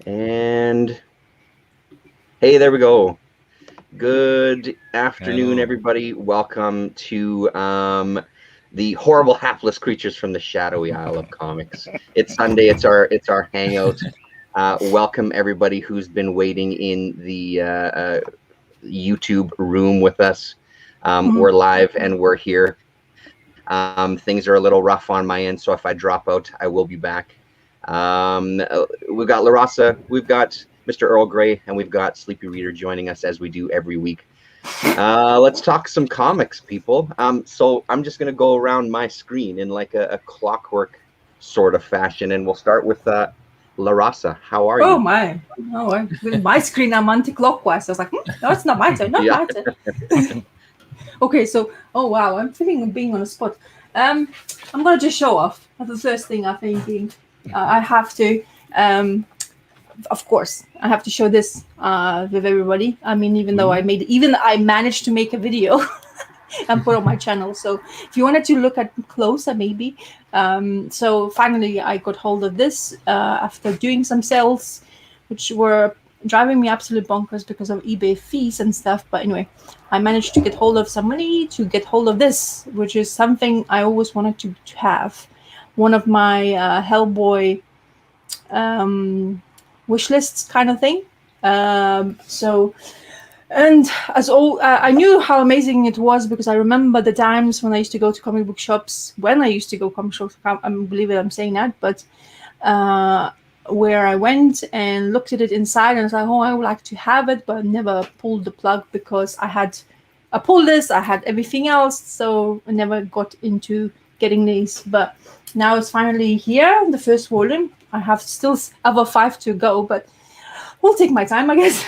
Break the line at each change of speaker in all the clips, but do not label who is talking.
And hey, there we go. Good afternoon, everybody. Welcome to the horrible, hapless creatures from the shadowy Isle of Comics. It's Sunday. It's our hangout. Welcome everybody who's been waiting in the YouTube room with us. We're live and we're here. Things are a little rough on my end, so if I drop out, I will be back. We've got LaRasa, we've got Mr. Earl Grey, and we've got Sleepy Reader joining us as we do every week. Let's talk some comics, people. So I'm just going to go around my screen in like a clockwork sort of fashion, and we'll start with LaRasa. How are you?
Oh, my screen, I'm anti-clockwise. I was like, no, it's not my turn, my turn. Okay, so, oh wow, I'm feeling being on the spot. I'm going to just show off. That's the first thing I'm thinking. I have to, of course, I have to show this with everybody. I mean, even though I managed to make a video and put on my channel. So if you wanted to look at closer, maybe. So finally, I got hold of this after doing some sales, which were driving me absolute bonkers because of eBay fees and stuff. But anyway, I managed to get hold of some money to get hold of this, which is something I always wanted to have. One of my Hellboy wish lists kind of thing. And as I knew how amazing it was because I remember the times when I used to go to comic book shops. When I used to go comic shops, I believe it, I'm saying that, but where I went and looked at it inside and I was like, oh, I would like to have it, but I never pulled the plug because I pulled this, I had everything else, so I never got into getting these. But now it's finally here, the first volume. I have still other 5 to go, but we'll take my time, I guess.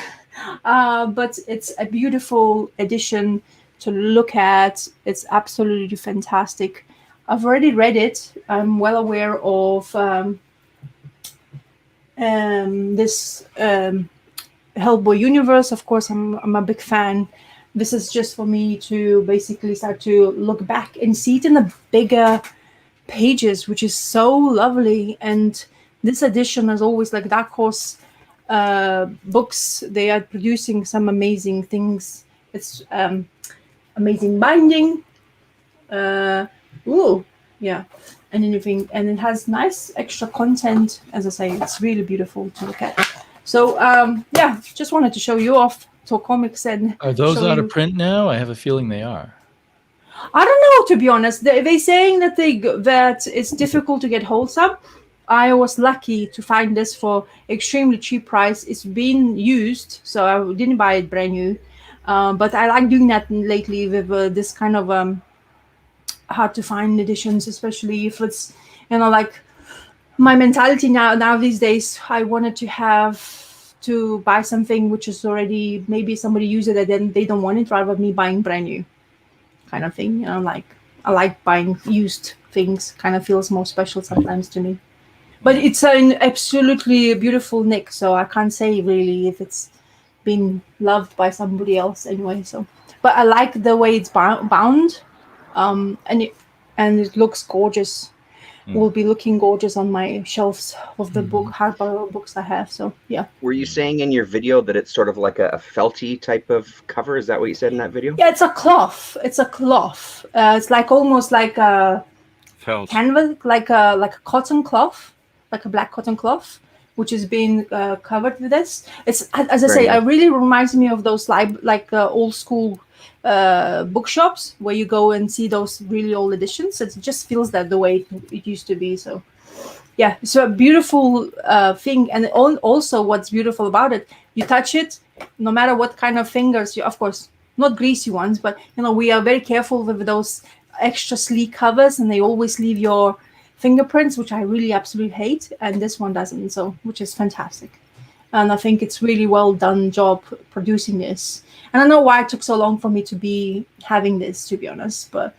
But it's a beautiful edition to look at. It's absolutely fantastic. I've already read it. I'm well aware of this Hellboy universe. Of course, I'm a big fan. This is just for me to basically start to look back and see it in the bigger pages, which is so lovely. And this edition is always like Dark Horse books. They are producing some amazing things. It's amazing binding. And anything, and it has nice extra content. As I say, it's really beautiful to look at. So just wanted to show you off to comics. And
are those out of print now? I have a feeling they are.
I don't know, to be honest. They're saying that that it's difficult to get hold of. I was lucky to find this for extremely cheap price. It's been used, so I didn't buy it brand new. But I like doing that lately with this kind of hard to find editions, especially if it's, like my mentality now these days. I wanted to have to buy something which is already, maybe somebody used it and then they don't want it, rather than me buying brand new kind of thing. Like I like buying used things. Kind of feels more special sometimes to me. But it's an absolutely beautiful nick, so I can't say really if it's been loved by somebody else anyway. So, but I like the way it's bound, and it looks gorgeous. Will be looking gorgeous on my shelves of the hardcover books I have. So yeah.
Were you saying in your video that it's sort of like a felty type of cover? Is that what you said in that video?
Yeah, it's a cloth. It's like almost like a
felt
canvas, like a cotton cloth. Like a black cotton cloth, which is being covered with this. It's, as I say, it really reminds me of those old school bookshops where you go and see those really old editions. It just feels that the way it used to be. So yeah, it's a beautiful thing. And also what's beautiful about it, you touch it, no matter what kind of fingers, of course, not greasy ones, but we are very careful with those extra sleek covers, and they always leave your fingerprints, which I really absolutely hate, and this one doesn't, so which is fantastic. And I think it's really well done job producing this. And I know why it took so long for me to be having this, to be honest. But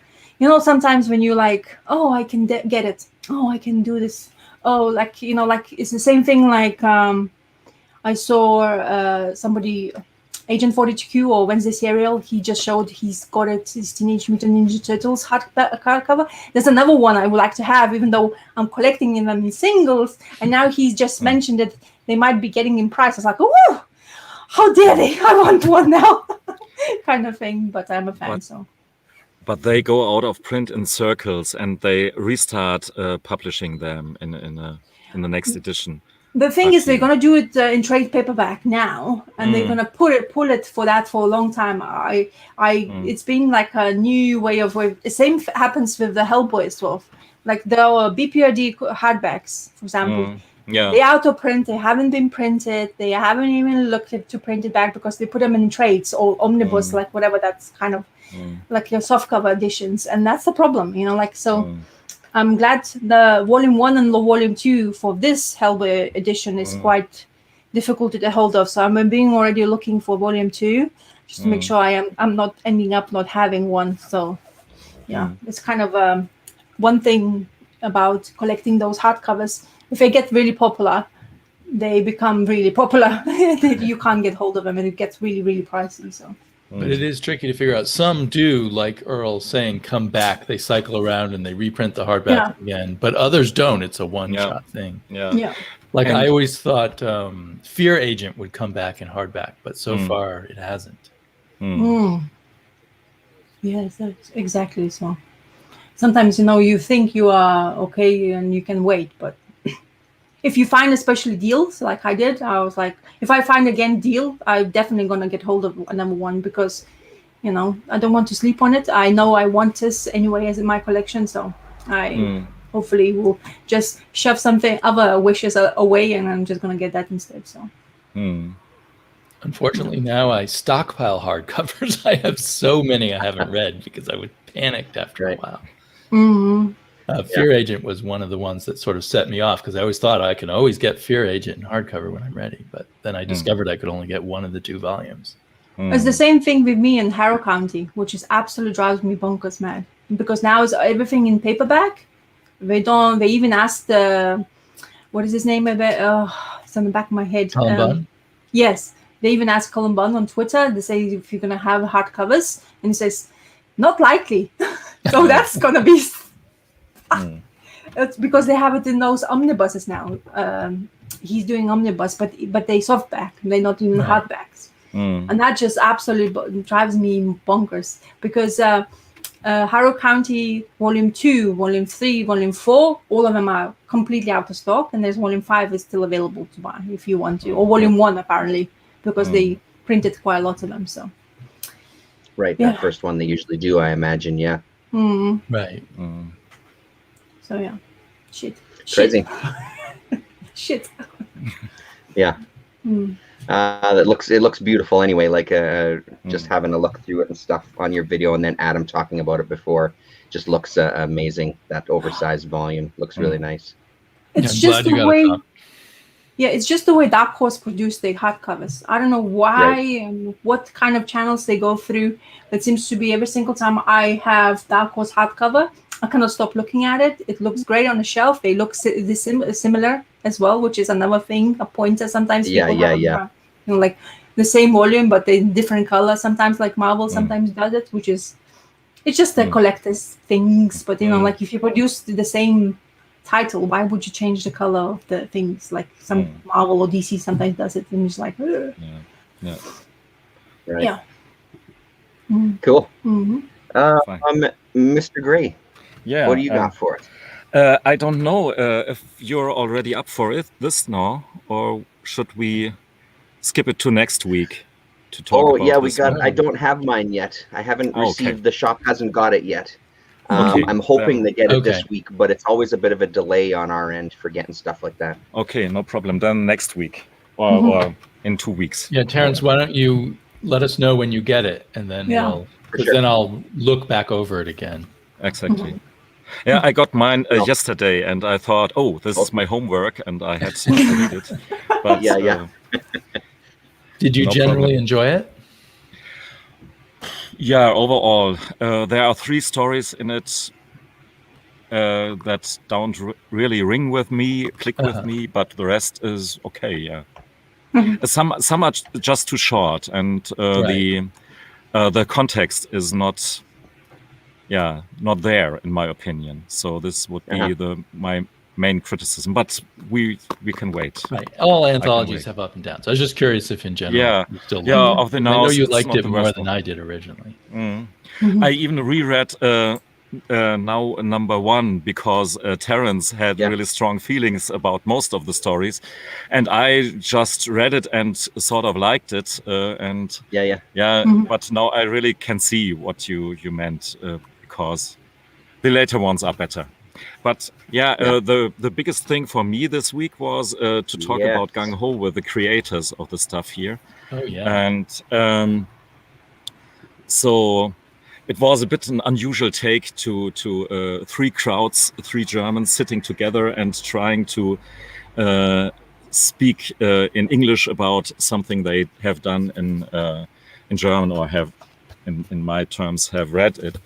sometimes when you're like, oh, I can get it, oh, I can do this, oh, like it's the same thing. Like I saw somebody, Agent 42Q or Wednesday Serial, he just showed he's got it, his Teenage Mutant Ninja Turtles hardcover. There's another one I would like to have, even though I'm collecting them in singles. And now he's just mentioned that they might be getting in price. It's like, oh, how dare they? I want one now, kind of thing. But I'm a fan, so.
But they go out of print in circles, and they restart publishing them in the next edition.
The thing is, they're gonna do it in trade paperback now, and they're gonna pull it for a long time. It's been like a new way of way. The same happens with the Hellboy as well. Like the BPRD hardbacks, for example. They auto print. They haven't been printed. They haven't even looked to print it back because they put them in trades or omnibus, like whatever. That's kind of like your softcover editions, and that's the problem, Like so. I'm glad the Volume 1 and the Volume 2 for this Hellboy edition is quite difficult to get hold of. So I'm being already looking for Volume 2 just to make sure I'm not ending up not having one. So it's kind of one thing about collecting those hardcovers. If they get really popular, they become really popular. You can't get hold of them, and it gets really, really pricey. So.
But it is tricky to figure out. Some do, like Earl saying, come back. They cycle around and they reprint the hardback again. But others don't. It's a one-shot thing. Like I always thought Fear Agent would come back in hardback, but so far it hasn't.
Yes, that's exactly so. Sometimes, you think you are okay and you can wait, but if you find especially deals like I did, I was like, if I find again deal, I'm definitely going to get hold of number one because, I don't want to sleep on it. I know I want this anyway as in my collection. So I hopefully will just shove other wishes away and I'm just going to get that instead. So.
Unfortunately, now I stockpile hardcovers. I have so many I haven't read because I was panicked after a while. Fear Agent was one of the ones that sort of set me off because I always thought I can always get Fear Agent in hardcover when I'm ready. But then I discovered I could only get one of the 2 volumes.
It's the same thing with me in Harrow County, which is absolutely drives me bonkers mad. Because now is everything in paperback. They even asked what is his name? It's on the back of my head.
Colin Bunn?
Yes. They even asked Colin Bunn on Twitter. They say if you're going to have hardcovers. And he says, not likely. So that's going to be... It's because they have it in those omnibuses now. He's doing omnibus, but they softback. They're not even hardbacks. And that just absolutely drives me bonkers because Harrow County Volume 2, Volume 3, Volume 4, all of them are completely out of stock. And there's Volume 5 is still available to buy if you want to. Or Volume 1, apparently, because they printed quite a lot of them. So.
Right, that first one they usually do, I imagine,
Right.
So yeah, shit.
Crazy.
Shit.
Yeah. It looks beautiful anyway. Like just having a look through it and stuff on your video, and then Adam talking about it before, just looks amazing. That oversized volume looks really nice.
It's just the way. Yeah, it's just the way Dark Horse produced their hardcovers. I don't know why and what kind of channels they go through. It seems to be every single time I have Dark Horse hardcover, I cannot stop looking at it. It looks great on the shelf. They look similar as well, which is another thing, a pointer. Sometimes people have, like the same volume, but they different color. Sometimes like Marvel sometimes does it, which is, it's just the collector's things. But, like if you produce the same title, why would you change the color of the things? Like some Marvel or DC sometimes does it, and it's like, ugh.
Cool. Mr. Gray, what do you got for us?
I don't know if you're already up for this now, or should we skip it to next week to talk about
we got. I don't have mine yet. I haven't received. The shop hasn't got it yet. I'm hoping they get it this week, but it's always a bit of a delay on our end for getting stuff like that.
Okay, no problem. Then next week or in 2 weeks.
Yeah, Terrence, why don't you let us know when you get it, and then then I'll look back over it again.
Exactly. Yeah, I got mine yesterday, and I thought, this is my homework, and I had to read it. But,
Did you generally enjoy it?
Yeah, overall, there are 3 stories in it that don't really ring with me, click with me, but the rest is okay. Yeah, some are just too short, and the context is not there in my opinion. So this would be main criticism, but we can wait.
Right. All anthologies have up and downs. I was just curious if in general you still liked it.
Of the
I know you
it's
liked
not
it
the
more
worst
than
one.
I did originally.
I even reread now number 1 because Terrence had really strong feelings about most of the stories, and I just read it and sort of liked it. But now I really can see what you meant because the later ones are better. But the biggest thing for me this week was to talk about Gung Ho with the creators of the stuff here.
Oh yeah.
And so it was a bit an unusual take to 3 crowds, 3 Germans sitting together and trying to speak in English about something they have done in German, or have, in my terms, have read it.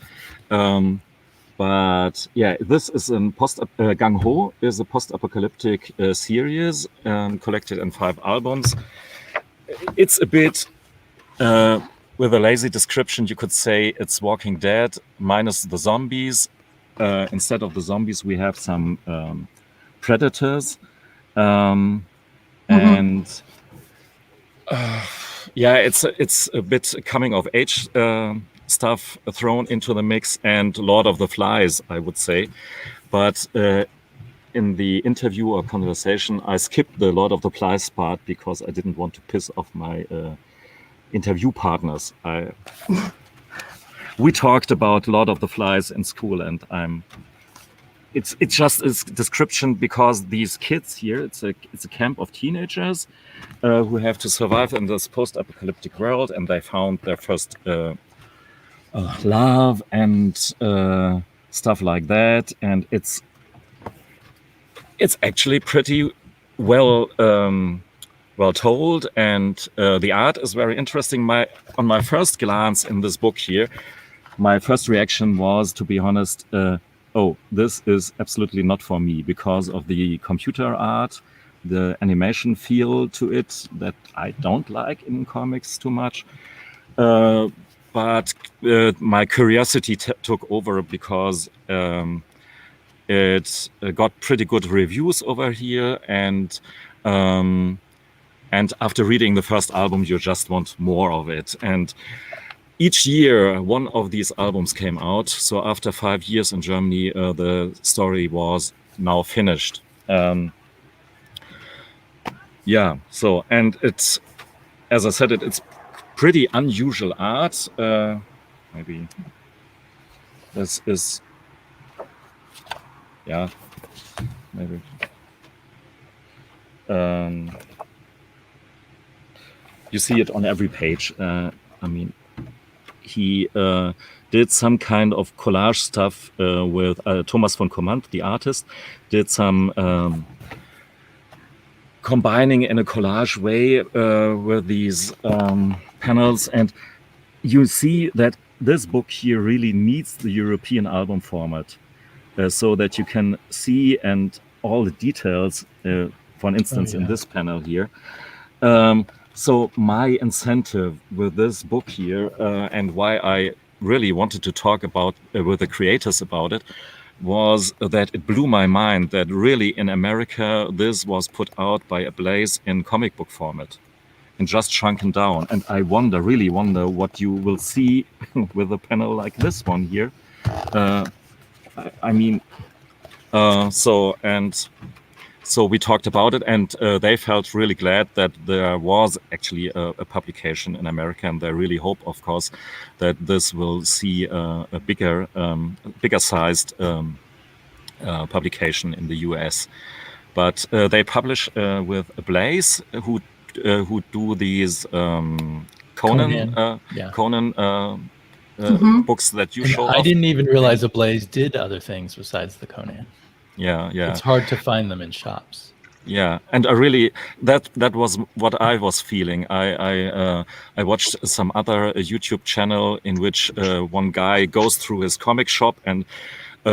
But this is Gung Ho is a post-apocalyptic series collected in 5 albums. It's a bit, with a lazy description, you could say it's Walking Dead minus the zombies. Instead of the zombies, we have some predators, and it's a bit coming of age stuff thrown into the mix, and Lord of the Flies, I would say. But in the interview or conversation, I skipped the Lord of the Flies part because I didn't want to piss off my interview partners. We talked about Lord of the Flies in school, and it's just a description because these kids here, it's a camp of teenagers who have to survive in this post-apocalyptic world, and they found their first love and stuff like that, and it's actually pretty well told, and the art is very interesting. On my first glance in this book here, my first reaction was, to be honest, this is absolutely not for me because of the computer art, the animation feel to it that I don't like in comics too much. But my curiosity took over because it got pretty good reviews over here, and after reading the first album, you just want more of it. And each year, one of these albums came out. So after 5 years in Germany, the story was now finished. So, and it's, as I said, it's pretty unusual art. Maybe this is, maybe. You see it on every page. I mean, he did some kind of collage stuff with Thomas von Command, the artist, did some combining in a collage way with these panels, and you see that this book here really needs the European album format so that you can see and all the details, for instance, in this panel here. So my incentive with this book here and why I really wanted to talk about with the creators about it was that it blew my mind that really in America this was put out by Ablaze in comic book format and just shrunken down. And I really wonder what you will see with a panel like this one here. So we talked about it, and they felt really glad that there was actually a publication in America, and they really hope, of course, that this will see a bigger sized publication in the US. But they publish with Ablaze, who do these Conan books that you show.
I didn't even realize Ablaze did other things besides the Conan.
Yeah.
It's hard to find them in shops.
Yeah, and I really that was what I was feeling. I watched some other YouTube channel in which one guy goes through his comic shop and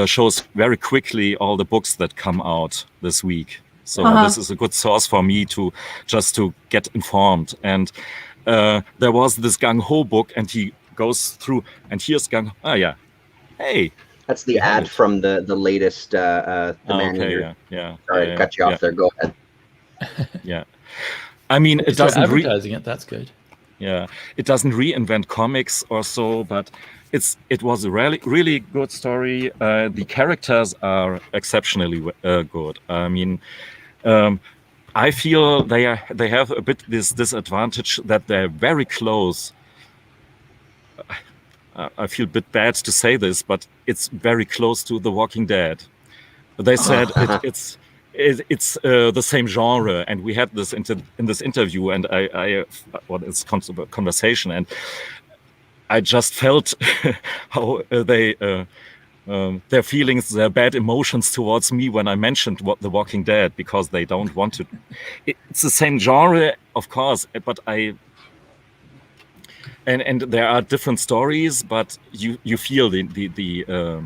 shows very quickly all the books that come out this week. So this is a good source for me to get informed. And there was this Gung Ho book, and he goes through, and here's Gung. Hey,
That's the ad from the latest the man in your... Sorry to cut you off there. Go ahead.
Yeah. I mean, it doesn't
advertising it. That's good.
Yeah, it doesn't reinvent comics or so, but it was a really good story. The characters are exceptionally good. I mean, I feel they have a bit this disadvantage that they're very close. I feel a bit bad to say this, but it's very close to The Walking Dead. They said it's the same genre, and we had this in this interview, and it's conversation, and I just felt how their feelings, their bad emotions towards me when I mentioned The Walking Dead, because they don't want to. It's the same genre, of course, but and there are different stories, but you feel the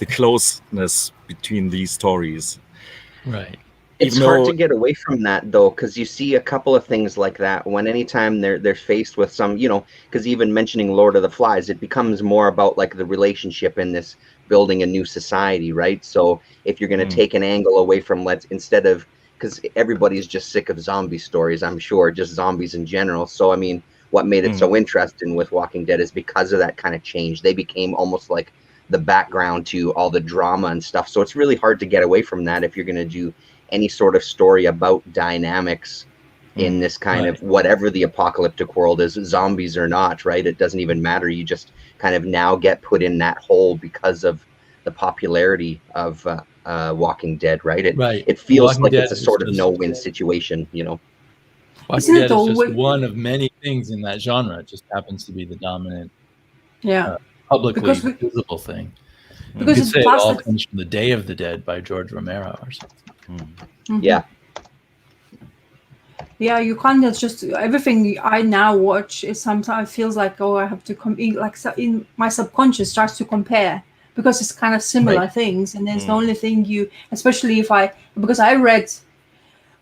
closeness between these stories.
Right.
It's hard to get away from that, though, because you see a couple of things like that when anytime they're faced with some, because even mentioning Lord of the Flies, it becomes more about like the relationship in this building a new society, right? So if you're going to take an angle away from instead of, because everybody's just sick of zombie stories, I'm sure, just zombies in general. So, I mean, what made it so interesting with Walking Dead is because of that kind of change. They became almost like the background to all the drama and stuff. So it's really hard to get away from that if you're going to do any sort of story about dynamics in this kind of whatever the apocalyptic world is, zombies or not, right? It doesn't even matter. You just kind of now get put in that hole because of the popularity of Walking Dead, right? It feels
Walking
like
Dead
it's a sort of no-win situation,
Walking Dead is just one of many things in that genre. It just happens to be the dominant, publicly visible thing.
Because
you could say it all comes from The Day of the Dead by George Romero or something.
Yeah.
Yeah, you can't just everything I now watch is sometimes feels like I have to in my subconscious starts to compare because it's kind of similar things, and it's the only thing especially because I read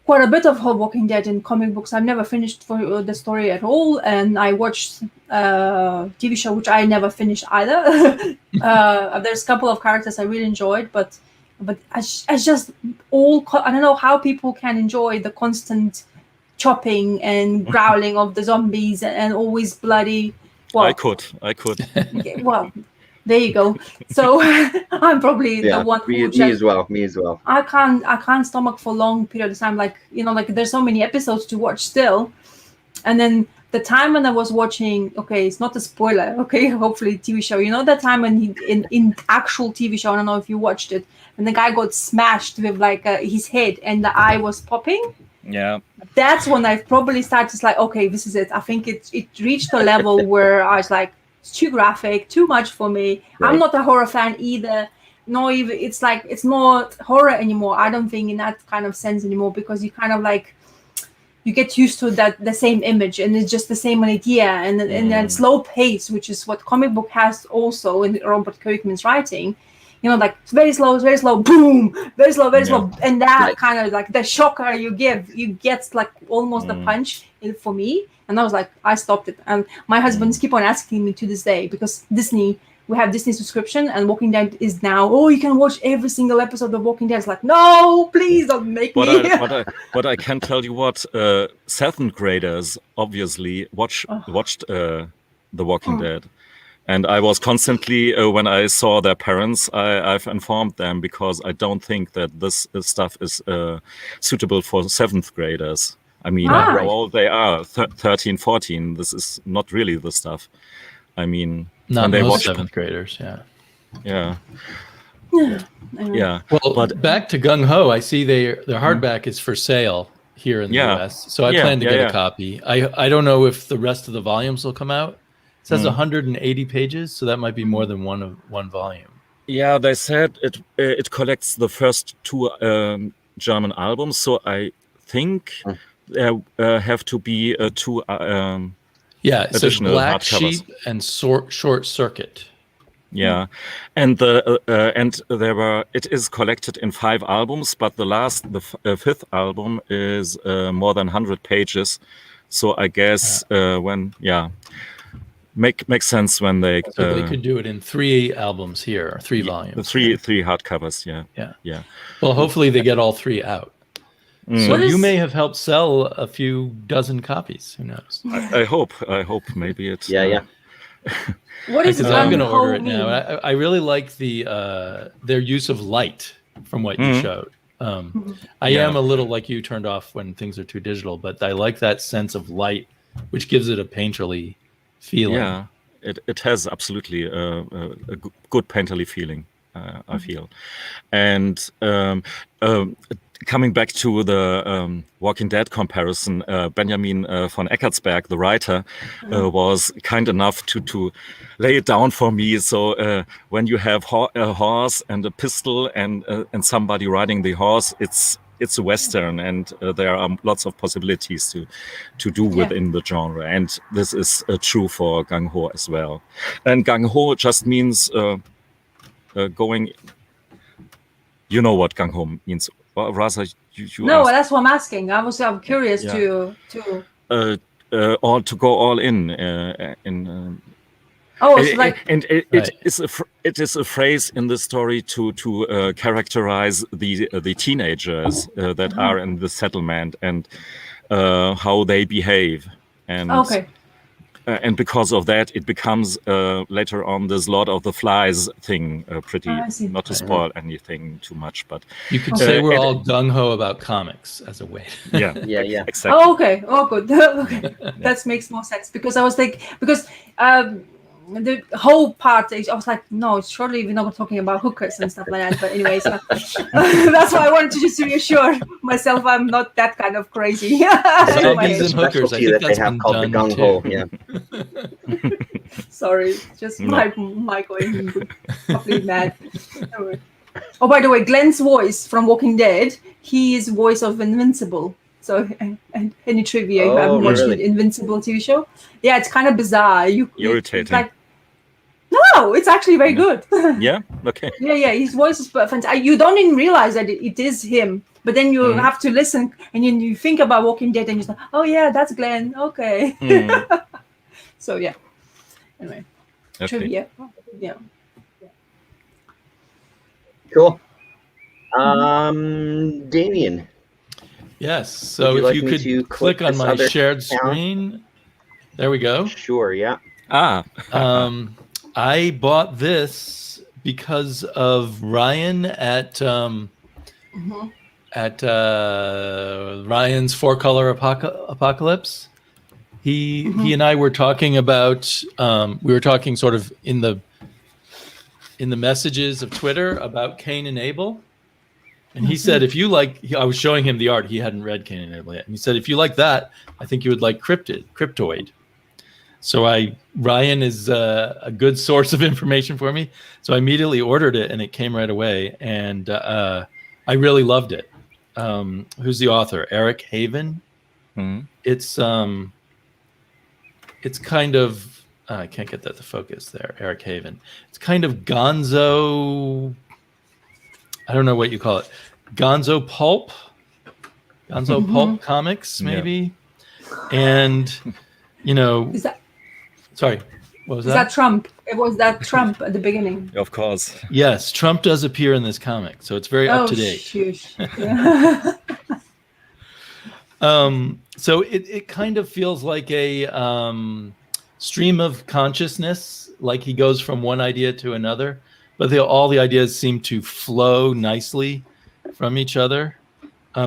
quite a bit of Walking Dead in comic books. I've never finished the story at all, and I watched TV show which I never finished either. There's a couple of characters I really enjoyed, but I just I don't know how people can enjoy the constant chopping and growling of the zombies and always bloody. Well,
I could.
Okay, well, there you go. So I'm probably the one who
me as well.
I can't stomach for long period of time. Like there's so many episodes to watch still, and then the time when I was watching. Okay, it's not a spoiler. Okay, hopefully TV show. That time when he in actual TV show. I don't know if you watched it, and the guy got smashed with his head and the eye was popping.
Yeah.
That's when I probably started like, okay, this is it. I think it reached a level where I was like, it's too graphic, too much for me. Right. I'm not a horror fan either. No, even it's like it's not horror anymore. I don't think in that kind of sense anymore, because you kind of like you get used to the same image, and it's just the same idea, and then slow pace, which is what comic book has also in Robert Kirkman's writing. Like very slow, boom, very slow, and that kind of like the shocker you get like almost a punch for me. And I was like, I stopped it. And my husbands keep on asking me to this day, because we have Disney subscription, and Walking Dead is now, you can watch every single episode of Walking Dead. It's like, no, please don't make me.
But I can tell you what, 7th graders obviously watched The Walking Dead. And I was constantly, when I saw their parents, I've informed them, because I don't think that this stuff is suitable for 7th graders. I mean, how old they are, 13, 14. This is not really the stuff. I mean,
not most 7th graders,
Yeah.
Well, but back to Gung Ho, I see their hardback is for sale here in the US. So I plan to get a copy. I don't know if the rest of the volumes will come out. It says 180 pages, so that might be more than one volume.
Yeah, they said it collects the first 2 German albums, so I think there have to be 2 additional
Black
hardcovers.
Sheep and Short Circuit.
Yeah, and it is collected in 5 albums, but the 5th album is more than 100 pages. So I guess makes sense when they.
So they could do it in 3 albums here, or 3 volumes.
The three hardcovers. Yeah.
Well, hopefully they get all 3 out. So you may have helped sell a few dozen copies. Who knows?
I hope. Maybe it's.
Yeah.
What is
I'm going to
gung-ho
order it
mean?
now. I really like their use of light from what you showed. I am a little like you, turned off when things are too digital, but I like that sense of light, which gives it a painterly feeling.
Yeah, it has absolutely a good painterly feeling, I feel. And coming back to the Walking Dead comparison, Benjamin von Eckartsberg, the writer, was kind enough to lay it down for me. So when you have a horse and a pistol and somebody riding the horse, it's a Western, and there are lots of possibilities to do within the genre. And this is true for gung-ho as well. And gung-ho just means going... You know what gung-ho means. Well, rather, you
No,
asked.
that's what I'm asking. I'm curious to.
Or to go all in.
It's like
It is a phrase in the story to characterize the teenagers that are in the settlement and how they behave. And and because of that, it becomes later on this Lord of the Flies thing. Not to spoil anything too much, but
you could say we're all gung-ho about comics as a way.
Yeah.
Exactly.
Oh, okay. Oh, good. Okay, that makes more sense because I was thinking the whole part I was like, no, surely we're not talking about hookers and stuff like that. But anyways, that's why I wanted to just reassure myself I'm not that kind of crazy.
Zombies and hookers, I
Specialty
think
that they
that's
have
been
called the
done
gung-ho.
too.
Yeah.
Sorry, just my going completely mad. Anyway. Oh, by the way, Glenn's voice from Walking Dead, he is voice of Invincible. So, and any trivia, you haven't watched the Invincible TV show? Yeah, it's kind of bizarre.
Irritating.
No, it's actually very good.
Yeah? Okay.
Yeah, his voice is fantastic. You don't even realize that it is him, but then you have to listen, and then you think about Walking Dead, and you're like, oh yeah, that's Glenn. Okay. So yeah. Anyway, trivia. Yeah.
Cool. Damien.
Yes. So if you could click on my shared screen. There we go.
Sure, yeah.
I bought this because of Ryan at Ryan's 4-Color Apocalypse. He and I were talking about we were talking sort of in the messages of Twitter about Cain and Abel. And he said, if you like, I was showing him the art. He hadn't read Cain and Abel yet. And he said, if you like that, I think you would like Cryptoid. So Ryan is a good source of information for me. So I immediately ordered it and it came right away. And I really loved it. Who's the author? Eric Haven. It's kind of, I can't get that to focus there. Eric Haven. It's kind of gonzo, I don't know what you call it. Gonzo pulp comics, maybe. And, sorry, what was that?
Is that Trump? It was that Trump at the beginning.
Of course.
Yes, Trump does appear in this comic, so it's very up to date.
Shush.
So it kind of feels like a stream of consciousness, like he goes from one idea to another, but all the ideas seem to flow nicely from each other.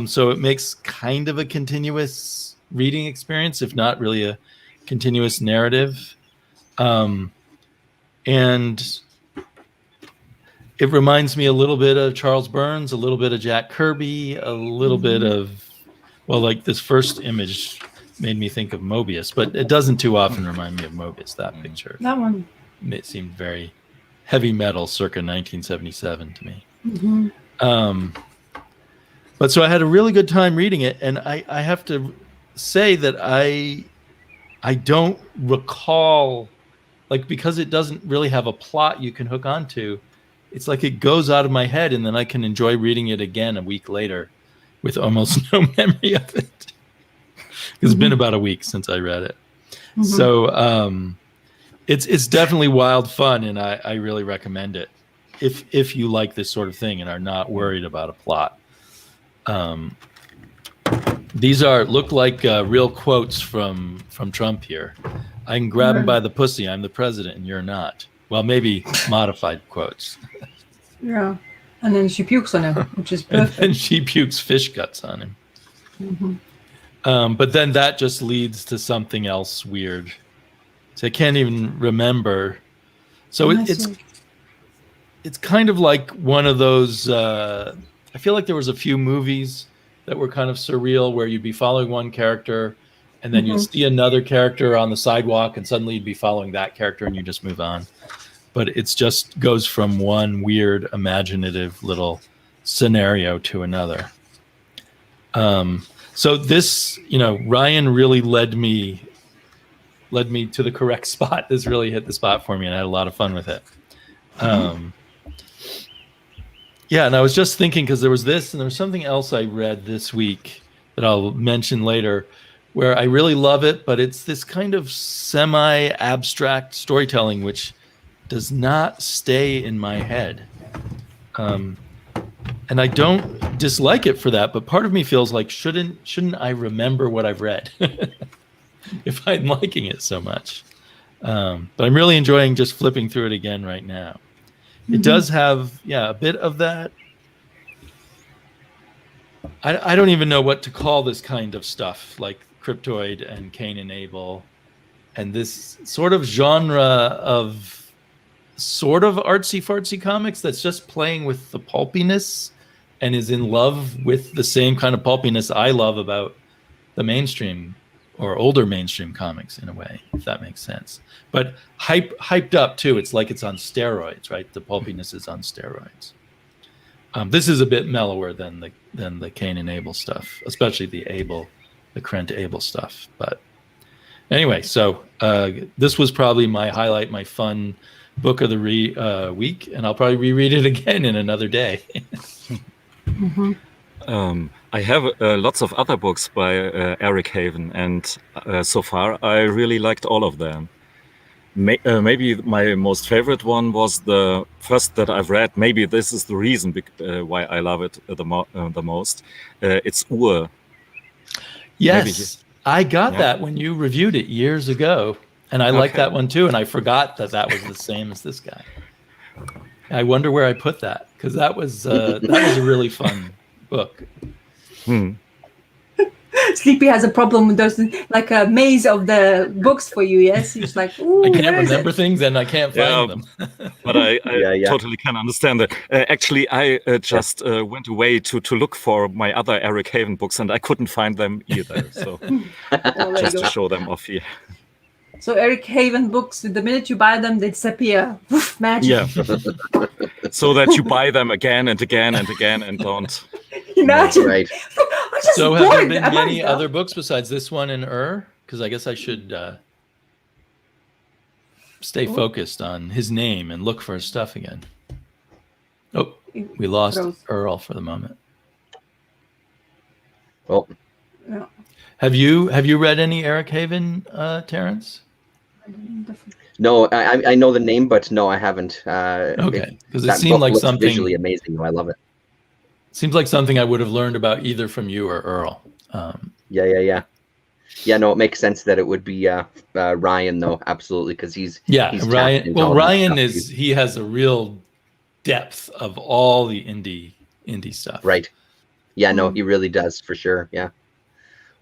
So it makes kind of a continuous reading experience, if not really a continuous narrative. And it reminds me a little bit of Charles Burns, a little bit of Jack Kirby, a little bit of, like this first image made me think of Mobius, but it doesn't too often remind me of Mobius, that picture.
That one.
It seemed very heavy metal circa 1977 to me. But so I had a really good time reading it, and I have to say that I don't recall, like, because it doesn't really have a plot you can hook onto, it's like it goes out of my head and then I can enjoy reading it again a week later with almost no memory of it. It's been about a week since I read it. So It's definitely wild fun, and I really recommend it if you like this sort of thing and are not worried about a plot. These look like real quotes from Trump here. I can grab him by the pussy. I'm the president, and you're not. Well, maybe modified quotes.
Yeah, and then she pukes on him, which is perfect.
And she pukes fish guts on him. Mm-hmm. But then that just leads to something else weird. So I can't even remember. So it's kind of like one of those. I feel like there was a few movies that were kind of surreal where you'd be following one character, and then you'd see another character on the sidewalk, and suddenly you'd be following that character, and you just move on. But it's just goes from one weird, imaginative little scenario to another. So this, Ryan really led me to the correct spot. This really hit the spot for me, and I had a lot of fun with it. Yeah, and I was just thinking, because there was this, and there was something else I read this week that I'll mention later, where I really love it, but it's this kind of semi-abstract storytelling, which does not stay in my head. And I don't dislike it for that, but part of me feels like, shouldn't I remember what I've read if I'm liking it so much? But I'm really enjoying just flipping through it again right now. It does have, a bit of that. I don't even know what to call this kind of stuff, like Cryptoid and Cain and Abel, and this sort of genre of sort of artsy-fartsy comics that's just playing with the pulpiness and is in love with the same kind of pulpiness I love about the mainstream or older mainstream comics, in a way, if that makes sense. But hyped up too. It's like it's on steroids, right? The pulpiness is on steroids. This is a bit mellower than the Cain and Abel stuff, especially the Krent Abel stuff. But anyway, so this was probably my highlight, my fun book of the week, and I'll probably reread it again in another day.
I have lots of other books by Eric Haven, and so far I really liked all of them. Maybe my most favorite one was the first that I've read. Maybe this is the reason why I love it the most. It's Ur.
Yes, I got that when you reviewed it years ago, and I liked that one too, and I forgot that was the same as this guy. I wonder where I put that, because that was a really fun book.
Sleepy has a problem with those, like a maze of the books for you. Yes, he's like, ooh,
I can't remember things and I can't find them.
But I totally can understand that. Actually, I just went away to look for my other Eric Haven books, and I couldn't find them either. So just to show them off here.
So Eric Haven books, the minute you buy them, they disappear. Woof, magic.
Yeah. So that you buy them again and again and again and don't.
Imagine.
Right.
So have there been many other books besides this one and Because I guess I should stay focused on his name and look for his stuff again. Oh, we lost Earl for the moment.
Well,
yeah.
Have you read any Eric Haven, Terrence?
No, I know the name, but no, I haven't.
Okay, because it seemed like something
visually amazing. I love it.
Seems like something I would have learned about either from you or Earl.
Yeah. No, it makes sense that it would be Ryan, though. Absolutely, because he's
Ryan. Well, Ryan he has a real depth of all the indie stuff.
Right. Yeah, no, he really does, for sure. Yeah.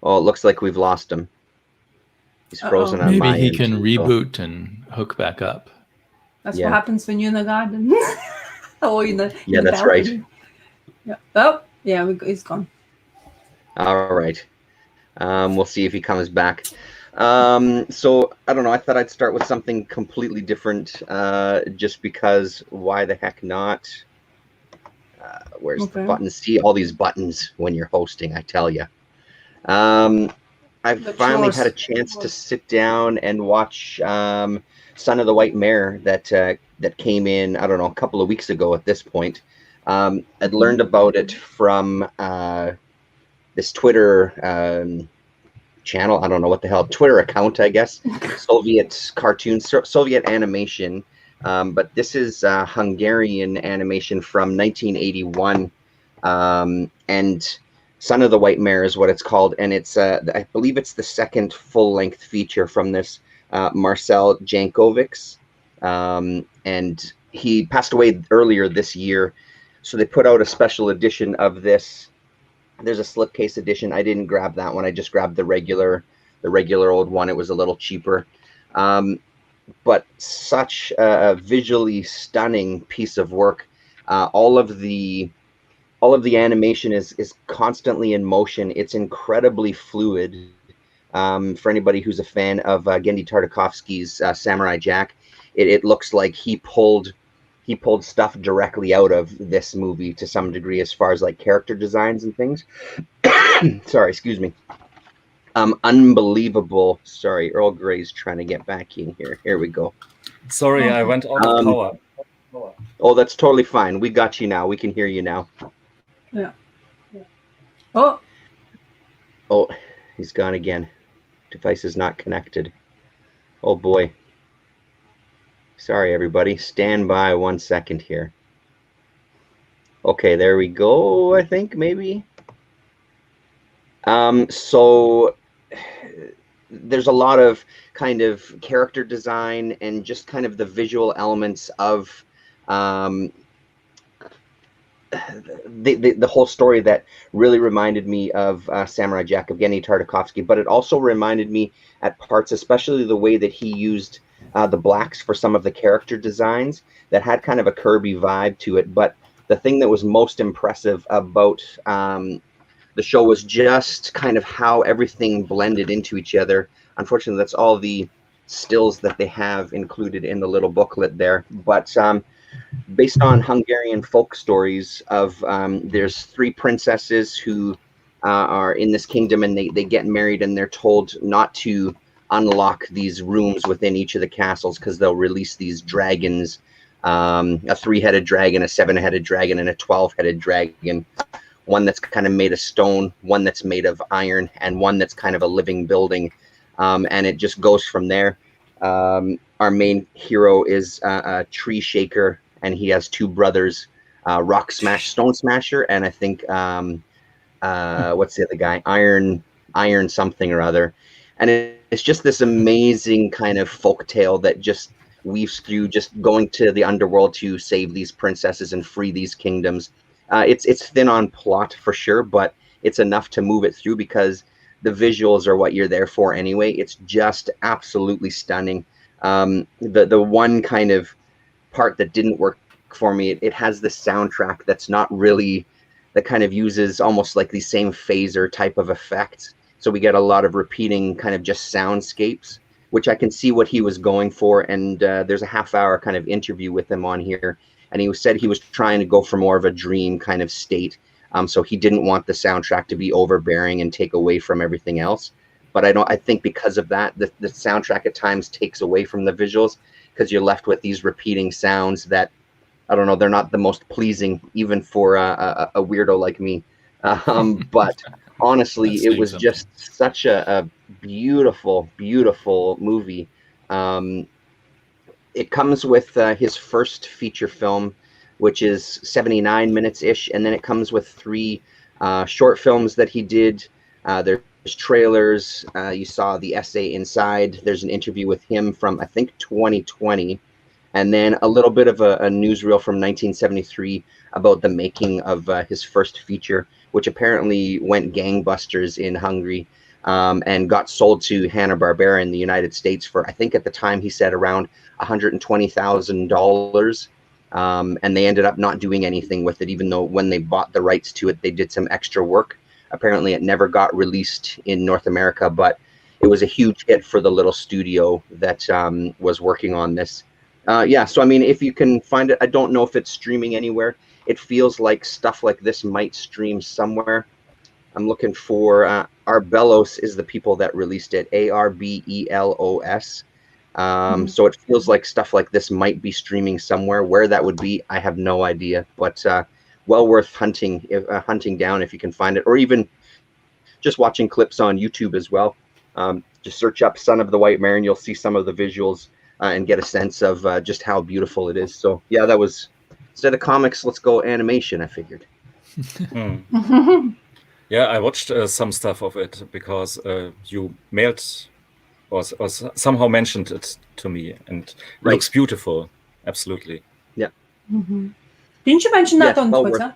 Oh, it looks like we've lost him. He's frozen on my
Maybe he
end,
can reboot and hook back up.
That's what happens when you're in the garden. Or in the
that's
balcony.
right.
Yeah. Oh, yeah, he's gone.
All right. We'll see if he comes back. So I don't know. I thought I'd start with something completely different, just because. Why the heck not? Where's the button? See all these buttons when you're hosting. I tell you. I've finally had a chance to sit down and watch Son of the White Mare that came in. I don't know, a couple of weeks ago. At this point, I'd learned about it from this Twitter channel. I don't know what the hell, Twitter account, I guess. Soviet cartoon, Soviet animation. But this is Hungarian animation from 1981. And Son of the White Mare is what it's called. And it's, I believe it's the second full-length feature from this Marcel Jankovics. And he passed away earlier this year. So they put out a special edition of this. There's a slipcase edition. I didn't grab that one. I just grabbed the regular old one. It was a little cheaper. But such a visually stunning piece of work. All of the animation is constantly in motion. It's incredibly fluid. For anybody who's a fan of Genndy Tartakovsky's Samurai Jack, it looks like he pulled stuff directly out of this movie to some degree, as far as like character designs and things. Sorry, excuse me. Unbelievable. Sorry, Earl Grey's trying to get back in here. Here we go.
Sorry, I went out of power.
Oh, that's totally fine. We got you now. We can hear you now.
Yeah. Oh.
Oh, he's gone again. Device is not connected. Oh boy. Sorry, everybody. Stand by 1 second here. Okay, there we go, I think, maybe. So there's a lot of kind of character design and just kind of the visual elements of the whole story that really reminded me of Samurai Jack of Genndy Tartakovsky, but it also reminded me at parts, especially the way that he used the blacks for some of the character designs that had kind of a Kirby vibe to it. But the thing that was most impressive about the show was just kind of how everything blended into each other. Unfortunately, that's all the stills that they have included in the little booklet there. But based on Hungarian folk stories of there's 3 princesses who are in this kingdom, and they get married, and they're told not to unlock these rooms within each of the castles because they'll release these dragons, a 3-headed dragon, a 7-headed dragon, and a 12-headed dragon. One that's kind of made of stone, one that's made of iron, and one that's kind of a living building. And it just goes from there. Our main hero is a tree shaker, and he has 2 brothers, Rock Smash, Stone Smasher, and I think what's the other guy? Iron something or other. And it's just this amazing kind of folk tale that just weaves through just going to the underworld to save these princesses and free these kingdoms. It's thin on plot for sure, but it's enough to move it through because the visuals are what you're there for anyway. It's just absolutely stunning. The one kind of part that didn't work for me, it has the soundtrack that's not really, that kind of uses almost like the same phaser type of effects. So we get a lot of repeating kind of just soundscapes, which I can see what he was going for. And there's a half-hour kind of interview with him on here. And he said he was trying to go for more of a dream kind of state. So he didn't want the soundtrack to be overbearing and take away from everything else. But I think because of that, the soundtrack at times takes away from the visuals because you're left with these repeating sounds that, I don't know, they're not the most pleasing, even for a weirdo like me. But honestly, it was just such a beautiful, beautiful movie. It comes with his first feature film, which is 79 minutes-ish, and then it comes with 3 short films that he did. There's trailers. You saw the essay inside. There's an interview with him from, I think, 2020, and then a little bit of a newsreel from 1973 about the making of his first feature, which apparently went gangbusters in Hungary and got sold to Hanna-Barbera in the United States for, I think at the time he said around $120,000. And they ended up not doing anything with it, even though when they bought the rights to it, they did some extra work. Apparently it never got released in North America, but it was a huge hit for the little studio that was working on this. Yeah, so I mean, if you can find it, I don't know if it's streaming anywhere. It feels like stuff like this might stream somewhere. I'm looking for Arbelos is the people that released it, Arbelos. So it feels like stuff like this might be streaming somewhere. Where that would be, I have no idea. But well worth hunting down if you can find it, or even just watching clips on YouTube as well. Just search up Son of the White Mare and you'll see some of the visuals and get a sense of just how beautiful it is. So yeah, that was, instead of comics, let's go animation, I figured.
Yeah, I watched some stuff of it because you mailed or somehow mentioned it to me, and it looks beautiful. Absolutely.
Yeah.
Didn't you mention that on Twitter?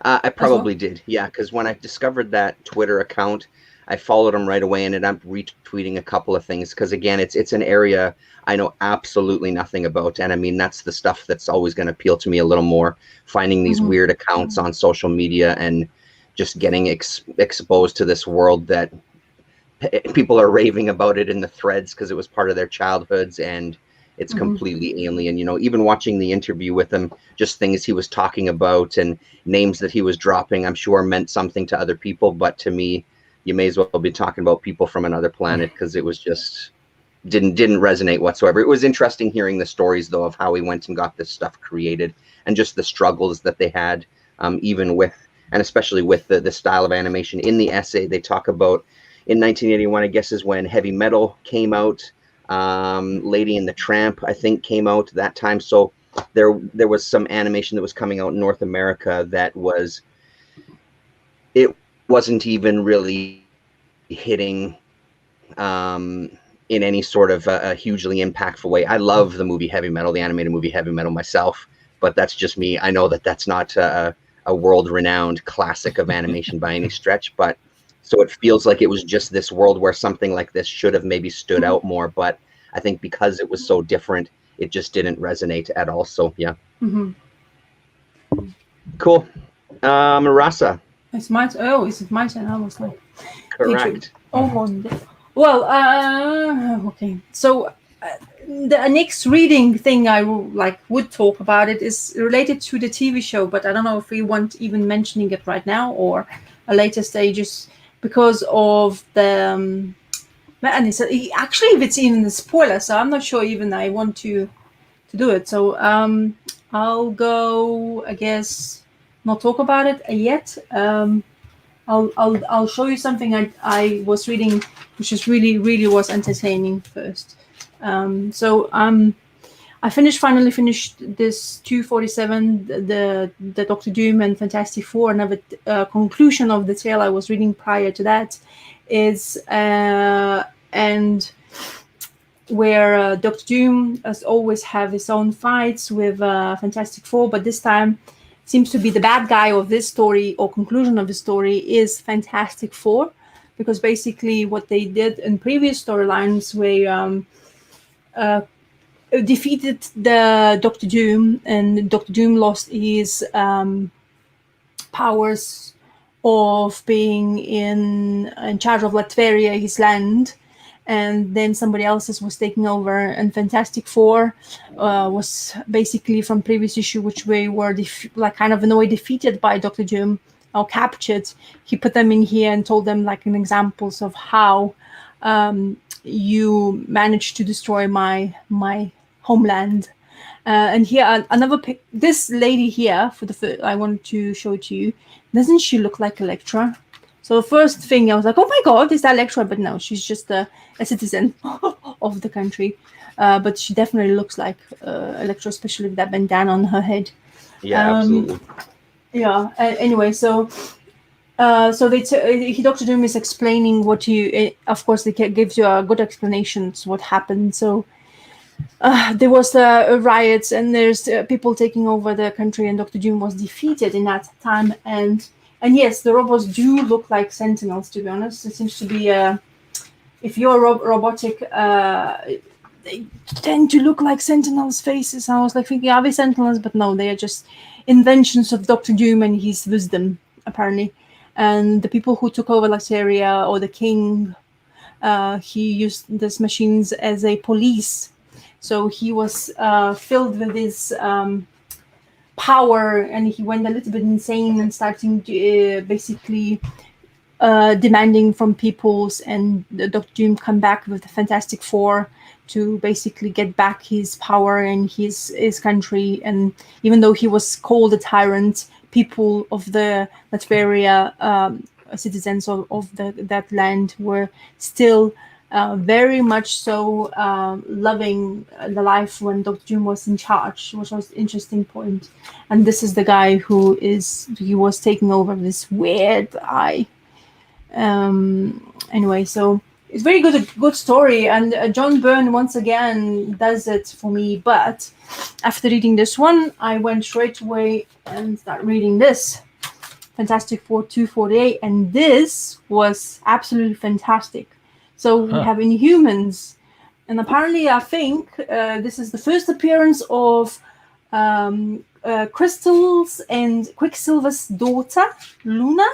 I probably did, yeah, because when I discovered that Twitter account, I followed him right away and ended up retweeting a couple of things because, again, it's an area I know absolutely nothing about. And I mean, that's the stuff that's always going to appeal to me a little more, finding these weird accounts on social media and just getting exposed to this world that people are raving about it in the threads because it was part of their childhoods and it's completely alien. You know, even watching the interview with him, just things he was talking about and names that he was dropping, I'm sure meant something to other people. But to me, you may as well be talking about people from another planet because it was just didn't resonate whatsoever. It was interesting hearing the stories, though, of how he went and got this stuff created and just the struggles that they had, even with, and especially with the style of animation. In the essay, they talk about in 1981, I guess, is when Heavy Metal came out. Lady and the Tramp, I think, came out that time. So there was some animation that was coming out in North America that wasn't even really hitting in any sort of a hugely impactful way. I love the movie Heavy Metal, the animated movie Heavy Metal myself, but that's just me. I know that that's not a world-renowned classic of animation by any stretch, but so it feels like it was just this world where something like this should have maybe stood out more, but I think because it was so different, it just didn't resonate at all. So yeah. Cool. Marasa.
It's my it's my turn. I was like,
correct.
Well, okay. So the next reading thing I would talk about it is related to the TV show, but I don't know if we want even mentioning it right now or a later stages because of the and it's actually if it's even a spoiler, so I'm not sure even I want to do it. So I'll go, I guess, not talk about it yet. I'll show you something I was reading, which is really was entertaining first. I finally finished this 247, the Doctor Doom and Fantastic Four. Another conclusion of the tale I was reading prior to that is and where Doctor Doom as always have his own fights with Fantastic Four, but this time seems to be the bad guy of this story or conclusion of the story is Fantastic Four, because basically what they did in previous storylines where defeated the Doctor Doom, and Doctor Doom lost his powers of being in charge of Latveria, his land, and then somebody else's was taking over. And Fantastic Four was basically from previous issue, which we were kind of in a way defeated by Doctor Doom or captured. He put them in here and told them like an examples of how you managed to destroy my homeland. And here another this lady here for the I wanted to show it to you. Doesn't she look like Elektra? So the first thing I was like, oh my god, is that Elektra? But no, she's just a citizen of the country. But she definitely looks like Elektra, especially with that bandana on her head.
Yeah, absolutely.
Yeah. Anyway, so Doctor Doom is explaining what you. Of course, they gives you a good explanation to what happened. So there was riots and there's people taking over the country, and Doctor Doom was defeated in that time. And yes, the robots do look like Sentinels. To be honest, it seems to be if you're robotic, they tend to look like Sentinels' faces. I was like thinking, are they Sentinels? But no, they are just inventions of Doctor Doom and his wisdom, apparently. And the people who took over Latveria, or the king, he used these machines as a police. So he was filled with this power, and he went a little bit insane and starting to basically demanding from peoples. And Dr. Doom come back with the Fantastic Four to basically get back his power and his country. And even though he was called a tyrant, people of the Latveria citizens of that land were still very much so loving the life when Dr. Doom was in charge, which was an interesting point. And this is the guy who was taking over this weird eye. Anyway, so it's very good story, and John Byrne once again does it for me. But after reading this one, I went straight away and started reading this Fantastic Four 248, and this was absolutely fantastic. So we have Inhumans, and apparently I think this is the first appearance of Crystal's and Quicksilver's daughter, Luna,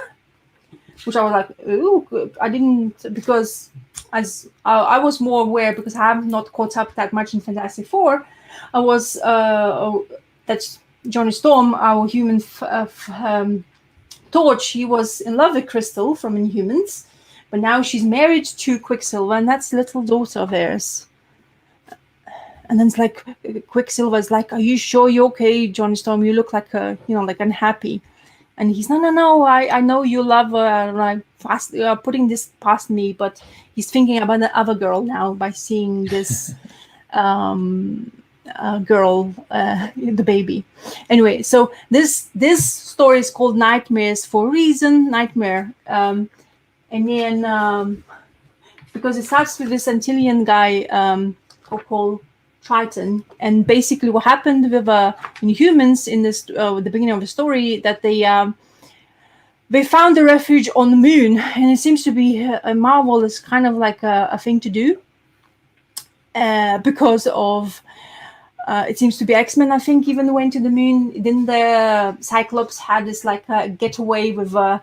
which I was like, ooh, I didn't, because as I was more aware, because I have not caught up that much in Fantastic Four, I was, that's Johnny Storm, our human Torch, he was in love with Crystal from Inhumans, but now she's married to Quicksilver, and that's little daughter of theirs. And then it's like Quicksilver's like, "Are you sure you're okay, Johnny Storm? You look like like unhappy." And he's no. I know you love her. Like putting this past me, but he's thinking about the other girl now by seeing this girl, the baby. Anyway, so this story is called Nightmares for a reason. Nightmare. And then, because it starts with this Antillean guy called Triton, and basically what happened with Inhumans in this the beginning of the story, that they found a refuge on the moon, and it seems to be Marvel is kind of like a thing to do because of it seems to be X-Men, I think, even went to the moon. Then the Cyclops had this like getaway with a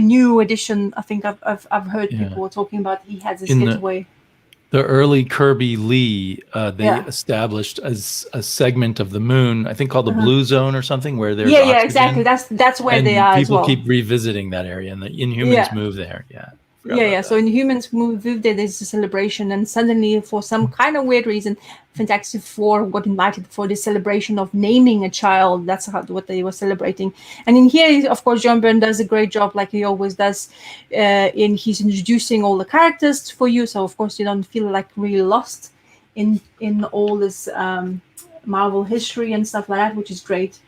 new edition. I think I've heard people talking about he has this getaway.
The early Kirby Lee, they established as a segment of the moon, I think called the Blue Zone or something, where there's oxygen.
Exactly. That's where
and
they are.
People
as well.
keep revisiting that area, and the Inhumans move there. So Inhumans moved there. There's a celebration, and suddenly, for some kind of weird reason, Fantastic Four got invited for this celebration of naming a child. That's what they were celebrating. And in here, of course, John Byrne does a great job, like he always does. He's introducing all the characters for you, so of course you don't feel like really lost in all this Marvel history and stuff like that, which is great.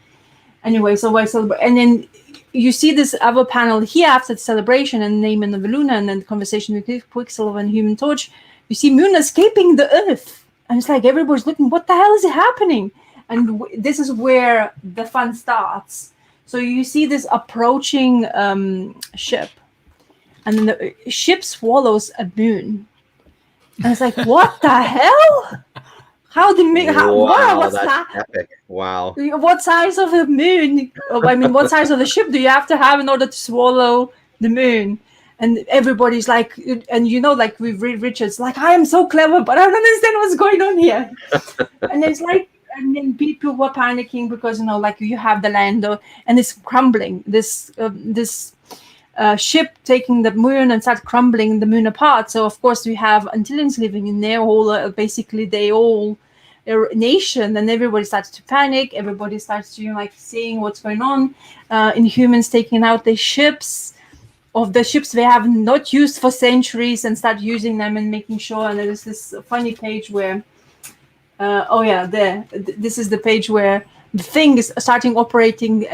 Anyway, so I celebrate, and then you see this other panel here after the celebration and naming of Luna, and then the conversation with Quicksilver and Human Torch. You see Moon escaping the Earth, and it's like everybody's looking, what the hell is happening? And this is where the fun starts. So you see this approaching ship, and then the ship swallows a moon, and it's like, what the hell? How did what's
that's
that?
Epic. Wow.
What size of a moon? I mean, what size of the ship do you have to have in order to swallow the moon? And everybody's like, and like with Richards, like, I am so clever, but I don't understand what's going on here. And it's like, and then people were panicking because like you have the land, and it's crumbling. This ship taking the moon and start crumbling the moon apart. So of course we have Antillians living in there. Basically they're a nation, and everybody starts to panic. Everybody starts to like seeing what's going on. Inhumans taking out their ships. Of the ships they have not used for centuries, and start using them and making sure. And there's this funny page where, this is the page where the Thing is starting operating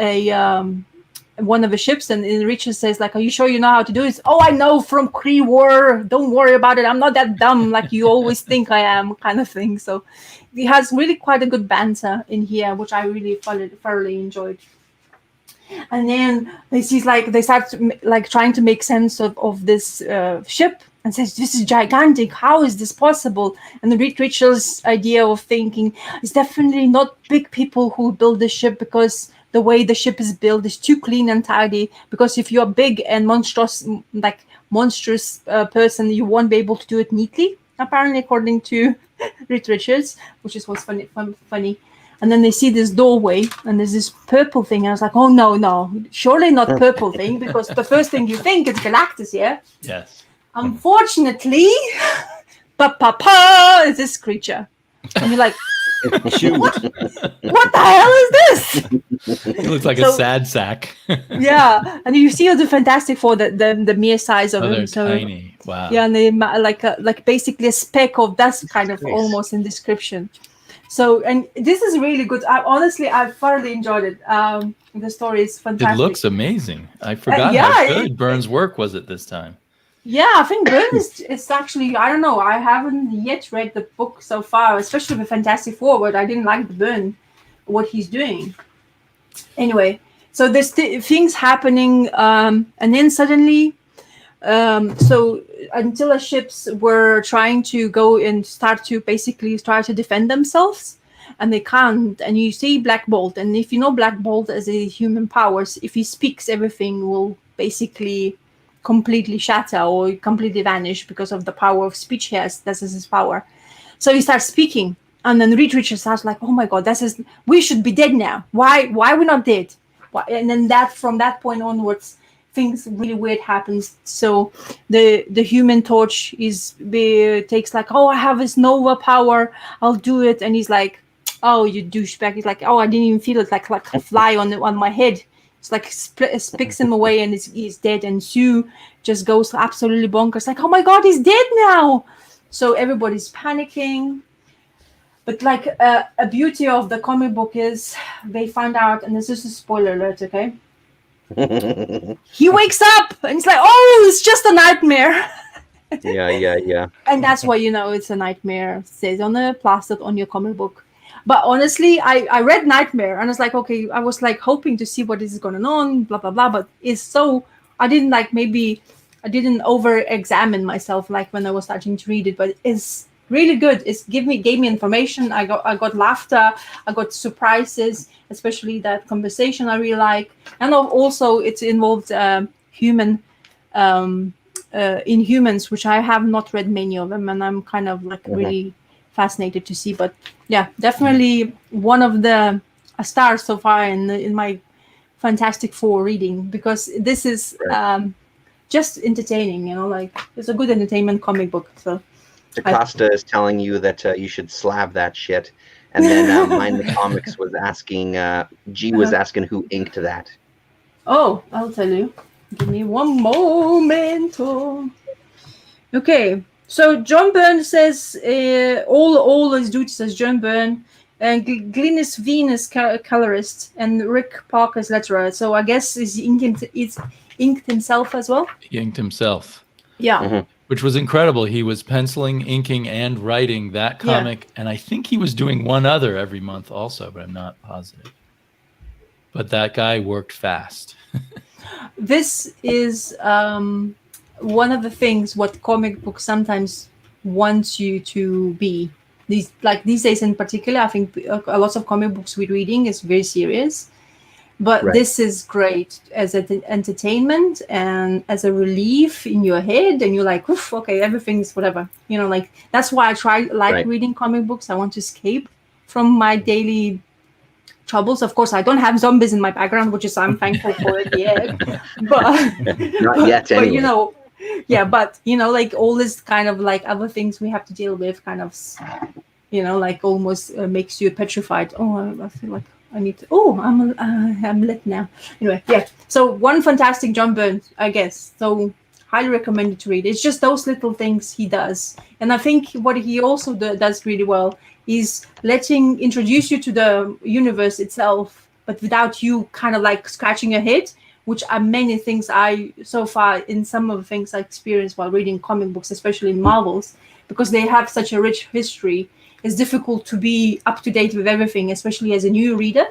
one of the ships, and Richard says, like, are you sure you know how to do this? Oh, I know from Kree War. Don't worry about it. I'm not that dumb like you always think I am, kind of thing. So he has really quite a good banter in here, which I really thoroughly enjoyed. And then they start trying to make sense of this ship, and says, this is gigantic. How is this possible? And the Richard's idea of thinking is definitely not big people who build the ship, because the way the ship is built is too clean and tidy. Because if you're big and monstrous person, you won't be able to do it neatly, apparently, according to Richards, which was funny. And then they see this doorway, and there's this purple thing. I was like, oh, no, surely not purple thing, because the first thing you think is Galactus, yeah?
Yes.
Unfortunately, is this creature. And you're like,
Cute.
What the hell is this?
He looks like a sad sack.
Yeah, and you see the Fantastic Four, the mere size of
Oh,
him.
they're
So
tiny. Wow.
yeah, and they like basically a speck of dust, kind of almost in description. So, and this is really good. I thoroughly enjoyed it. The story is fantastic.
It looks amazing. I forgot how good Byrne's work was at this time.
Yeah, I think Byrne is actually, I don't know, I haven't yet read the book so far, especially the Fantastic Four, but I didn't like the Byrne, what he's doing. Anyway, so there's things happening, and then suddenly, so Antilla ships were trying to go and try to defend themselves, and they can't. And you see Black Bolt, and if you know Black Bolt as a human powers, if he speaks, everything will basically completely shatter or completely vanish because of the power of speech he has. This is his power. So he starts speaking, and then Reed Richards starts like, "Oh my God, we should be dead now. Why we're not dead?" And then from that point onwards, things really weird happens. So the Human Torch takes like, "Oh, I have this Nova power. I'll do it," and he's like, "Oh, you douchebag." He's like, "Oh, I didn't even feel it, like a fly on my head." It's like picks him away, and he's dead. And Sue just goes absolutely bonkers, like, "Oh my God, he's dead now!" So everybody's panicking. But like a beauty of the comic book is they find out, and this is a spoiler alert, okay? He wakes up and it's like, "Oh, it's just a nightmare."
Yeah.
And that's why it's a nightmare. It says on the plastered on your comic book. But honestly, I read Nightmare and I was like, okay, I was like hoping to see what is going on, blah blah blah. But I didn't over-examine myself like when I was starting to read it. But it's really good. It gave me information. I got laughter. I got surprises, especially that conversation I really like. And also it involved human Inhumans, which I have not read many of them, and I'm kind of like really fascinated to see. But yeah, definitely one of the stars so far in my Fantastic Four reading, because this is just entertaining, like it's a good entertainment comic book. So
DaCosta is telling you that you should slab that shit, and then Mind the Comics was asking, G was asking who inked that.
Oh, I'll tell you. Give me one moment. Okay, so John Byrne says all his duties as John Byrne, and Glynis Venus colorist, and Rick Parker's letterer. So I guess he's inked himself as well.
He inked himself.
Yeah.
Which was incredible. He was penciling, inking, and writing that comic, and I think he was doing one other every month also, but I'm not positive. But that guy worked fast.
This is one of the things what comic books sometimes wants you to be. These days in particular, I think a lot of comic books we're reading is very serious. But this is great as an entertainment and as a relief in your head, and you're like, oof, okay, everything's whatever. Like that's why I reading comic books. I want to escape from my daily troubles. Of course, I don't have zombies in my background, which is I'm thankful for it yet. But
not yet, anyway.
But like all this kind of like other things we have to deal with, kind of, like almost makes you petrified. Oh, I feel like I need to. Oh, I'm lit now. Anyway, yeah. So one fantastic John Byrne, I guess. So highly recommended to read. It's just those little things he does, and I think what he also does really well is introduce you to the universe itself, but without you kind of like scratching your head, which are many things so far in some of the things I experienced while reading comic books, especially in Marvels, because they have such a rich history. It's difficult to be up to date with everything, especially as a new reader.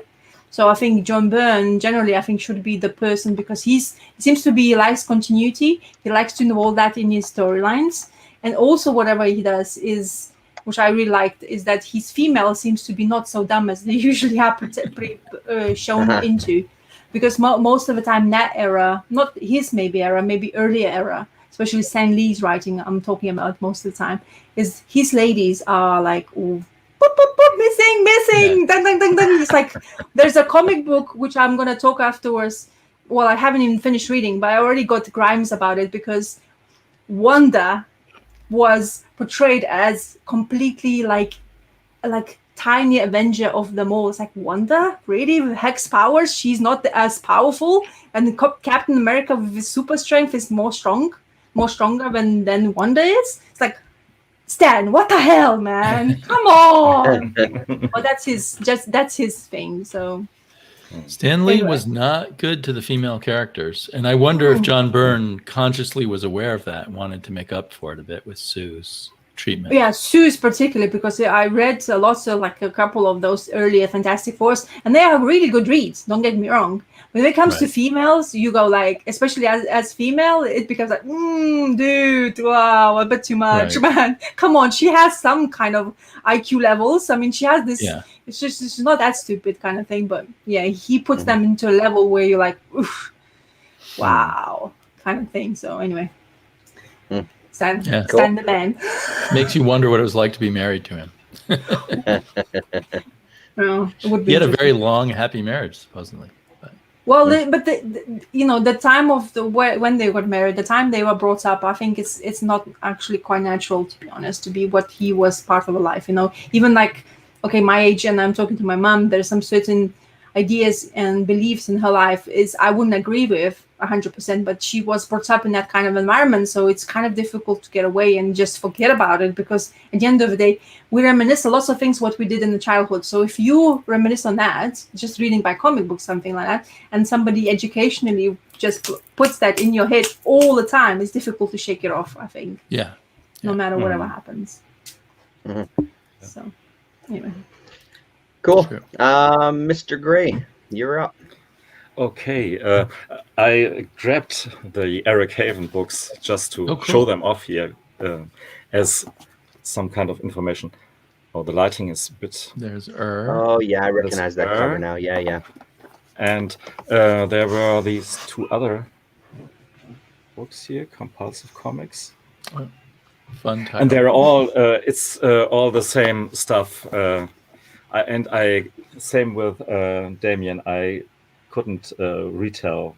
So I think John Byrne generally, should be the person, because he seems to be likes continuity. He likes to know all that in his storylines, and also whatever he does is, which I really liked, is that his female seems to be not so dumb as they usually are shown into, because most of the time that era, not his maybe earlier era, especially Stan Lee's writing, I'm talking about most of the time, is his ladies are like, oh, boop, boop, boop, missing, dun, dun, dun, dun. It's like, there's a comic book, which I'm going to talk afterwards. Well, I haven't even finished reading, but I already got grimes about it, because Wanda was portrayed as completely like tiny Avenger of them all. It's like, Wanda? Really? With Hex powers? She's not as powerful? And Captain America with his super strength is more stronger than Wanda is? It's like, Stan, what the hell, man? Come on! But that's his thing, so...
Stan Lee was not good to the female characters, and I wonder if John Byrne consciously was aware of that and wanted to make up for it a bit with Sue's treatment.
Yeah, Sue's particularly, because I read lots of like a couple of those earlier Fantastic Fours, and they are really good reads. Don't get me wrong. When it comes to females, you go like, especially as female, it becomes like, dude, wow, a bit too much, man. Come on, she has some kind of IQ levels. I mean, she has this. Yeah. It's just she's not that stupid kind of thing, but yeah, he puts them into a level where you're like, oof, wow, kind of thing. So anyway. Stan the man.
Makes you wonder what it was like to be married to him.
Well, it would be.
He had a very long, happy marriage, supposedly.
Well, the time of when they got married, the time they were brought up, I think it's not actually quite natural, to be honest, to be what he was part of a life. Even like, okay, my age, and I'm talking to my mom. There's some certain ideas and beliefs in her life I wouldn't agree with 100%, but she was brought up in that kind of environment, so it's kind of difficult to get away and just forget about it, because at the end of the day, we reminisce a lot of things what we did in the childhood. So if you reminisce on that, just reading by comic books, something like that, and somebody educationally just puts that in your head all the time, it's difficult to shake it off, I think.
Yeah.
No matter whatever happens. So, anyway.
Cool. Mr. Gray, you're up.
Okay, I grabbed the Eric Haven books just to show them off here as some kind of information. Oh, the lighting is a bit...
There's
Oh, yeah, I recognize that cover now. Yeah.
And there were these two other books here, Compulsive Comics.
Oh, fun title.
And they're all, it's all the same stuff. Same with Damien, I couldn't retell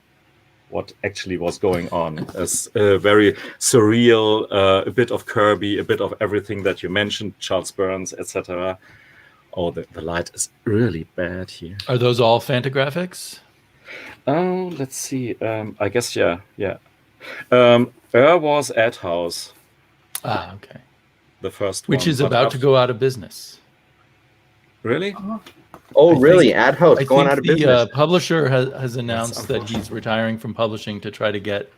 what actually was going on. It's very surreal, a bit of Kirby, a bit of everything that you mentioned, Charles Burns, etc. Oh, the light is really bad here.
Are those all Fantagraphics?
Oh, let's see. I guess, yeah. Was Ad House.
Ah, okay.
The first
Which
one.
is about to go out of business.
Really?
Oh, really? Ad House going out of business.
The publisher has announced that he's retiring from publishing to try to get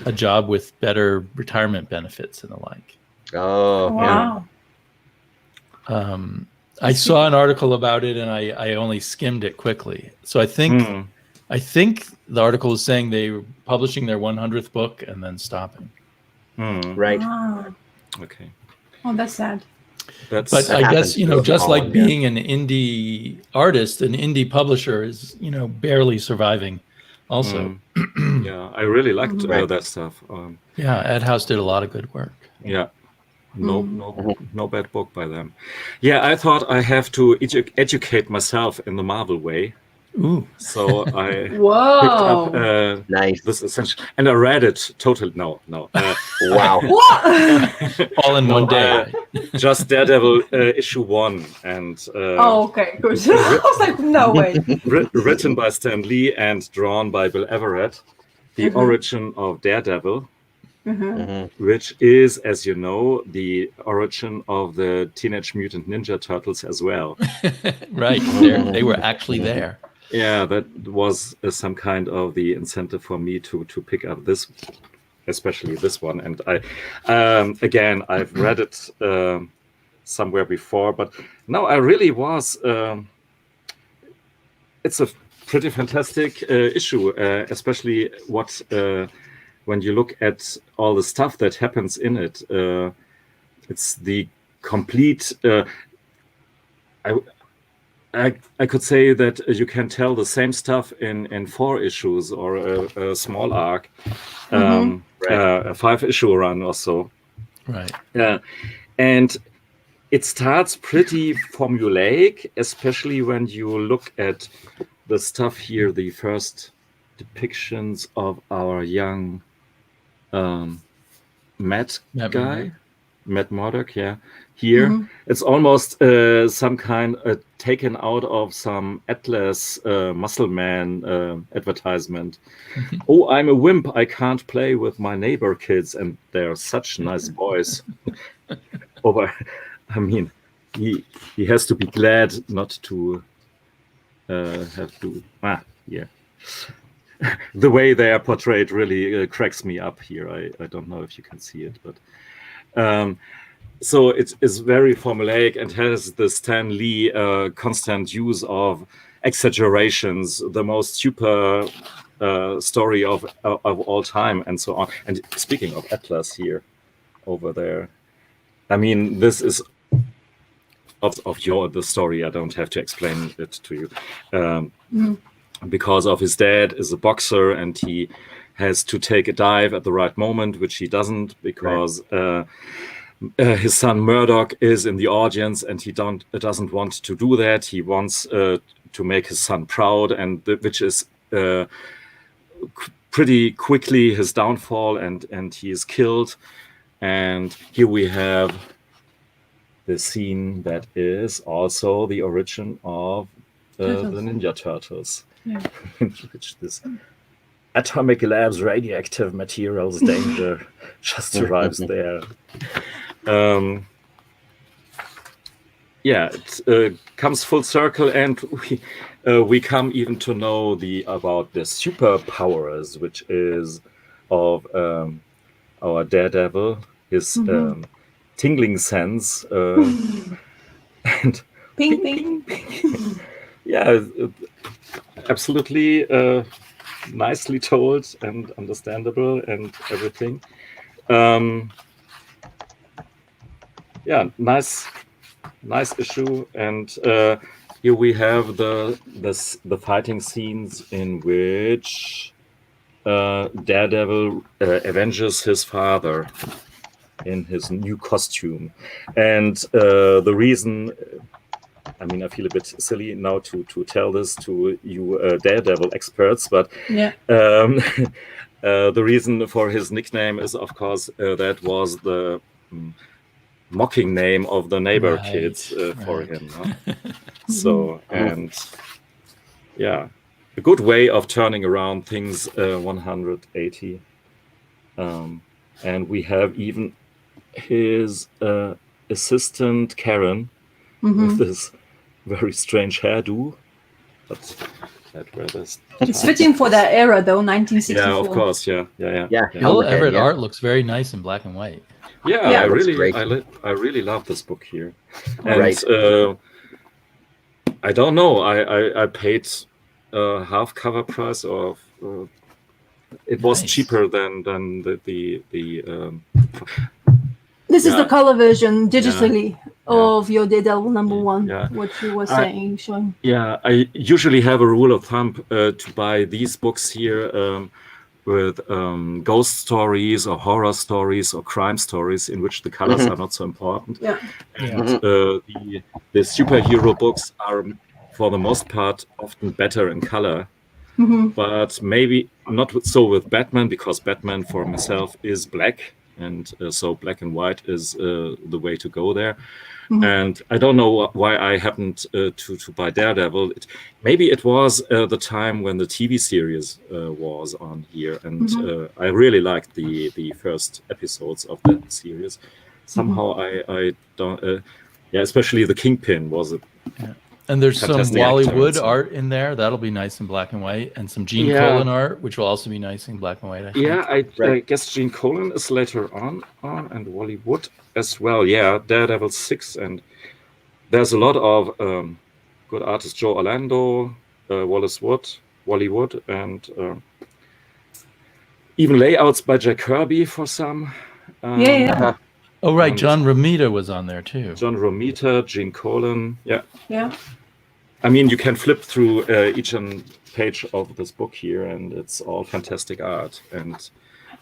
a job with better retirement benefits and the like.
Oh,
wow.
Yeah. I saw an article about it, and I only skimmed it quickly. So I think the article is saying they're publishing their 100th book and then stopping.
Right.
Wow.
Okay.
Oh, that's sad.
But I guess, just like being an indie artist, an indie publisher is, barely surviving also.
Yeah, I really liked that stuff.
Ad House did a lot of good work.
Yeah. No bad book by them. Yeah, I thought I have to educate myself in the Marvel way.
Ooh.
So I
Whoa.
picked up
nice.
This essential, and I read it totally. No.
Wow.
What?
All in one day.
Just Daredevil issue 1, and
okay, good. I was like, no way.
Written by Stan Lee and drawn by Bill Everett, the origin of Daredevil, which is, as you know, the origin of the Teenage Mutant Ninja Turtles as well.
Right, they were actually there.
Yeah, that was some kind of the incentive for me to pick up this, especially this one. And again, I've read it somewhere before, but no, I really was. It's a pretty fantastic issue, especially when you look at all the stuff that happens in it. It's the complete. I could say that you can tell the same stuff in 4 issues or a small arc, a 5-issue run or so.
Right.
And it starts pretty formulaic, especially when you look at the stuff here, the first depictions of our young Matt guy. Matt Murdock, yeah. Here, it's almost some kind taken out of some Atlas muscle man advertisement. Oh, I'm a wimp. I can't play with my neighbor kids, and they're such nice boys. I mean, he has to be glad not to have to. Yeah. The way they are portrayed really cracks me up here. I don't know if you can see it, but so it is very formulaic and has the Stan Lee constant use of exaggerations, the most super story of all time, and so on. And speaking of Atlas here, over there, I mean, this is of the story. I don't have to explain it to you. Because of his dad is a boxer and he has to take a dive at the right moment, which he doesn't because his son Murdoch is in the audience and he doesn't want to do that. He wants to make his son proud, and which is pretty quickly his downfall, and he is killed. And here we have the scene that is also the origin of the Ninja Turtles.
Yeah.
Which this atomic labs radioactive materials danger just arrives there. It comes full circle, and we come even to know about the superpowers, which is of our Daredevil, his tingling sense, and
ping ping.
Yeah, absolutely nicely told and understandable and everything. Nice issue. And here we have the fighting scenes in which Daredevil avenges his father in his new costume. And the reason, I mean, I feel a bit silly now to tell this to you Daredevil experts, but the reason for his nickname is, of course, that was the mocking name of the neighbor kids for him. Huh? So, and yeah, a good way of turning around things 180. And we have even his assistant Karen with this very strange hairdo, but
it's fitting for that era, though. 1964.
Yeah, of course. Yeah.
Bill Everett art looks very nice in black and white.
Yeah, I really love this book here. And I don't know. I paid half cover price of. It was cheaper than the
This is the color version digitally of your Daredevil #1, what you were saying, Sean.
Yeah, I usually have a rule of thumb to buy these books here with ghost stories or horror stories or crime stories in which the colors are not so important. And the superhero books are, for the most part, often better in color. But maybe not so with Batman, because Batman for myself is black. And so black and white is the way to go there. And I don't know why I happened to buy Daredevil. Maybe it was the time when the TV series was on here. And I really liked the first episodes of that series. Somehow I don't... especially the Kingpin was a...
And there's some Wally Wood art in there. That'll be nice in black and white. And some Gene Colan art, which will also be nice in black and white, I think.
I guess Gene Colan is later on, and Wally Wood as well. Yeah, Daredevil 6. And there's a lot of good artists. Joe Orlando, Wally Wood, and even layouts by Jack Kirby for some.
Oh, right. John Romita was on there, too.
John Romita, Gene Colan.
Yeah.
I mean, you can flip through each page of this book here, and it's all fantastic art and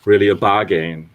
really a bargain.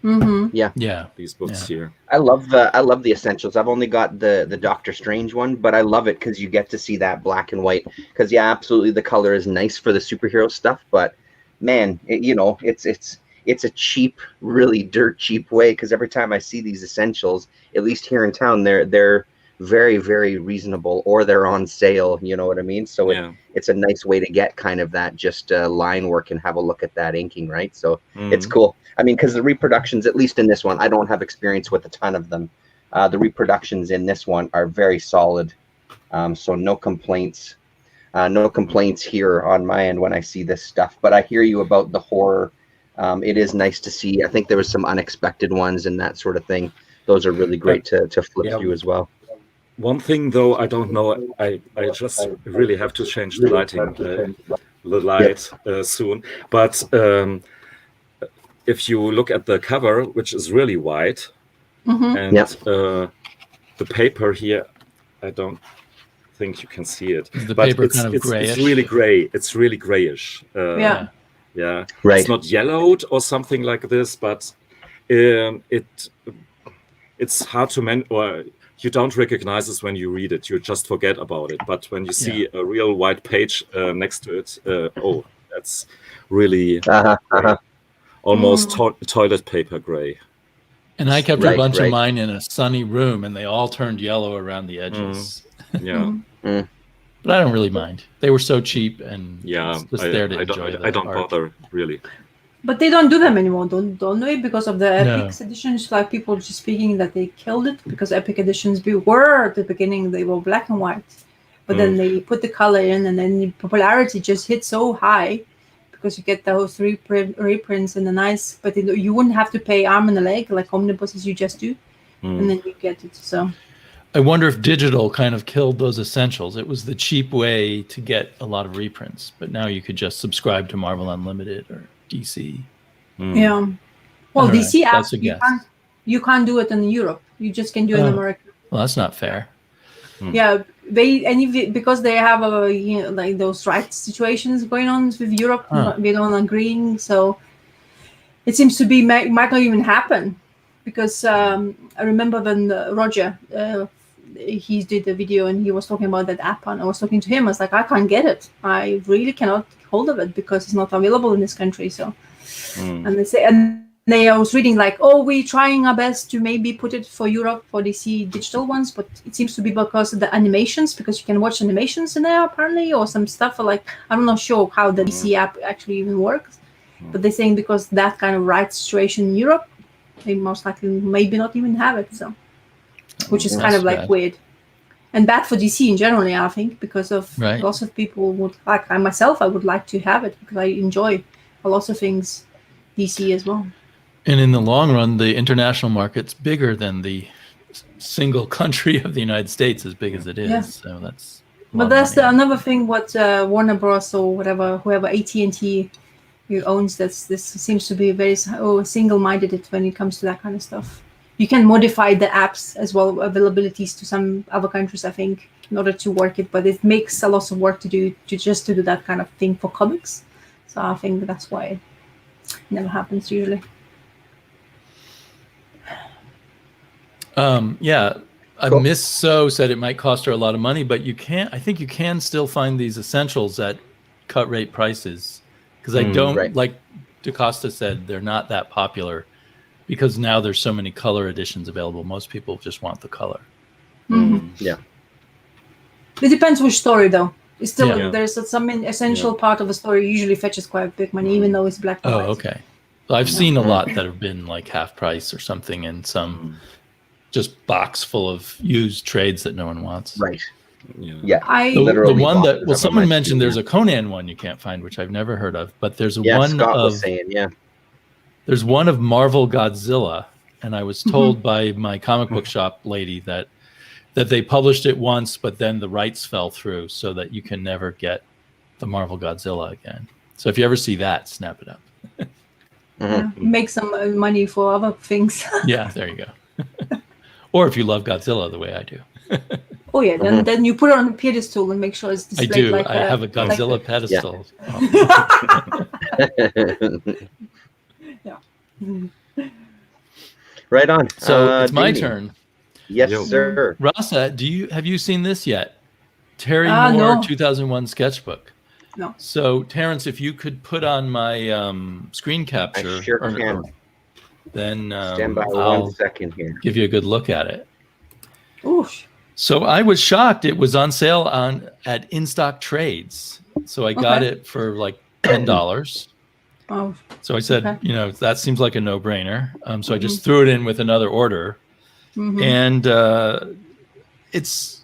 These books here.
I love the essentials. I've only got the Doctor Strange one, but I love it because you get to see that black and white. Because absolutely, the color is nice for the superhero stuff. But man, it's it's a cheap, really dirt cheap way, because every time I see these essentials, at least here in town, they're very, very reasonable, or they're on sale. You know what I mean? So it's a nice way to get kind of that just line work and have a look at that inking, right? So it's cool. I mean, because the reproductions, at least in this one, I don't have experience with a ton of them. The reproductions in this one are very solid. So no complaints. No complaints here on my end when I see this stuff. But I hear you about the horror. It is nice to see. I think there was some unexpected ones and that sort of thing. Those are really great to flip through as well.
One thing, though, I don't know. I just really have to change the lighting, the light soon. But if you look at the cover, which is really white, and the paper here, I don't think you can see it.
The paper kind of grayish?
It's really gray. It's really grayish. Yeah.
Right.
It's not yellowed or something like this, but it's hard to or you don't recognize this when you read it. You just forget about it. But when you see a real white page next to it, oh, that's really almost toilet paper gray.
And I kept a bunch of mine in a sunny room, and they all turned yellow around the edges. But I don't really mind. They were so cheap, and just there to enjoy the
I don't
art.
bother, really.
But they don't do them anymore, don't they? Because of the Epic editions, like people just speaking that they killed it, because Epic editions were at the beginning, they were black and white. But then they put the color in, and then the popularity just hit so high, because you get those reprints and the nice, but you wouldn't have to pay arm and a leg like omnibuses you just do, and then you get it. So
I wonder if digital kind of killed those essentials. It was the cheap way to get a lot of reprints, but now you could just subscribe to Marvel Unlimited or DC.
Yeah. Well, DC
apps,
you can't do it in Europe. You just can do it in America.
Well, that's not fair.
Yeah, because they have like those rights situations going on with Europe. They don't agreeing, so it seems to be might not even happen. Because I remember when Roger he did a video and he was talking about that app, and I was talking to him. I was like, I can't get it. I really cannot hold of it because it's not available in this country. So, and I was reading like, oh, we're trying our best to maybe put it for Europe for DC digital ones, but it seems to be because of the animations, because you can watch animations in there apparently, or some stuff like, I'm not sure how the DC app actually even works, but they're saying because that kind of rights situation in Europe, they most likely maybe not even have it, so which is kind of like bad. Weird and bad for DC in general, I think, because of lots of people would like, I myself, I would like to have it because I enjoy a lot of things DC as well.
And in the long run, the international market's bigger than the single country of the United States, as big as it is.
Yeah.
So that's.
But that's another thing. What Warner Bros. Or whatever, whoever AT&T who owns this seems to be very single-minded when it comes to that kind of stuff. You can modify the apps as well, availabilities to some other countries, I think, in order to work it. But it makes a lot of work to do that kind of thing for comics. So I think that's why it never happens usually.
Miss So said it might cost her a lot of money, but I think you can still find these essentials at cut rate prices, because I don't, like DaCosta said, they're not that popular because now there's so many color editions available. Most people just want the color.
Yeah.
It depends which story though. It's still there's some essential part of a story usually fetches quite big money, even though it's black and white.
Oh, okay. Well, I've seen a lot that have been like half price or something, and some just box full of used trades that no one wants.
Right.
Yeah.
The one that someone mentioned there's a Conan one you can't find, which I've never heard of, but there's one
Scott
of
was saying,
there's one of Marvel Godzilla, and I was told by my comic book shop lady that they published it once, but then the rights fell through, so that you can never get the Marvel Godzilla again. So if you ever see that, snap it up.
Make some money for other things.
Yeah, there you go. Or if you love Godzilla the way I do.
Oh yeah, then you put it on a pedestal and make sure it's displayed.
I do.
Like
I have a Godzilla pedestal.
Right on.
So it's my turn.
Yes, sir.
Rasa, have you seen this yet? Terry Moore,
no.
2001 sketchbook.
No.
So, Terrence, if you could put on my screen capture,
I sure can.
Then
Stand by
I'll
1 second here.
give you a good look at it.
Oof.
So I was shocked. It was on sale at In Stock Trades. So I got it for like $10.
Oh.
So I said, that seems like a no-brainer. So I just threw it in with another order, and it's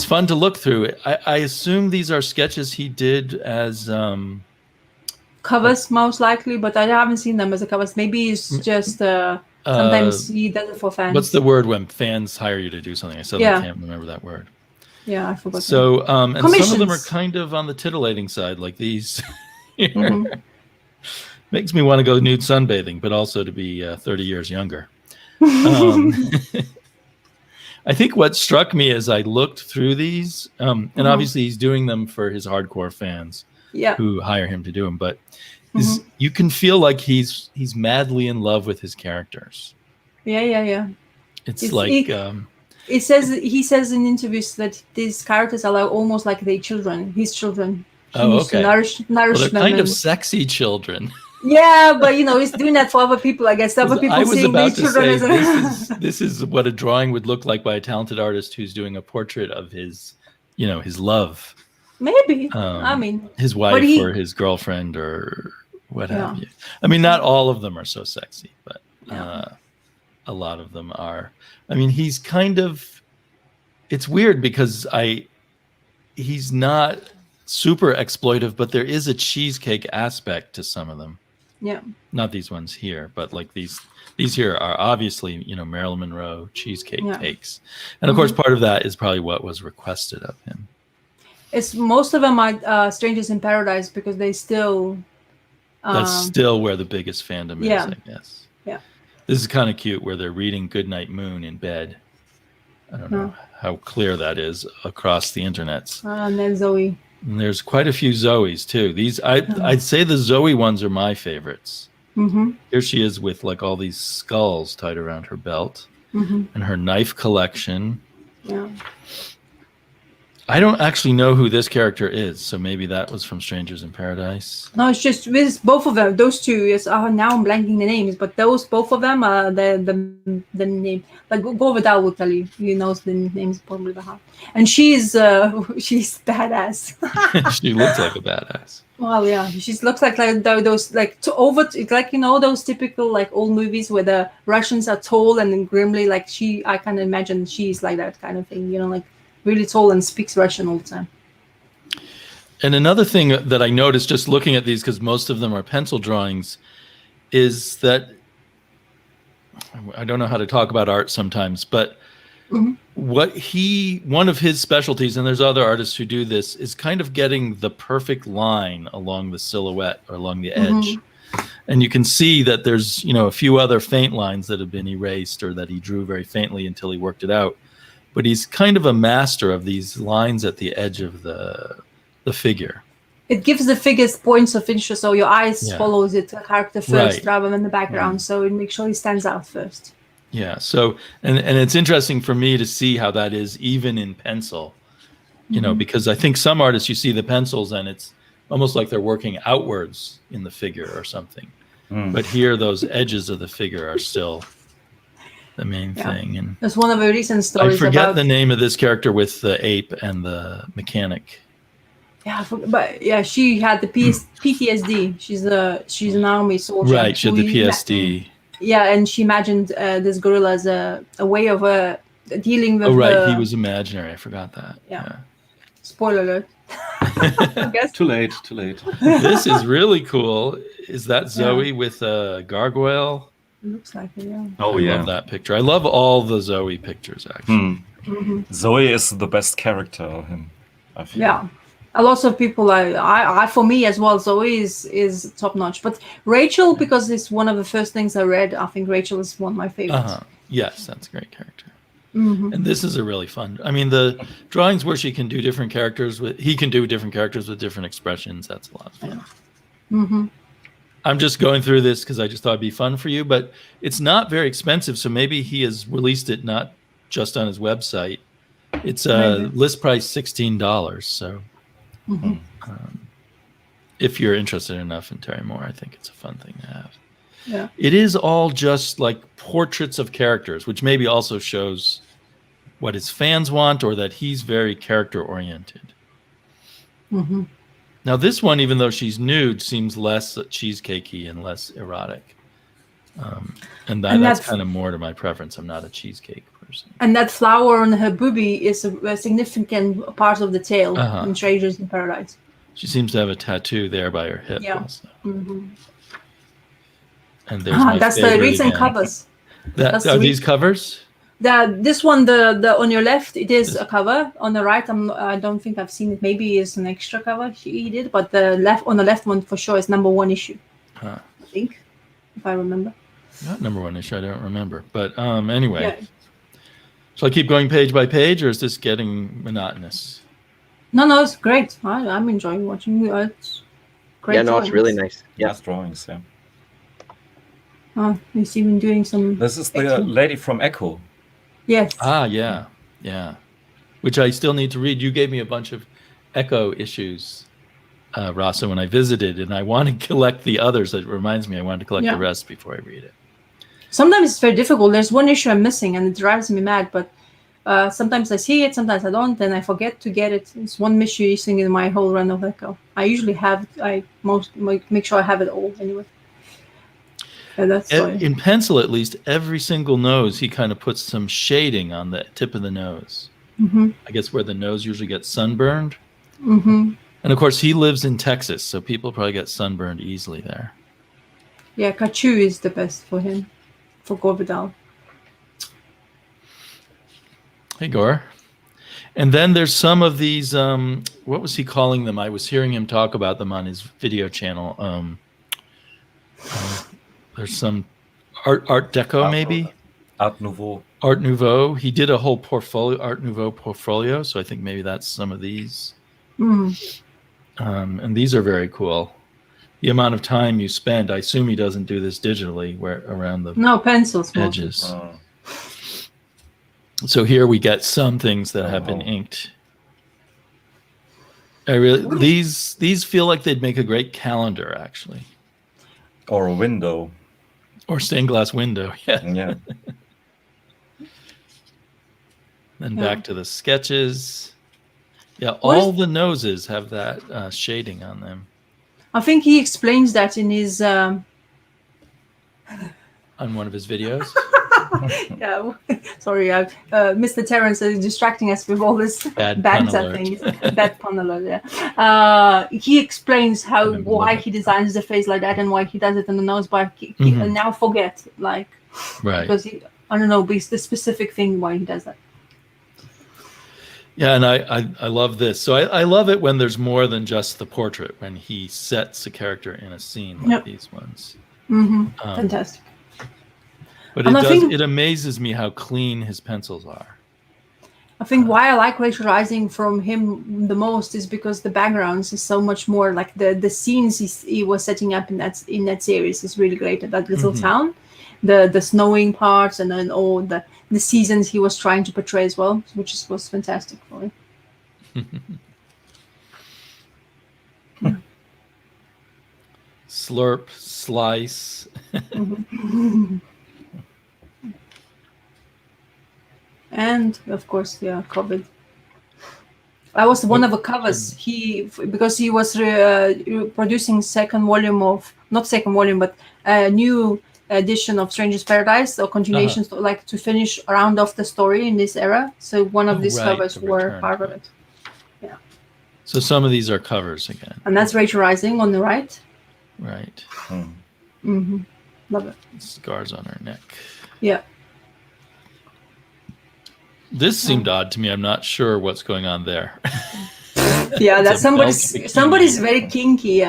fun to look through. I assume these are sketches he did as
covers, most likely, but I haven't seen them as a covers. Maybe it's just sometimes he does it for fans.
What's the word when fans hire you to do something? I suddenly can't remember that word.
Yeah, I forgot.
So, and some of them are kind of on the titillating side, like these. Makes me want to go nude sunbathing, but also to be 30 years younger. I think what struck me as I looked through these, and obviously he's doing them for his hardcore fans who hire him to do them, but you can feel like he's madly in love with his characters.
Yeah.
It's like
he says in interviews that these characters are like almost like their children, his children. He used to nourish
well, they're
them.
Kind of sexy children.
Yeah, but he's doing that for other people, I guess. Other people seeing these children
this is what a drawing would look like by a talented artist who's doing a portrait of his, his love.
Maybe. I mean,
his wife or his girlfriend or what have you. I mean, not all of them are so sexy, but a lot of them are. I mean, he's kind of. It's weird because he's not super exploitive, but there is a cheesecake aspect to some of them.
Yeah.
Not these ones here, but like these here are obviously, Marilyn Monroe cheesecake cakes. And of course, part of that is probably what was requested of him.
It's most of them are Strangers in Paradise because they still.
That's still where the biggest fandom is, I guess.
Yeah.
This is kind of cute where they're reading Goodnight Moon in bed. I don't know how clear that is across the internets.
And then Zoe.
And there's quite a few Zoes too. These I'd say the Zoe ones are my favorites. Here she is with like all these skulls tied around her belt and her knife collection.
Yeah.
I don't actually know who this character is, so maybe that was from Strangers in Paradise.
No, it's just with both of them. Those two is now I'm blanking the names, but both of them are the name. Like go with that will tell you. He knows the names probably by heart. And she's badass.
She looks like a badass.
Well, yeah, she looks like those like those typical like old movies where the Russians are tall and grimly like I can imagine she's like that kind of thing. Like. Really tall and speaks Russian all the time.
And another thing that I noticed just looking at these, because most of them are pencil drawings, is that I don't know how to talk about art sometimes, but one of his specialties, and there's other artists who do this, is kind of getting the perfect line along the silhouette or along the edge. And you can see that there's, a few other faint lines that have been erased or that he drew very faintly until he worked it out. But he's kind of a master of these lines at the edge of the figure. It
gives the figures points of interest, so your eyes follows the character first rather than the background. So it makes sure he stands out first.
Yeah. So and it's interesting for me to see how that is even in pencil, because I think some artists you see the pencils and it's almost like they're working outwards in the figure or something. But here those edges of the figure are still the main thing. And
it's one of the recent stories.
I forget the name of this character with the ape and the mechanic.
Yeah, but she had the PTSD. She's an army soldier.
Right, she had the PSD.
And she imagined this gorilla as a way of dealing with.
Oh right, he was imaginary. I forgot that.
Yeah. Spoiler alert. I guess.
Too late.
This is really cool. Is that Zoe with a gargoyle?
Looks like it, yeah.
Oh,
I love that picture. I love all the Zoe pictures, actually.
Zoe is the best character of him, I feel.
Yeah. A lot of people, I for me as well, Zoe is top notch. But Rachel, because it's one of the first things I read, I think Rachel is one of my favorites.
Yes, that's a great character. And this is a really fun. I mean, the drawings where he can do different characters with different expressions. That's a lot of fun. I'm just going through this because I just thought it'd be fun for you, but it's not very expensive. So maybe he has released it not just on his website. It's list price $16. So if you're interested enough in Terry Moore, I think it's a fun thing to have.
Yeah.
It is all just like portraits of characters, which maybe also shows what his fans want or that he's very character oriented.
Mm-hmm.
Now, this one, even though she's nude, seems less cheesecakey and less erotic. And that's kind of more to my preference. I'm not a cheesecake person.
And that flower on her boobie is a significant part of the tale in Strangers in Paradise.
She seems to have a tattoo there by her hip also.
Mm-hmm.
And there's
that's the recent covers.
Are these covers?
This one, the on your left, it is a cover. On the right, I don't think I've seen it. Maybe it's an extra cover he did, but the left one for sure is #1 issue. I think, if I remember.
Not #1 issue. I don't remember. But anyway, shall I keep going page by page, or is this getting monotonous?
No, it's great. I'm enjoying watching. It's great.
Yeah, no, it's really nice. Yeah,
drawings. Yeah.
Oh, he's even doing some.
This is the lady from Echo.
Yes.
Yeah. Which I still need to read. You gave me a bunch of Echo issues, Rasa, when I visited, and I want to collect the others. It reminds me I wanted to collect the rest before I read it.
Sometimes it's very difficult. There's one issue I'm missing, and it drives me mad. But sometimes I see it, sometimes I don't, and I forget to get it. It's one issue missing in my whole run of Echo. I usually have. I make sure I have it all anyway. That's
in pencil, at least, every single nose, he kind of puts some shading on the tip of the nose.
Mm-hmm.
I guess where the nose usually gets sunburned.
Mm-hmm.
And of course, he lives in Texas, so people probably get sunburned easily there.
Yeah, Kachu is the best for him, for Gore Vidal.
Hey, Gore. And then there's some of these, what was he calling them? I was hearing him talk about them on his video channel. There's some Art Deco, maybe?
Art Nouveau.
Art Nouveau. He did a whole Art Nouveau portfolio, so I think maybe that's some of these.
Mm.
And these are very cool. The amount of time you spend, I assume he doesn't do this digitally, where around the
pencils
edges. So here we get some things that have been inked. These feel like they'd make a great calendar, actually.
Or a window.
Or stained glass window,
yeah.
Then back to the sketches. Yeah, all the noses have that shading on them.
I think he explains that in his...
On one of his videos?
Yeah, sorry, Mr. Terrence is distracting us with all this banter things. Bad pun alert, yeah. He explains why he designs the face like that and why he does it in the nose, but he now forget, like, because I don't know, it's the specific thing why he does that.
Yeah, and I love this. So I love it when there's more than just the portrait, when he sets a character in a scene like these ones.
Mm-hmm. Fantastic.
But it amazes me how clean his pencils are.
I think why I like Rachel Rising from him the most is because the backgrounds is so much more like the scenes he was setting up in that series is really great. That little town, the snowing parts, and then all the seasons he was trying to portray as well, which was fantastic for him.
Slurp, slice.
And of course, COVID. I was one of the covers. Because he was producing not second volume, but a new edition of Stranger's Paradise, or continuations, to finish round off the story in this era. So one of these covers were part of it. Yeah.
So some of these are covers again.
And that's Rachel Rising on the right.
Right.
Mm-hmm. Love it.
Scars on her neck.
Yeah.
This seemed odd to me. I'm not sure what's going on there.
Yeah, that's somebody's very kinky.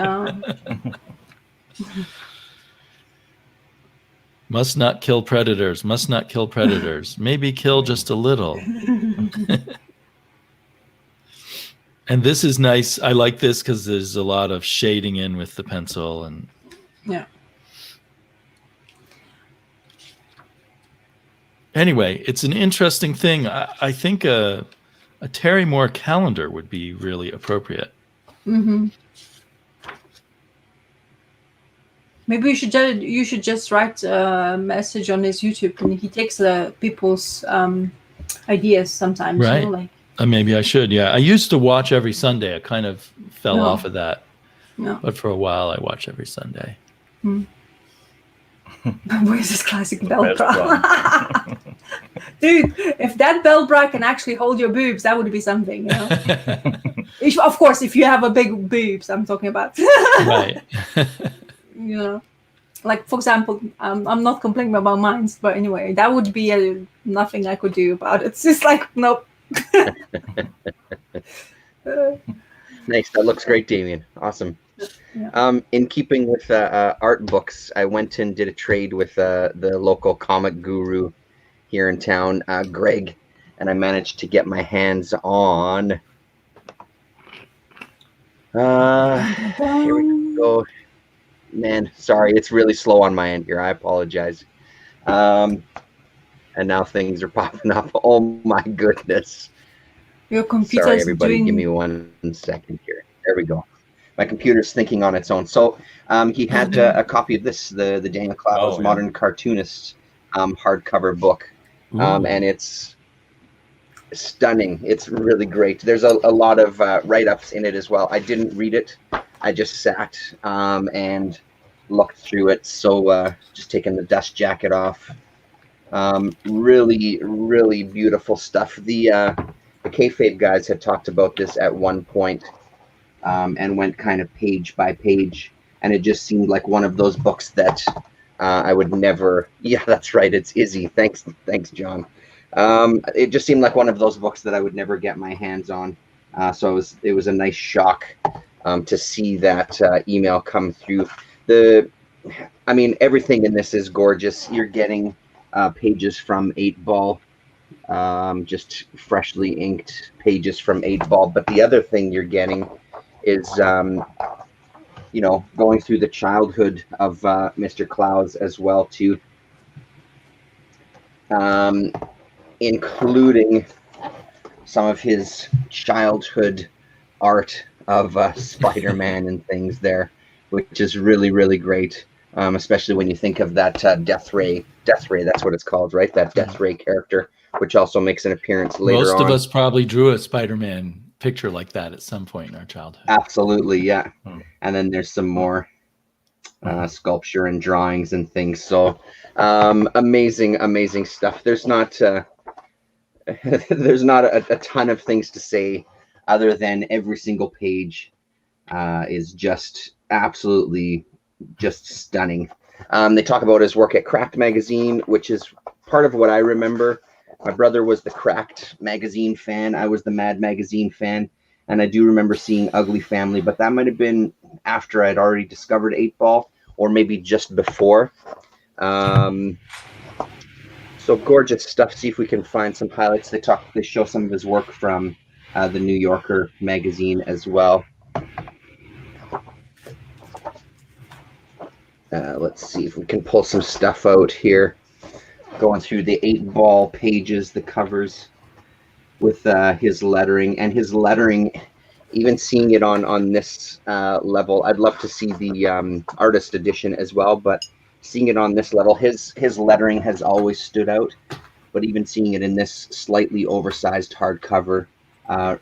Must not kill predators. Must not kill predators. Maybe kill just a little. And this is nice. I like this because there's a lot of shading in with the pencil and.
Yeah.
Anyway, it's an interesting thing. I think a Terry Moore calendar would be really appropriate.
Mm-hmm. Maybe you should just write a message on his YouTube, and he takes people's ideas sometimes.
Right.
You know, like
Maybe I should. Yeah, I used to watch every Sunday. I kind of fell off of that.
No.
But for a while, I watch every Sunday.
Where's this classic bell bra? Dude, if that bell bra can actually hold your boobs, that would be something, you know? Of course, if you have a big boobs, I'm talking about.
Right.
You know, like, for example, I'm not complaining about mine, but anyway, that would be nothing I could do about it. It's just like, nope.
Nice. That looks great, Damien. Awesome. Yeah. In keeping with art books, I went and did a trade with the local comic guru here in town, Greg, and I managed to get my hands on. Here we go. Man, sorry, it's really slow on my end here. I apologize. And now things are popping up. Oh my goodness.
Your computer.
Sorry, everybody. Give me 1 second here. There we go. My computer's thinking on its own. So he had a copy of this, the Daniel Clowes Modern Cartoonist hardcover book. And it's stunning. It's really great. There's a lot of write-ups in it as well. I didn't read it. I just sat and looked through it. So just taking the dust jacket off. Really, really beautiful stuff. The Kayfabe guys had talked about this at one point. And went kind of page by page, and it just seemed like one of those books that I would never. Yeah, that's right. It's Izzy. Thanks, John. It just seemed like one of those books that I would never get my hands on. So it was a nice shock to see that email come through. I mean, everything in this is gorgeous. You're getting pages from 8 Ball. Just freshly inked pages from 8 Ball. But the other thing you're getting is, you know, going through the childhood of Mr. Clowes as well, too. Including some of his childhood art of Spider-Man and things there, which is really, really great. Especially when you think of that Death Ray, that's what it's called, right? That Death Ray character, which also makes an appearance later on.
Most of us probably drew a Spider-Man picture like that at some point in our childhood.
Absolutely, yeah. And then there's some more sculpture and drawings and things. So amazing stuff. There's not a ton of things to say other than every single page is just absolutely just stunning. They talk about his work at Cracked magazine, which is part of what I remember. My brother was the Cracked magazine fan. I was the Mad magazine fan. And I do remember seeing Ugly Family, but that might have been after I'd already discovered 8 Ball, or maybe just before. So gorgeous stuff. See if we can find some highlights. They show some of his work from the New Yorker magazine as well. Let's see if we can pull some stuff out here. Going through the 8 Ball pages, the covers with his lettering, and his lettering, even seeing it on this level. I'd love to see the artist edition as well, but seeing it on this level, his lettering has always stood out. But even seeing it in this slightly oversized hardcover,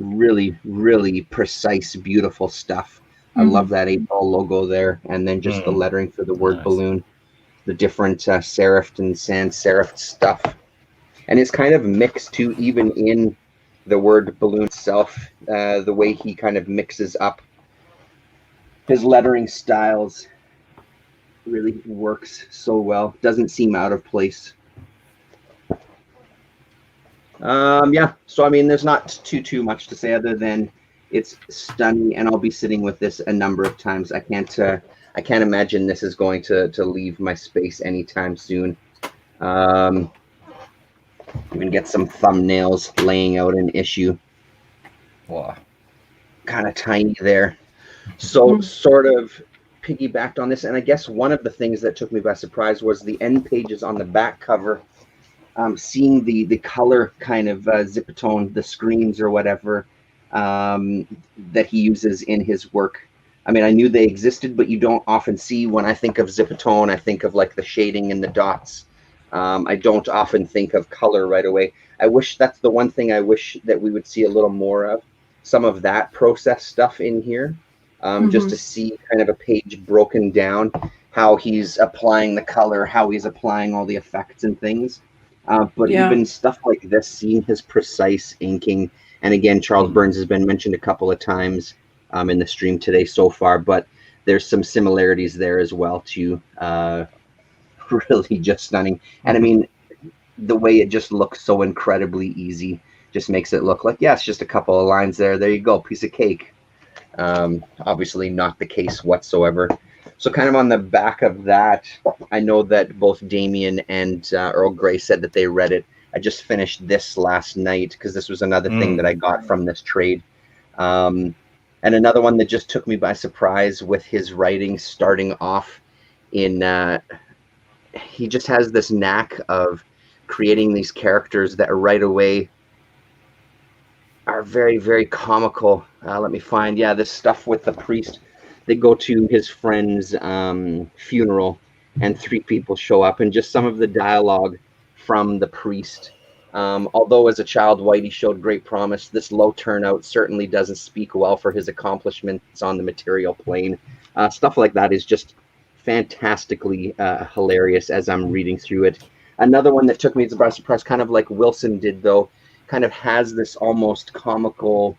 really, really precise, beautiful stuff. I love that 8 Ball logo there, and then just the lettering for the word balloon, the different serifed and sans serifed stuff. And it's kind of mixed too, even in the word balloon itself, the way he kind of mixes up his lettering styles really works so well. Doesn't seem out of place. Yeah, so I mean, there's not too much to say other than it's stunning, and I'll be sitting with this a number of times. I can't imagine this is going to leave my space anytime soon. Even get some thumbnails laying out an issue. Wow, kind of tiny there. So sort of piggybacked on this, and I guess one of the things that took me by surprise was the end pages on the back cover. Seeing the color kind of zipatone, the screens or whatever that he uses in his work. I mean, I knew they existed, but you don't often see. When I think of Zipatone, I think of like the shading and the dots. I don't often think of color right away. I wish that's the one thing I wish that we would see a little more of, some of that process stuff in here, just to see kind of a page broken down, how he's applying the color, how he's applying all the effects and things. But even stuff like this, seeing his precise inking, and again, Charles Burns has been mentioned a couple of times in the stream today so far, but there's some similarities there as well too. Really just stunning. And I mean, the way it just looks so incredibly easy just makes it look like, yeah, it's just a couple of lines there. There you go, piece of cake. Obviously not the case whatsoever. So kind of on the back of that, I know that both Damien and Earl Grey said that they read it. I just finished this last night because this was another thing that I got from this trade. And another one that just took me by surprise with his writing starting off in... he just has this knack of creating these characters that right away are very, very comical. Let me find, this stuff with the priest. They go to his friend's funeral and 3 people show up, and just some of the dialogue from the priest. Although as a child, Whitey showed great promise, this low turnout certainly doesn't speak well for his accomplishments on the material plane. Stuff like that is just fantastically hilarious as I'm reading through it. Another one that took me by surprise, kind of like Wilson did though, kind of has this almost comical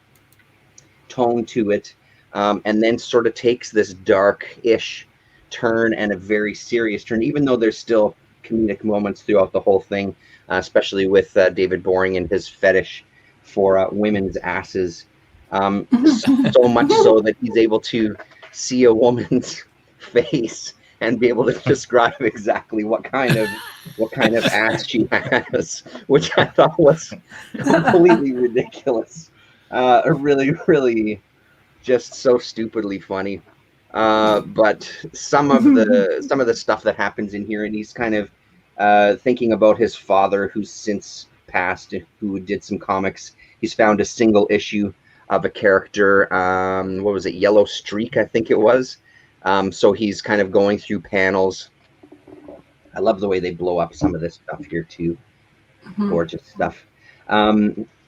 tone to it, and then sort of takes this dark-ish turn and a very serious turn, even though there's still comedic moments throughout the whole thing, especially with David Boring and his fetish for women's asses. So much so that he's able to see a woman's face and be able to describe exactly what kind of ass she has, which I thought was completely ridiculous. Really, really just so stupidly funny. But some of the stuff that happens in here, and he's kind of thinking about his father who's since passed, who did some comics. He's found a single issue of a character, what was it, Yellow Streak, I think it was. So he's kind of going through panels. I love the way they blow up some of this stuff here too. Gorgeous stuff.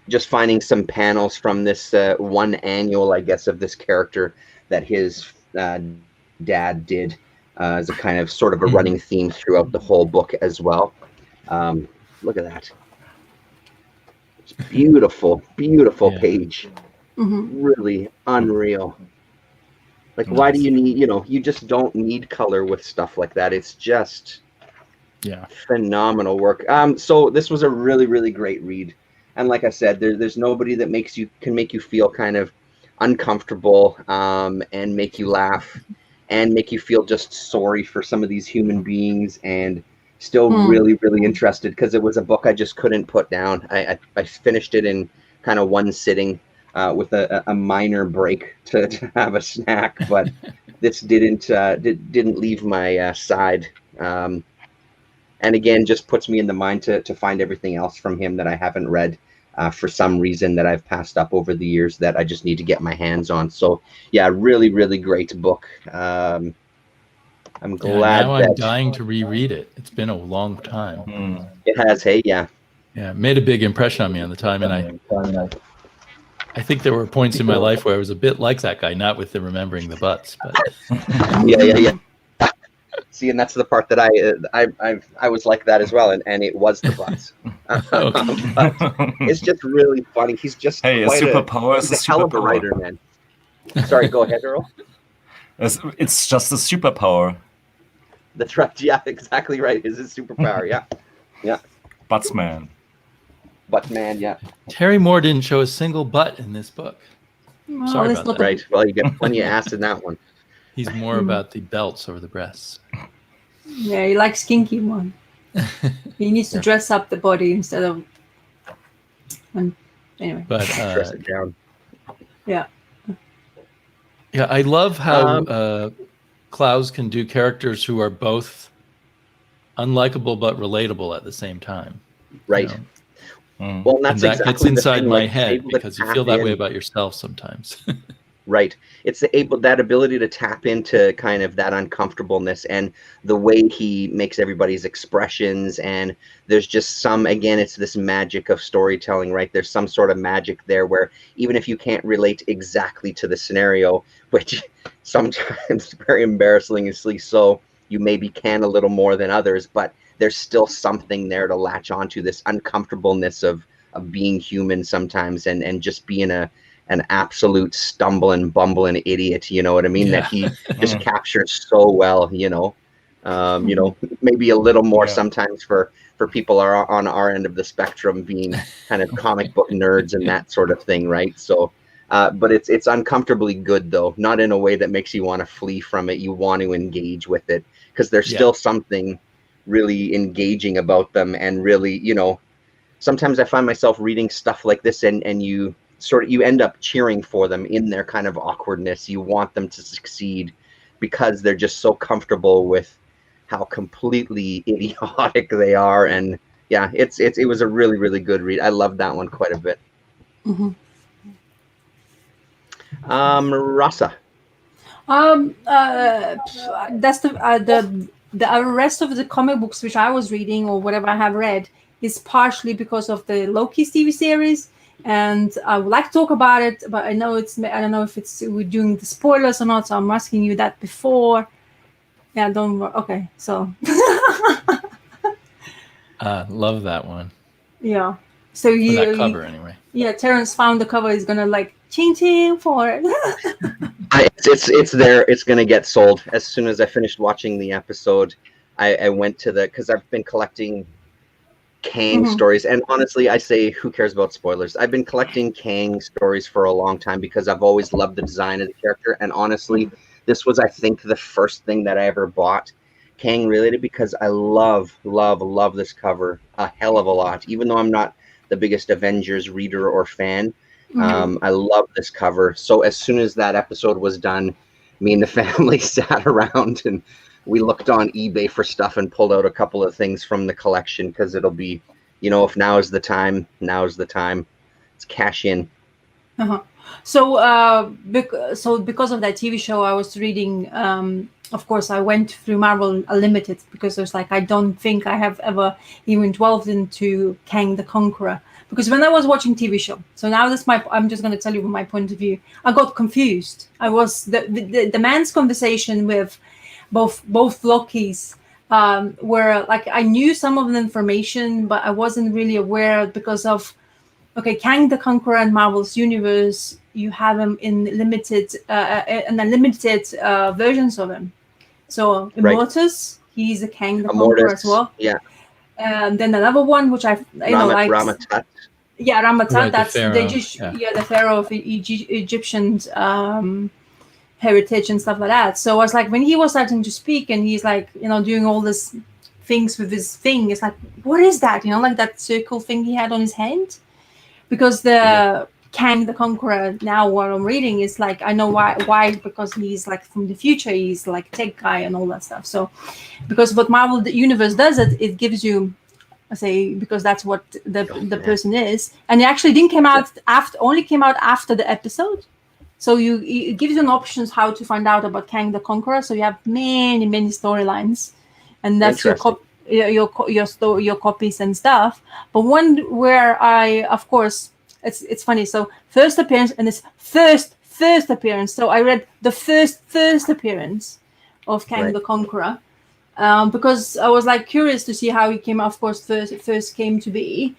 Just finding some panels from this one annual, I guess, of this character that his dad did as a kind of sort of a running theme throughout the whole book as well. Look at that. It's beautiful, beautiful page. Really unreal. Like, why do you need, you just don't need color with stuff like that. It's just phenomenal work. So this was a really, really great read. And like I said, there's nobody that can make you feel kind of uncomfortable and make you laugh and make you feel just sorry for some of these human beings and still really, really interested, because it was a book I just couldn't put down. I finished it in kind of one sitting. With a minor break to have a snack, but this didn't leave my side, and again just puts me in the mind to find everything else from him that I haven't read for some reason that I've passed up over the years that I just need to get my hands on. So yeah, really, really great book. I'm glad
now I'm dying to reread it. It's been a long time.
It has. Hey, yeah,
it made a big impression on me on the time, and I think there were points in my life where I was a bit like that guy, not with the remembering the butts, but
yeah. See, and that's the part that I was like that as well, and it was the butts. But it's just really funny. He's just
a superpower.
He's a hell of a writer, man. Sorry, go ahead, Earl.
It's just a superpower.
That's right. Yeah, exactly right. Is his superpower? Yeah.
Buttsman.
Buttman, yeah.
Terry Moore didn't show a single butt in this book.
Well,
Sorry about that.
Right. Well, you get plenty of ass in that one.
He's more about the belts over the breasts.
Yeah, he likes kinky one. He needs to dress up the body instead of. Anyway.
But
dress it down.
Yeah.
Yeah, I love how Klaus can do characters who are both unlikable but relatable at the same time.
Right.
Well, and that gets inside my head because you feel that way about yourself sometimes.
Right. It's that ability to tap into kind of that uncomfortableness and the way he makes everybody's expressions. And there's just again, it's this magic of storytelling, right? There's some sort of magic there where even if you can't relate exactly to the scenario, which sometimes very embarrassingly so, you maybe can a little more than others, but there's still something there to latch onto, this uncomfortableness of being human sometimes and just being an absolute stumbling, bumbling idiot, you know what I mean?
Yeah.
That he just captures so well, maybe a little more sometimes for people are on our end of the spectrum, being kind of comic book nerds and that sort of thing, right? So, but it's uncomfortably good though, not in a way that makes you want to flee from it. You want to engage with it because there's still something really engaging about them, and really, sometimes I find myself reading stuff like this, and you end up cheering for them in their kind of awkwardness. You want them to succeed because they're just so comfortable with how completely idiotic they are. And yeah, it was a really, really good read. I loved that one quite a bit.
Mm-hmm.
Rasa.
That's the rest of the comic books which I was reading or whatever I have read is partially because of the Loki's TV series. And I would like to talk about it, but I don't know if we're doing the spoilers or not, so I'm asking you that before. Yeah, don't worry. Okay, so.
Love that one.
Yeah. So
that cover, anyway.
Yeah, Terrence found the cover. He's gonna like ching ching for it.
It's there. It's gonna get sold as soon as I finished watching the episode. I went to because I've been collecting Kang stories, and honestly, I say, who cares about spoilers? I've been collecting Kang stories for a long time because I've always loved the design of the character, and honestly, this was, I think, the first thing that I ever bought Kang related, because I love this cover a hell of a lot. Even though I'm not the biggest Avengers reader or fan, I love this cover. So as soon as that episode was done, me and the family sat around and we looked on eBay for stuff and pulled out a couple of things from the collection, because it'll be, if now is the time, It's cash in.
So because of that TV show, I was reading. Of course, I went through Marvel Unlimited because there's I don't think I have ever even delved into Kang the Conqueror, because when I was watching TV show. So now I'm just going to tell you my point of view. I got confused. I was the man's conversation with both Lokis where I knew some of the information, but I wasn't really aware because of Kang the Conqueror in Marvel's universe. You have him in limited versions of him. So Immortus, he's a Kang the Conqueror as well.
Yeah.
And then another one which
Rama-Tut.
Yeah, Rama-Tut.
Right,
that's the pharaoh of Egyptian heritage and stuff like that. So I was when he was starting to speak and he's doing all this things with his thing, it's what is that? That circle thing he had on his hand. Because the Kang the Conqueror, now what I'm reading is I know why, because he's from the future, he's tech guy and all that stuff. So because what Marvel the universe does, it gives you, because that's what the person is, and it actually didn't came out after the episode. So it gives you an options how to find out about Kang the Conqueror. So you have many storylines, and that's your copies and stuff. But one where of course, it's funny. So first appearance and it's first appearance. So I read the first appearance of Kang the Conqueror because I was curious to see how he came. Of course, first came to be.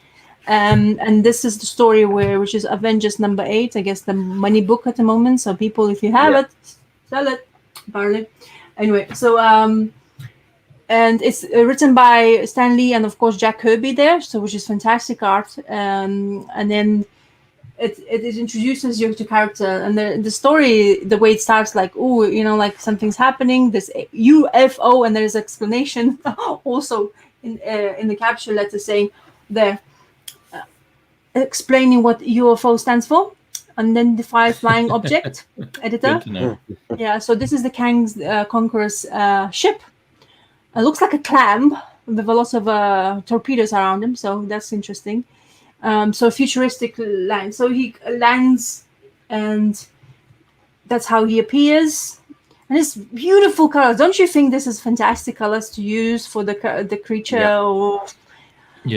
And this is the story which is Avengers number 8, I guess the money book at the moment. So people, if you have it, sell it, apparently. Anyway, so and it's written by Stan Lee and of course Jack Kirby there, so which is fantastic art. And then it introduces you to character, and the story, the way it starts, something's happening, this UFO, and there's explanation also in the capture letter saying there. Explaining what UFO stands for, unidentified flying object. Editor.
Good to know.
Yeah, so this is the Kang Conqueror's ship. It looks like a clam with a lot of torpedoes around him, so that's interesting. So futuristic land. So he lands, and that's how he appears. And it's beautiful colors. Don't you think this is fantastic colors to use for the creature or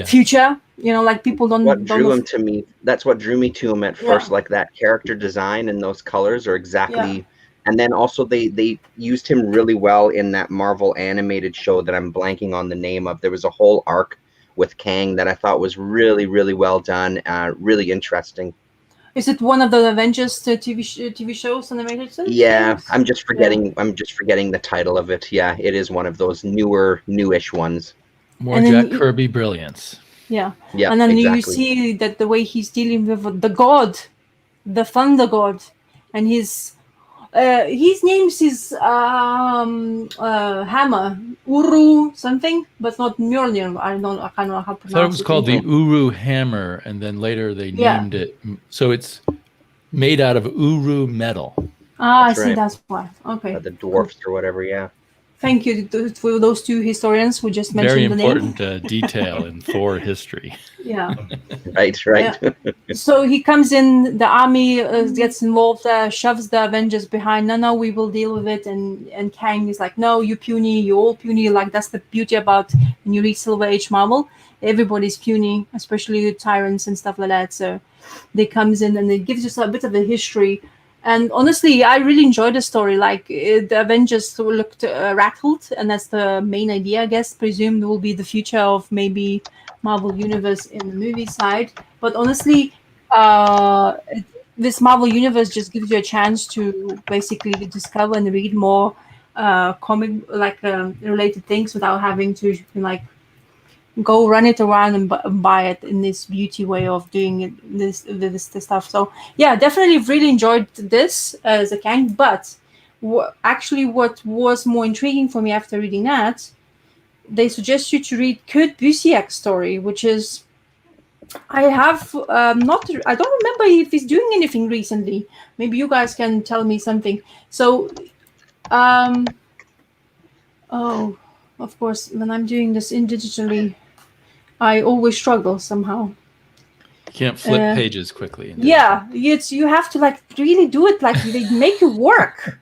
future? You know, like people don't.
What drew him to me? That's what drew me to him at first. Like that character design and those colors are exactly. Yeah. And then also they used him really well in that Marvel animated show that I'm blanking on the name of. There was a whole arc with Kang that I thought was really, really well done. Really interesting.
Is it one of the Avengers TV shows, animated shows?
Yeah, I'm just forgetting. Yeah. I'm just forgetting the title of it. Yeah, it is one of those newish ones.
More Jack Kirby brilliance.
Yeah, and then you see that the way he's dealing with the god, the Thunder God, and his name is Hammer Uru something, but not Mjolnir. I can't know how to pronounce it.
I thought it was called the Uru Hammer, and then later they named it. So it's made out of Uru metal.
I see. That's why. Okay.
The dwarfs or whatever. Yeah.
Thank you for those two historians who just mentioned the name.
Very important detail in Thor history.
Yeah.
Right.
Yeah. So he comes in, the army gets involved, shoves the Avengers behind. No, we will deal with it. And Kang is like, no, you puny, you all puny. Like, that's the beauty about when you read Silver Age Marvel. Everybody's puny, especially the tyrants and stuff like that. So they comes in and it gives us a bit of a history. And honestly, I really enjoyed the story. Like, the Avengers looked rattled, and that's the main idea, I guess. Presumed will be the future of maybe Marvel Universe in the movie side. But honestly, this Marvel Universe just gives you a chance to basically discover and read more comic related things without having to go run it around and buy it in this beauty way of doing it, this stuff. So yeah, definitely really enjoyed this as a Kang. But what was more intriguing for me after reading that, they suggest you to read Kurt Busiek's story, which is I don't remember if he's doing anything recently. Maybe you guys can tell me something. So of course, when I'm doing this digitally, I always struggle somehow.
You can't flip pages quickly.
Yeah, you have to really do it. They make it work.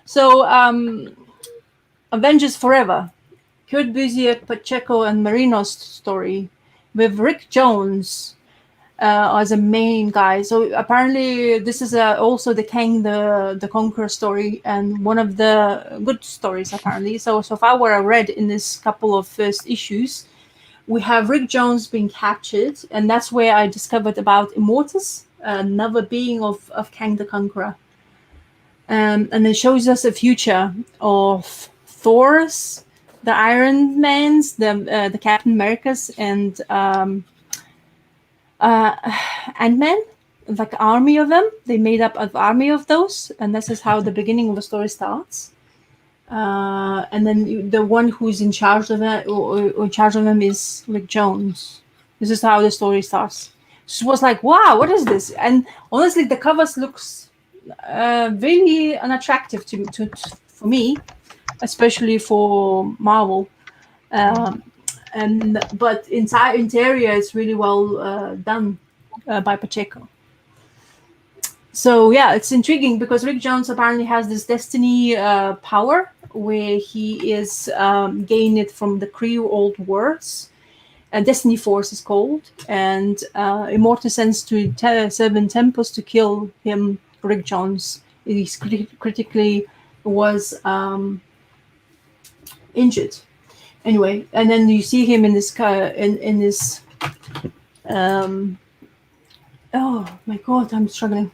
So, Avengers Forever, Kurt Busiek, Pacheco, and Marino's story with Rick Jones as a main guy. So apparently this is also the Kang the Conqueror story, and one of the good stories apparently. So far what I read in this couple of first issues, we have Rick Jones being captured, and that's where I discovered about Immortus, another being of Kang the Conqueror. And it shows us a future of Thor's, the Iron Man's, the Captain America's, and Ant-Man, army of them. They made up an army of those, and this is how the beginning of the story starts. And then the one who's in charge of it, or in charge of them, is Rick Jones. This is how the story starts. So it was like, wow, what is this? And honestly, the covers looks really unattractive for me, especially for Marvel. But interior is really well done by Pacheco. So yeah, it's intriguing because Rick Jones apparently has this destiny power where he is gained it from the Kree old wars. Destiny Force is called, and Immortus sends to 7 temples to kill him. Rick Jones, he's critically was injured. Anyway, and then you see him in this oh my god, I'm struggling.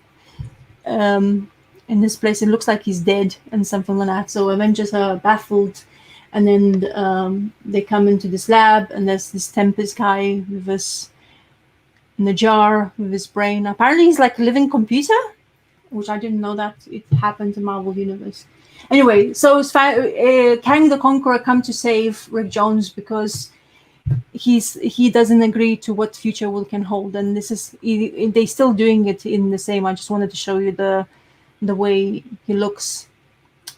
In this place, it looks like he's dead and something like that. So Avengers are baffled, and then they come into this lab, and there's this Tempest guy with this in a jar with his brain. Apparently, he's like a living computer, which I didn't know that it happened in Marvel Universe. Anyway, so Kang the Conqueror come to save Rick Jones because he doesn't agree to what future can hold, and this is they still doing it in the same. I just wanted to show you the way he looks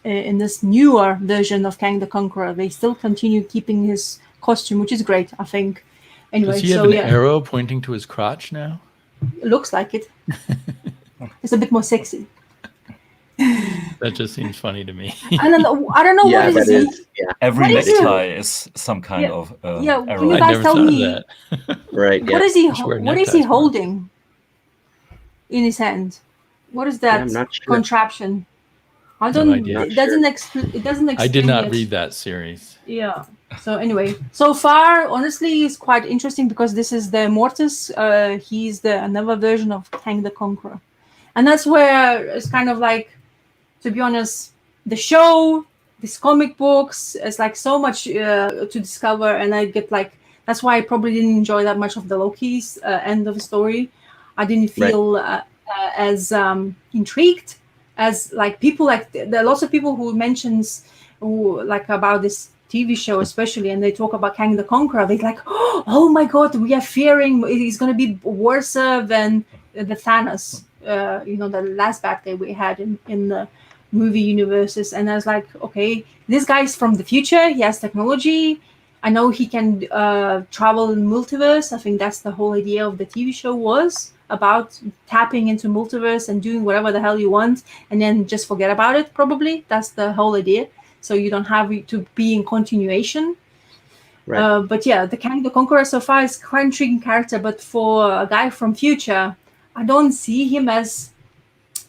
in this newer version of Kang the Conqueror. They still continue keeping his costume, which is great, I think. Anyway,
does he have an arrow pointing to his crotch now?
It looks like it. It's a bit more sexy.
That just seems funny to me.
I don't know
Yeah,
what is
that
he.
is. Yeah,
Every
What is
necktie is some kind
Yeah.
of
Yeah,
arrow.
can you
I
guys
never
tell
thought
me
of that.
right. Yeah,
Wear
what is he
neckties more.
holding in his hand? What is that
I'm not sure.
contraption? I
No
don't.
idea.
It doesn't it doesn't explain
I did not
yet.
read that series.
Yeah. So anyway, so far, honestly, it's quite interesting because this is the Mortis. He's another version of Kang the Conqueror, and that's where it's kind of like, to be honest, the show, these comic books, it's like so much to discover, and I get like that's why I probably didn't enjoy that much of the Loki's end of the story. I didn't feel as intrigued as like people like there are lots of people who mentions who like about this TV show especially, and they talk about Kang the Conqueror. They're like, oh my god, we are fearing it's going to be worse than the Thanos, the last bad guy we had in the movie universes. And I was like, okay, this guy's from the future. He has technology. I know he can travel in multiverse. I think that's the whole idea of the TV show was about tapping into multiverse and doing whatever the hell you want and then just forget about it. Probably that's the whole idea. So you don't have to be in continuation.
Right.
But yeah, the Kang the Conqueror so far is quite intriguing character. But for a guy from future, I don't see him as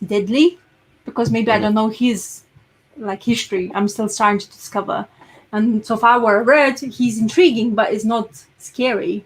deadly because maybe I don't know his like history. I'm still trying to discover. And so far what I read, he's intriguing, but it's not scary.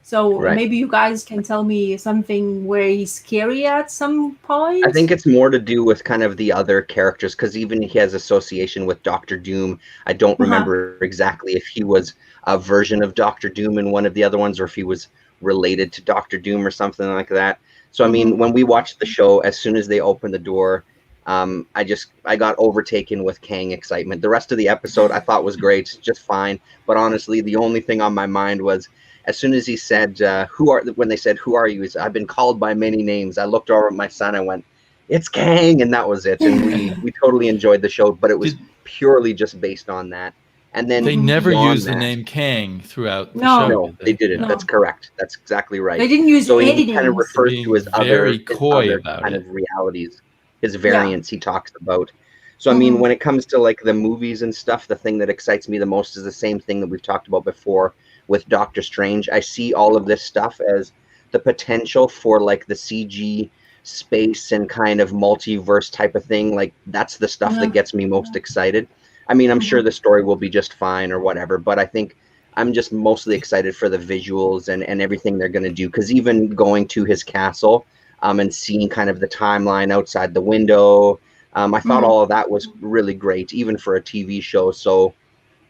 So maybe you guys can tell me something where he's scary at some point.
I think it's more to do with kind of the other characters, because even he has association with Doctor Doom. I don't remember exactly if he was a version of Doctor Doom in one of the other ones, or if he was related to Doctor Doom or something like that. So I mean, when we watched the show, as soon as they opened the door, I got overtaken with Kang excitement. The rest of the episode I thought was great, just fine. But honestly, the only thing on my mind was, as soon as he said, when they said, who are you? I've been called by many names. I looked over at my son. I went, it's Kang. And that was it. And we totally enjoyed the show, but it was purely just based on that. And then
they never used the name Kang throughout the show.
No, they didn't. No. That's correct. That's exactly right.
They didn't use any
he kind of refers to his other kind of realities, his variants he talks about. So, I mean, when it comes to like the movies and stuff, the thing that excites me the most is the same thing that we've talked about before with Doctor Strange. I see all of this stuff as the potential for like the CG space and kind of multiverse type of thing. Like that's the stuff that gets me most excited. I mean, I'm sure the story will be just fine or whatever, but I think I'm just mostly excited for the visuals and everything they're going to do. Because even going to his castle and seeing kind of the timeline outside the window, I thought all of that was really great, even for a TV show. So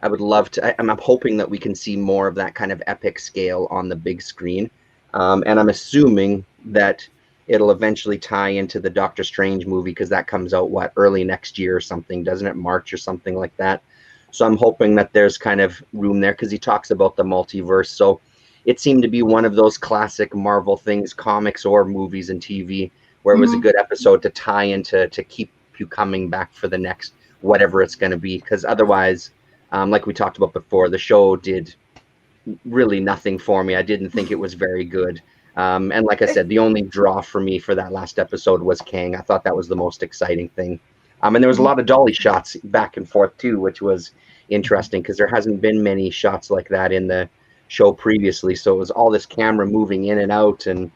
I would love to. I'm hoping that we can see more of that kind of epic scale on the big screen. And I'm assuming that it'll eventually tie into the Doctor Strange movie, because that comes out, early next year or something, doesn't it? March or something like that. So I'm hoping that there's kind of room there, because he talks about the multiverse. So it seemed to be one of those classic Marvel things, comics or movies and TV, where it was a good episode to tie into, to keep you coming back for the next whatever it's going to be. Because otherwise, like we talked about before, the show did really nothing for me. I didn't think it was very good. And like I said, the only draw for me for that last episode was Kang. I thought that was the most exciting thing. And there was a lot of dolly shots back and forth too, which was interesting because there hasn't been many shots like that in the show previously. So it was all this camera moving in and out and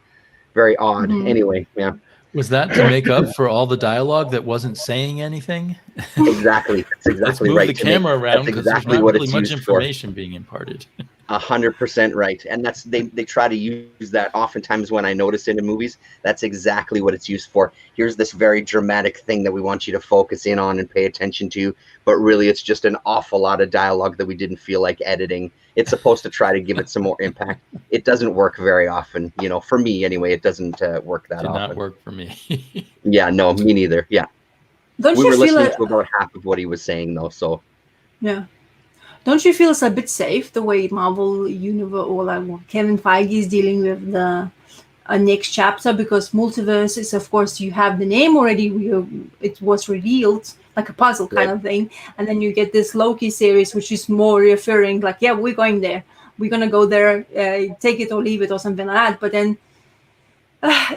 very odd. Anyway, yeah.
Was that to make up for all the dialogue that wasn't saying anything?
Exactly. That's exactly
Let's move
right.
the camera around because there's not really much information being imparted.
100% right. And that's they try to use that oftentimes when I notice it in movies. That's exactly what it's used for. Here's this very dramatic thing that we want you to focus in on and pay attention to, but really it's just an awful lot of dialogue that we didn't feel like editing. It's supposed to try to give it some more impact. It doesn't work very often, for me anyway. It doesn't work that often.
Did not work for me.
Yeah, no, me neither. Yeah.
Don't
we were listening to about half of what he was saying though, so
yeah. Don't you feel it's a bit safe the way Marvel Universe or like Kevin Feige is dealing with the next chapter? Because multiverse is, of course, you have the name already. It was revealed like a puzzle kind of thing, and then you get this Loki series, which is more referring like, yeah, we're going there, we're gonna go there, take it or leave it or something like that. But then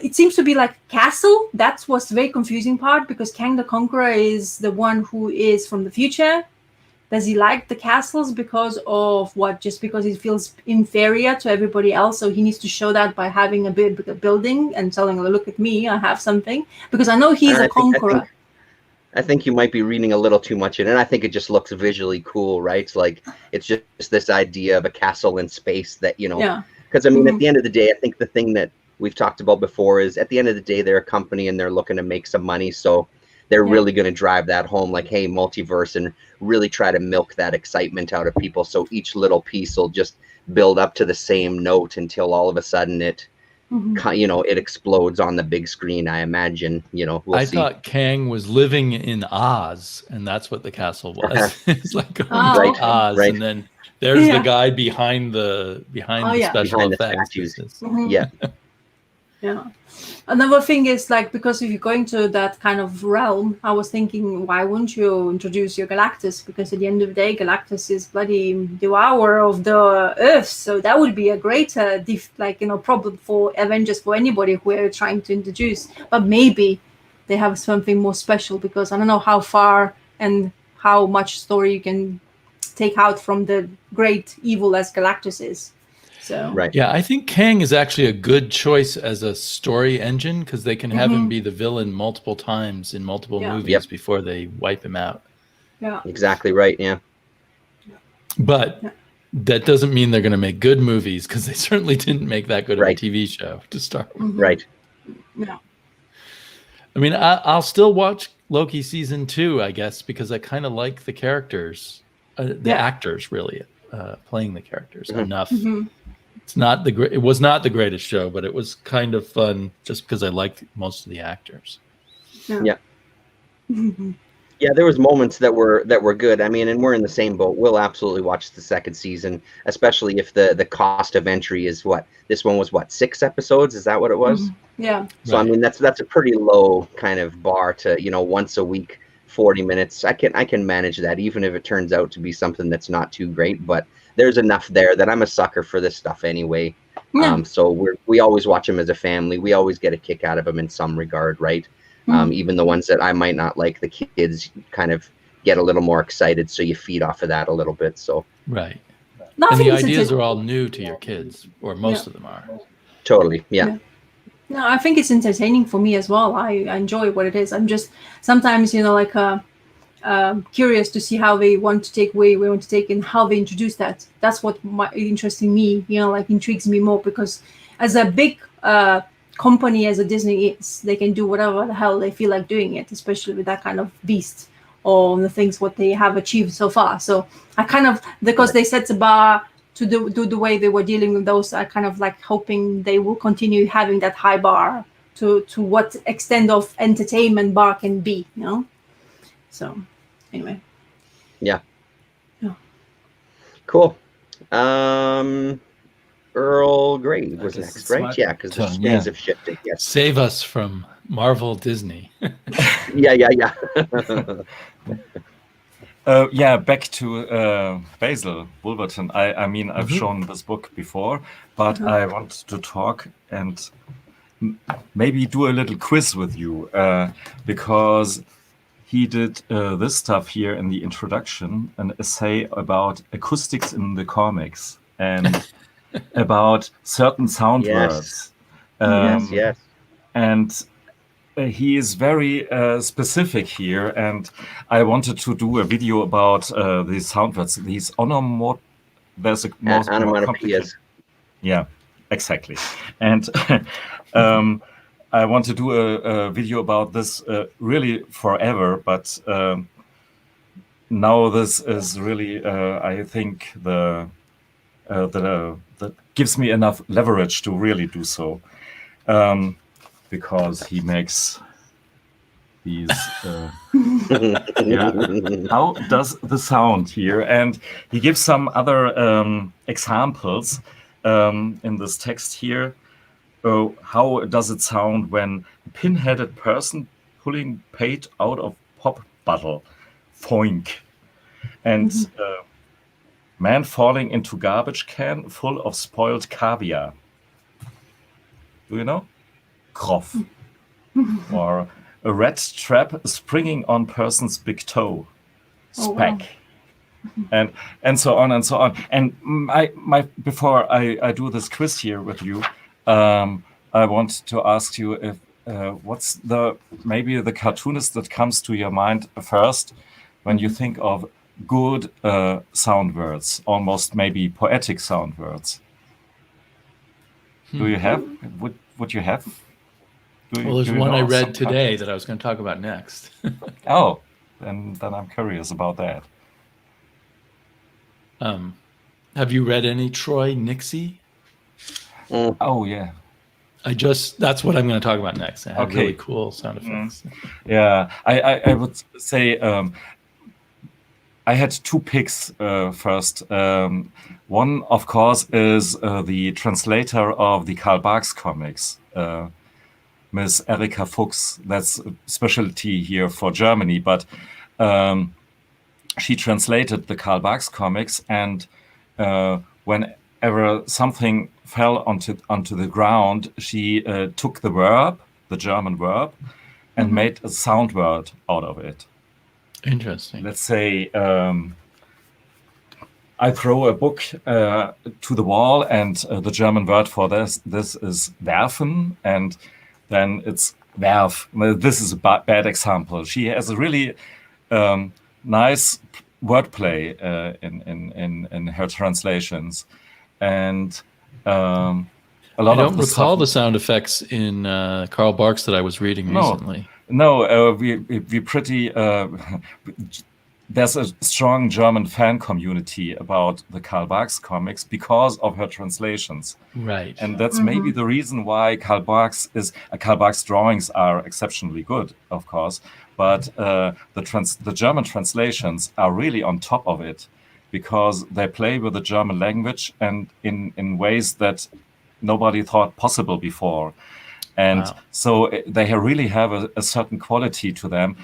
it seems to be like castle. That was the very confusing part, because Kang the Conqueror is the one who is from the future. Does he like the castles because of what? Just because he feels inferior to everybody else, so he needs to show that by having a big building and telling, "Look at me, I have something." Because I know he's a conqueror.
I think you might be reading a little too much in it. I think it just looks visually cool, right? It's like it's just this idea of a castle in space that, you know.
Yeah.
Because I mean, at the end of the day, I think the thing that we've talked about before is at the end of the day, they're a company and they're looking to make some money. So they're really going to drive that home, like, hey, multiverse, and really try to milk that excitement out of people. So each little piece will just build up to the same note until all of a sudden it, you know, it explodes on the big screen. I imagine, you know, we'll see.
I thought Kang was living in Oz, and that's what the castle was. It's like going to Oz, and then there's the guy behind the special effects.
Yeah. Another thing is, like, because if you're going to that kind of realm, I was thinking, why wouldn't you introduce your Galactus? Because at the end of the day, Galactus is bloody devourer of the Earth. So that would be a great, problem for Avengers, for anybody who are trying to introduce. But maybe they have something more special, because I don't know how far and how much story you can take out from the great evil as Galactus is. So.
Right.
Yeah, I think Kang is actually a good choice as a story engine, because they can have him be the villain multiple times in multiple movies before they wipe him out.
Yeah.
Exactly right. Yeah.
But that doesn't mean they're going to make good movies, because they certainly didn't make that good of a TV show to start with.
Right.
Yeah.
I mean, I'll still watch Loki season 2, I guess, because I kind of like the characters, the actors really playing the characters enough. It was not the greatest show, but it was kind of fun just because I liked most of the actors.
Yeah. Yeah, there was moments that were good. I mean, and we're in the same boat. We'll absolutely watch the second season, especially if the cost of entry is what this one was. What, 6 episodes? Is that what it was?
Yeah.
So I mean, that's a pretty low kind of bar to, you know, once a week, 40 minutes. I can manage that, even if it turns out to be something that's not too great. But there's enough there that I'm a sucker for this stuff anyway. So we always watch them as a family. We always get a kick out of them in some regard, right? Even the ones that I might not like, the kids kind of get a little more excited, so you feed off of that a little bit. So
right. And the ideas are all new to your kids, or most of them are.
Totally, yeah.
No, I think it's entertaining for me as well. I enjoy what it is. I'm just sometimes, you know, like curious to see how they want to take and how they introduce that. That's what interesting me, you know, like intrigues me more, because as a big company as a Disney is, they can do whatever the hell they feel like doing it, especially with that kind of beast or the things what they have achieved so far. So I kind of, because they set the bar to do the way they were dealing with those, I kind of like hoping they will continue having that high bar to what extent of entertainment bar can be, you know? So anyway.
Yeah. Cool. Earl Grey was next, right? Yeah, because the screens have shifted. Yes.
Save us from Marvel Disney.
Yeah.
Back to Basil Wolverton. I mean, I've shown this book before, but I want to talk and maybe do a little quiz with you, because he did this stuff here in the introduction, an essay about acoustics in the comics and about certain sound words.
Yes.
And he is very specific here, and I wanted to do a video about the sound words. These onomatopoeias. Yeah, exactly. And I want to do a video about this really forever, but now this is really, I think, that gives me enough leverage to really do so, because he makes these. How does the sound here? And he gives some other examples in this text here. How does it sound when a pin-headed person pulling paint out of pop bottle? Foink. And man falling into garbage can full of spoiled caviar. Do you know? Kroff. Or a rat trap springing on person's big toe. Speck. And so on and so on. And my before I do this quiz here with you, I want to ask you if what's maybe the cartoonist that comes to your mind first when you think of good sound words, almost maybe poetic sound words. Do you have? Would you have?
Well, there's one I read today that I was going to talk about next.
Oh, then I'm curious about that.
Have you read any Troy Nixie?
Oh yeah.
That's what I'm going to talk about next. I have really cool sound effects.
Yeah, I would say I had two picks first. One, of course, is the translator of the Karl Barks comics, Miss Erika Fuchs. That's a specialty here for Germany, but she translated the Karl Barks comics, and whenever something fell onto the ground, she took the German verb, and made a sound word out of it.
Interesting.
Let's say I throw a book to the wall, and the German word for this is werfen, and then it's werf. Well, this is a bad example. She has a really nice wordplay in her translations, and a lot
I
of
don't recall the sound effects in Karl Barks that I was reading recently.
No, we pretty. There's a strong German fan community about the Karl Barks comics because of her translations.
Right.
And that's maybe the reason why Karl Barks drawings are exceptionally good, of course. But the German translations are really on top of it, because they play with the German language and in ways that nobody thought possible before. And so they really have a certain quality to them.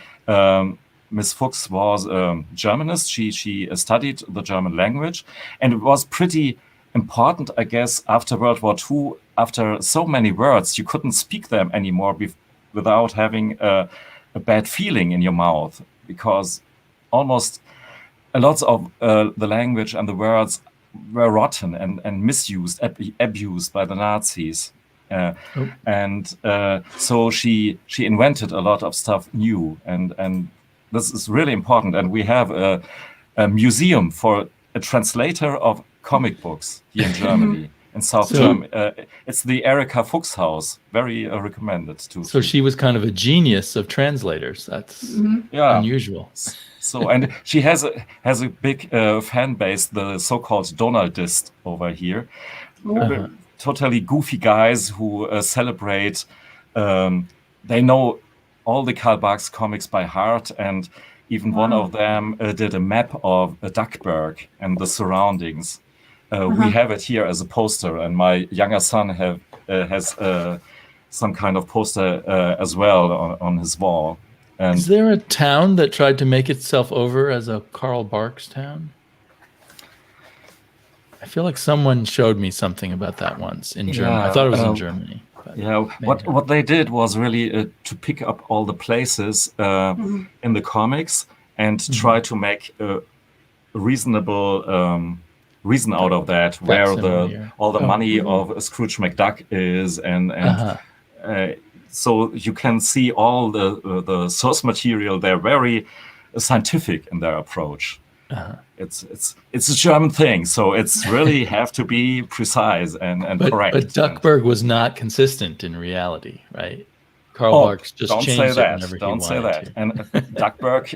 Miss Fuchs was a Germanist. She studied the German language, and it was pretty important, I guess, after World War II. After so many words, you couldn't speak them anymore without having a bad feeling in your mouth, because almost a lot of the language and the words were rotten and misused, abused by the Nazis. And so she invented a lot of stuff new, and this is really important. And we have a museum for a translator of comic books here in Germany, in South Germany. It's the Erika Fuchs House. Very recommended too.
So she was kind of a genius of translators. That's unusual.
So, and she has a big fan base, the so-called Donaldist over here. Totally goofy guys who celebrate. They know all the Karl Barks comics by heart, and even one of them did a map of Duckburg and the surroundings. We have it here as a poster, and my younger son has some kind of poster as well on his wall. And
is there a town that tried to make itself over as a Karl Barks town? I feel like someone showed me something about that once in Germany. I thought it was in Germany.
Yeah, what they did was really to pick up all the places in the comics and try to make a reasonable reason out of that, where all the money of Scrooge McDuck is, and so you can see all the source material. They're very scientific in their approach. It's a German thing, so it's really have to be precise and correct.
But Duckburg was not consistent in reality, right? Karl Barks just changed it whenever he wanted to.
Don't say that. And Duckburg,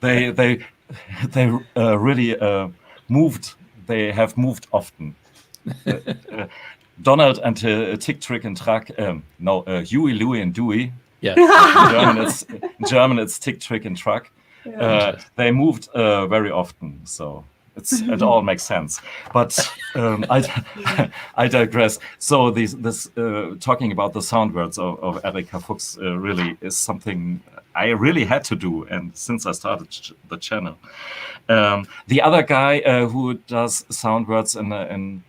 they really moved. They have moved often. Donald and Tick, Trick, and Track. Huey, Louie, and Dewey.
Yeah.
In German, it's Tick, Trick, and Track. They moved very often, so it all makes sense. But I digress. So this talking about the sound words of Erika Fuchs really is something I really had to do, and since I started the channel. The other guy who does sound words in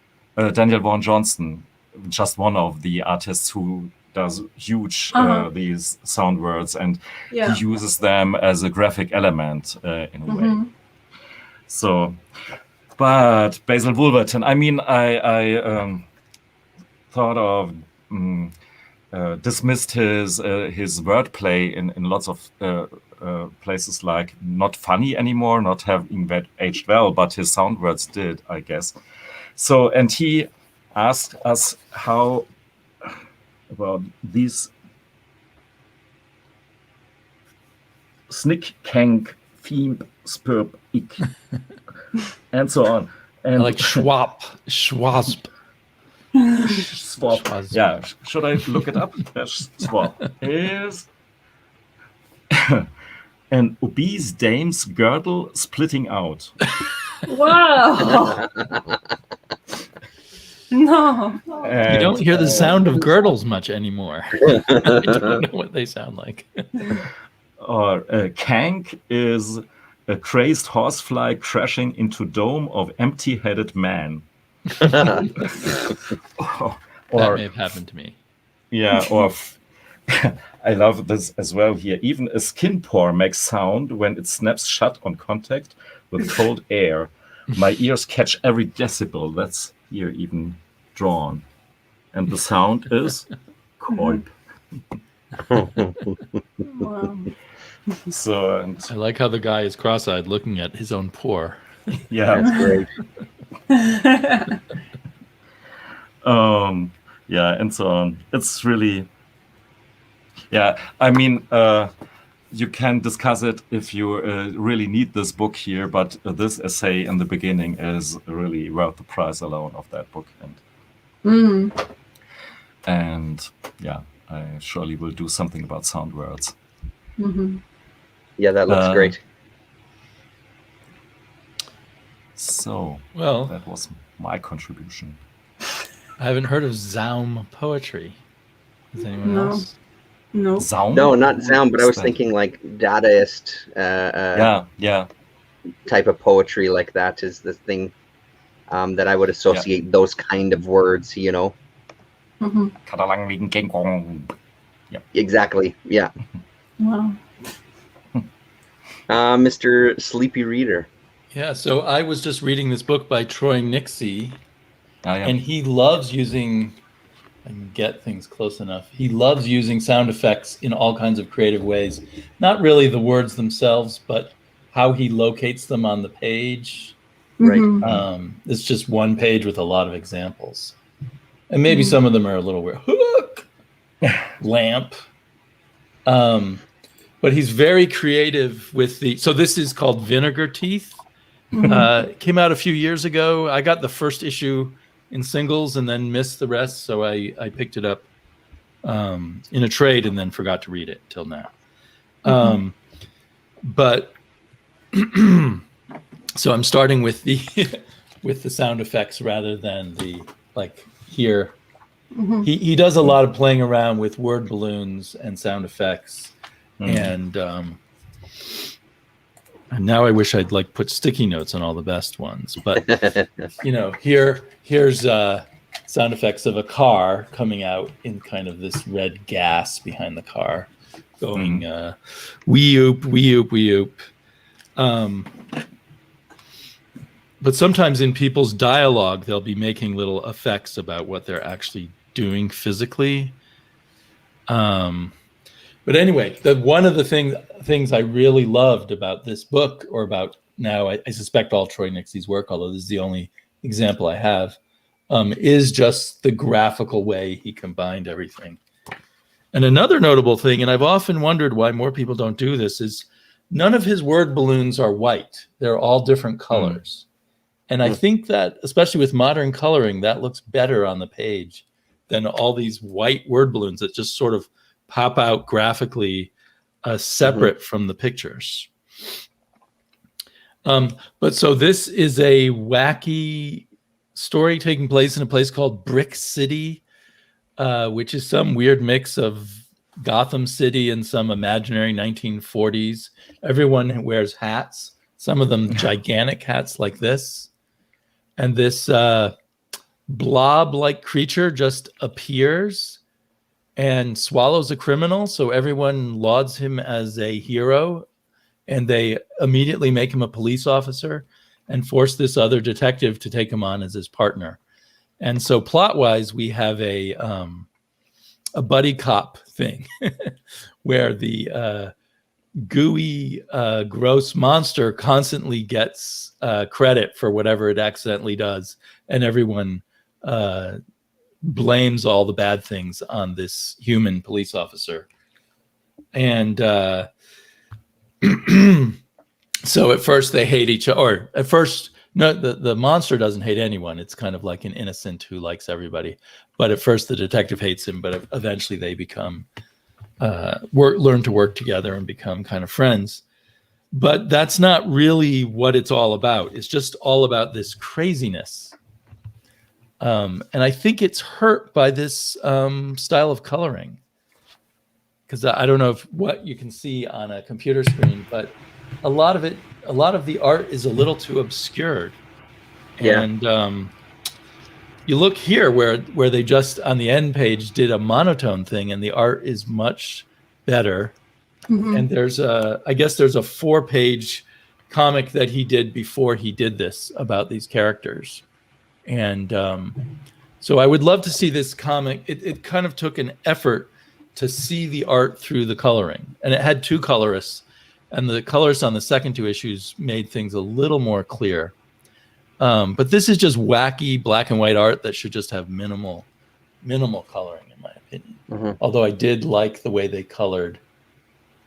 Daniel Vaughan Johnson, just one of the artists who does huge these sound words, and he uses them as a graphic element in a way. So, but Basil Wolverton, I mean, I thought of dismissed his wordplay in lots of places, like not funny anymore, not having aged well, but his sound words did, I guess. So, and he asked us how about these snick, kank, fiemp, spurp, ick, and so on. And
like schwab, schwasp.
Swap. Yeah, should I look it up? Swap is an obese dame's girdle splitting out.
Wow. No.
And, you don't hear the sound of girdles much anymore. I don't know what they sound like.
Or kank is a crazed horsefly crashing into dome of empty-headed man.
That may have happened to me.
Yeah, or I love this as well here. Even a skin pore makes sound when it snaps shut on contact with cold air. My ears catch every decibel. That's here even drawn. And the sound is koip.
Wow.
So, and
I like how the guy is cross-eyed looking at his own pore.
Yeah,
that's great.
Yeah, and so on. It's really, yeah, I mean, you can discuss it if you really need this book here, but this essay in the beginning is really worth the price alone of that book. And yeah, I surely will do something about sound words.
Yeah, that looks great.
So,
well,
that was my contribution.
I haven't heard of Zaum poetry. Is anyone else?
No.
Zaum?
No, not Zaum, but I was thinking like Dadaist type of poetry, like that is the thing that I would associate those kind of words, you know?
Yeah.
Exactly, yeah.
Wow.
Mr. Sleepy Reader.
Yeah, so I was just reading this book by Troy Nixie, and he loves using, I can get things close enough, he loves using sound effects in all kinds of creative ways. Not really the words themselves, but how he locates them on the page.
Right.
It's just one page with a lot of examples. And maybe some of them are a little weird. Hook! Lamp. But he's very creative with the, so this is called Vinegar Teeth. Came out a few years ago. I got the first issue in singles and then missed the rest, so I picked it up in a trade and then forgot to read it till now. But so I'm starting with the with the sound effects rather than the, like here. He does a lot of playing around with word balloons and sound effects. And now I wish I'd like put sticky notes on all the best ones, but you know, here's sound effects of a car coming out in kind of this red gas behind the car, going wee oop, wee oop, wee oop. But sometimes in people's dialogue, they'll be making little effects about what they're actually doing physically. But anyway, one of the things I really loved about this book, or about now, I suspect all Troy Nixie's work, although this is the only example I have, is just the graphical way he combined everything. And another notable thing, and I've often wondered why more people don't do this, is none of his word balloons are white. They're all different colors. And I think that, especially with modern coloring, that looks better on the page than all these white word balloons that just sort of pop out graphically separate from the pictures. But so this is a wacky story taking place in a place called Brick City, which is some weird mix of Gotham City and some imaginary 1940s. Everyone wears hats, some of them gigantic hats like this. And this blob-like creature just appears and swallows a criminal. So everyone lauds him as a hero, and they immediately make him a police officer and force this other detective to take him on as his partner. And so plot-wise, we have a buddy cop thing where the gooey, gross monster constantly gets credit for whatever it accidentally does, and everyone blames all the bad things on this human police officer. And so at first they hate each other, or at first, no, the monster doesn't hate anyone. It's kind of like an innocent who likes everybody. But at first the detective hates him, but eventually they become, learn to work together and become kind of friends. But that's not really what it's all about. It's just all about this craziness. And I think it's hurt by this style of coloring. Because I don't know what you can see on a computer screen, but a lot of the art is a little too obscured.
Yeah.
And you look here where they just on the end page did a monotone thing, and the art is much better.
Mm-hmm.
And I guess there's a 4-page comic that he did before he did this about these characters. And so I would love to see this comic. It kind of took an effort to see the art through the coloring, and it had 2 colorists, and the colorists on the second 2 issues made things a little more clear. But this is just wacky black and white art that should just have minimal coloring, in my opinion.
Mm-hmm.
Although I did like the way they colored,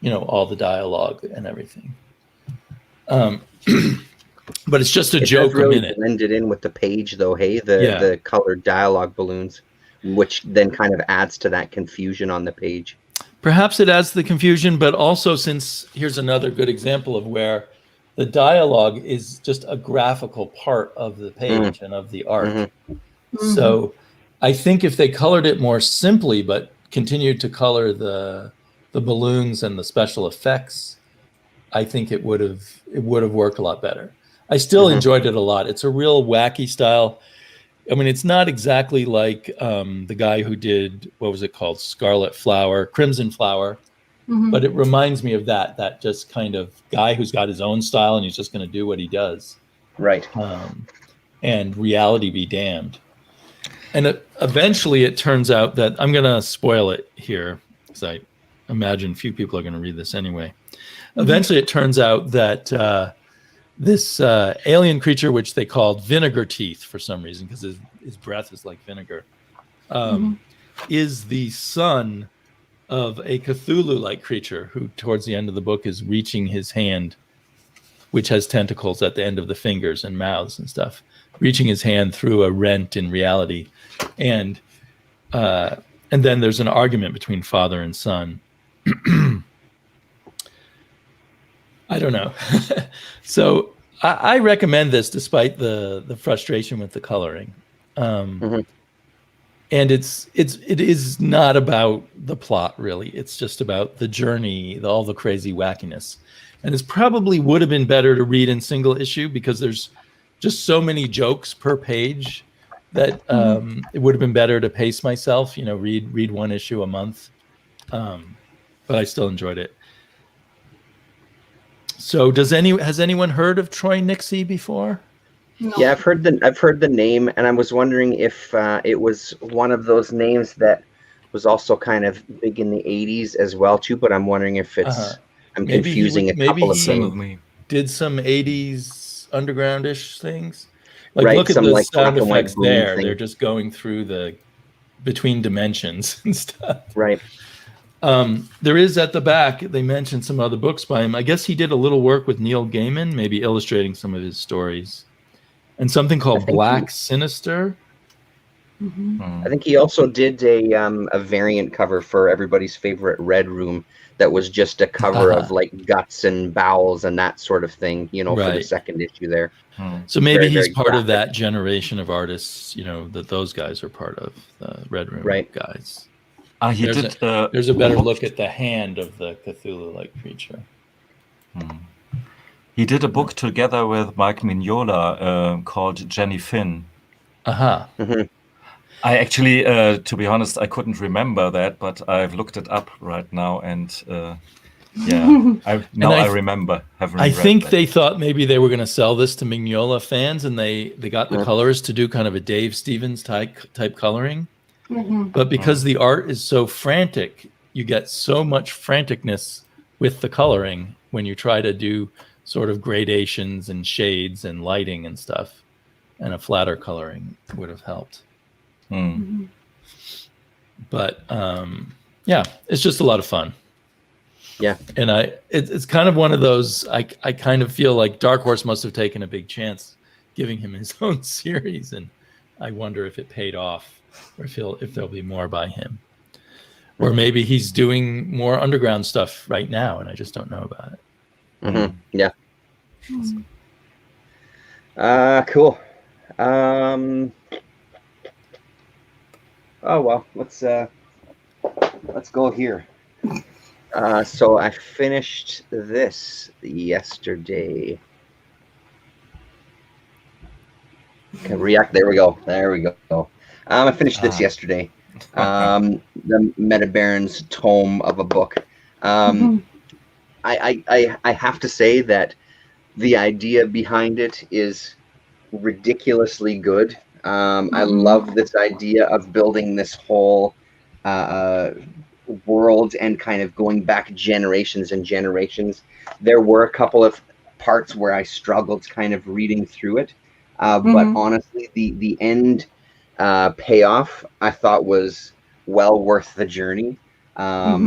all the dialogue and everything. But it's just a joke
really
a minute.
Blended in with the page, though. Hey, the colored dialogue balloons, which then kind of adds to that confusion on the page.
Perhaps it adds to the confusion, but also since here's another good example of where the dialogue is just a graphical part of the page and of the art. Mm-hmm. So I think if they colored it more simply, but continued to color the balloons and the special effects, I think it would have worked a lot better. I still enjoyed it a lot. It's a real wacky style. I mean, it's not exactly like the guy who did, what was it called? Crimson Flower. Mm-hmm. But it reminds me of that just kind of guy who's got his own style and he's just going to do what he does.
Right.
And reality be damned. And eventually it turns out that, I'm going to spoil it here because I imagine few people are going to read this anyway. Eventually it turns out that this alien creature, which they called Vinegar Teeth for some reason, because his breath is like vinegar, is the son of a Cthulhu-like creature who, towards the end of the book, is reaching his hand, which has tentacles at the end of the fingers and mouths and stuff, reaching his hand through a rent in reality. And then there's an argument between father and son. I don't know. So I recommend this despite the frustration with the coloring. And it is not about the plot, really. It's just about the journey, all the crazy wackiness. And it probably would have been better to read in single issue because there's just so many jokes per page that it would have been better to pace myself, read 1 issue a month. But I still enjoyed it. So has anyone heard of Troy Nixey before?
No.
Yeah, I've heard the name, and I was wondering if it was one of those names that was also kind of big in the 80s as well too, but I'm wondering if it's I'm confusing a couple of things.
Maybe he did some 80s undergroundish things. Like
right,
look at the sound
black and
effects
white
there.
thing.
They're just going through between dimensions and stuff.
Right.
There is at the back, they mentioned some other books by him. I guess he did a little work with Neil Gaiman, maybe illustrating some of his stories. And something called Black Sinister.
I think he also did a variant cover for everybody's favorite Red Room that was just a cover of like guts and bowels and that sort of thing, for the second issue there.
So maybe he's part of that generation of artists, that those guys are part of, the Red Room guys. There's a better look at the hand of the Cthulhu-like creature.
He did a book together with Mike Mignola called Jenny Finn.
Mm-hmm.
I actually, to be honest, I couldn't remember that, but I've looked it up right now, and I remember having
I
read
think
that.
they thought maybe they were going to sell this to Mignola fans, and they got the colors to do kind of a Dave Stevens type coloring. But because the art is so frantic, you get so much franticness with the coloring when you try to do sort of gradations and shades and lighting and stuff. And a flatter coloring would have helped. But it's just a lot of fun.
Yeah.
And it's kind of one of those, I kind of feel like Dark Horse must have taken a big chance giving him his own series, and I wonder if it paid off, or if there'll be more by him. Or maybe he's doing more underground stuff right now, and I just don't know about it.
Yeah. Cool. Oh well, let's go here. So I finished this yesterday. Okay, react. There we go. I finished this yesterday. The Meta Barons tome of a book. I have to say that the idea behind it is ridiculously good. I love this idea of building this whole world and kind of going back generations and generations. There were a couple of parts where I struggled kind of reading through it. But honestly, the end payoff I thought was well worth the journey. I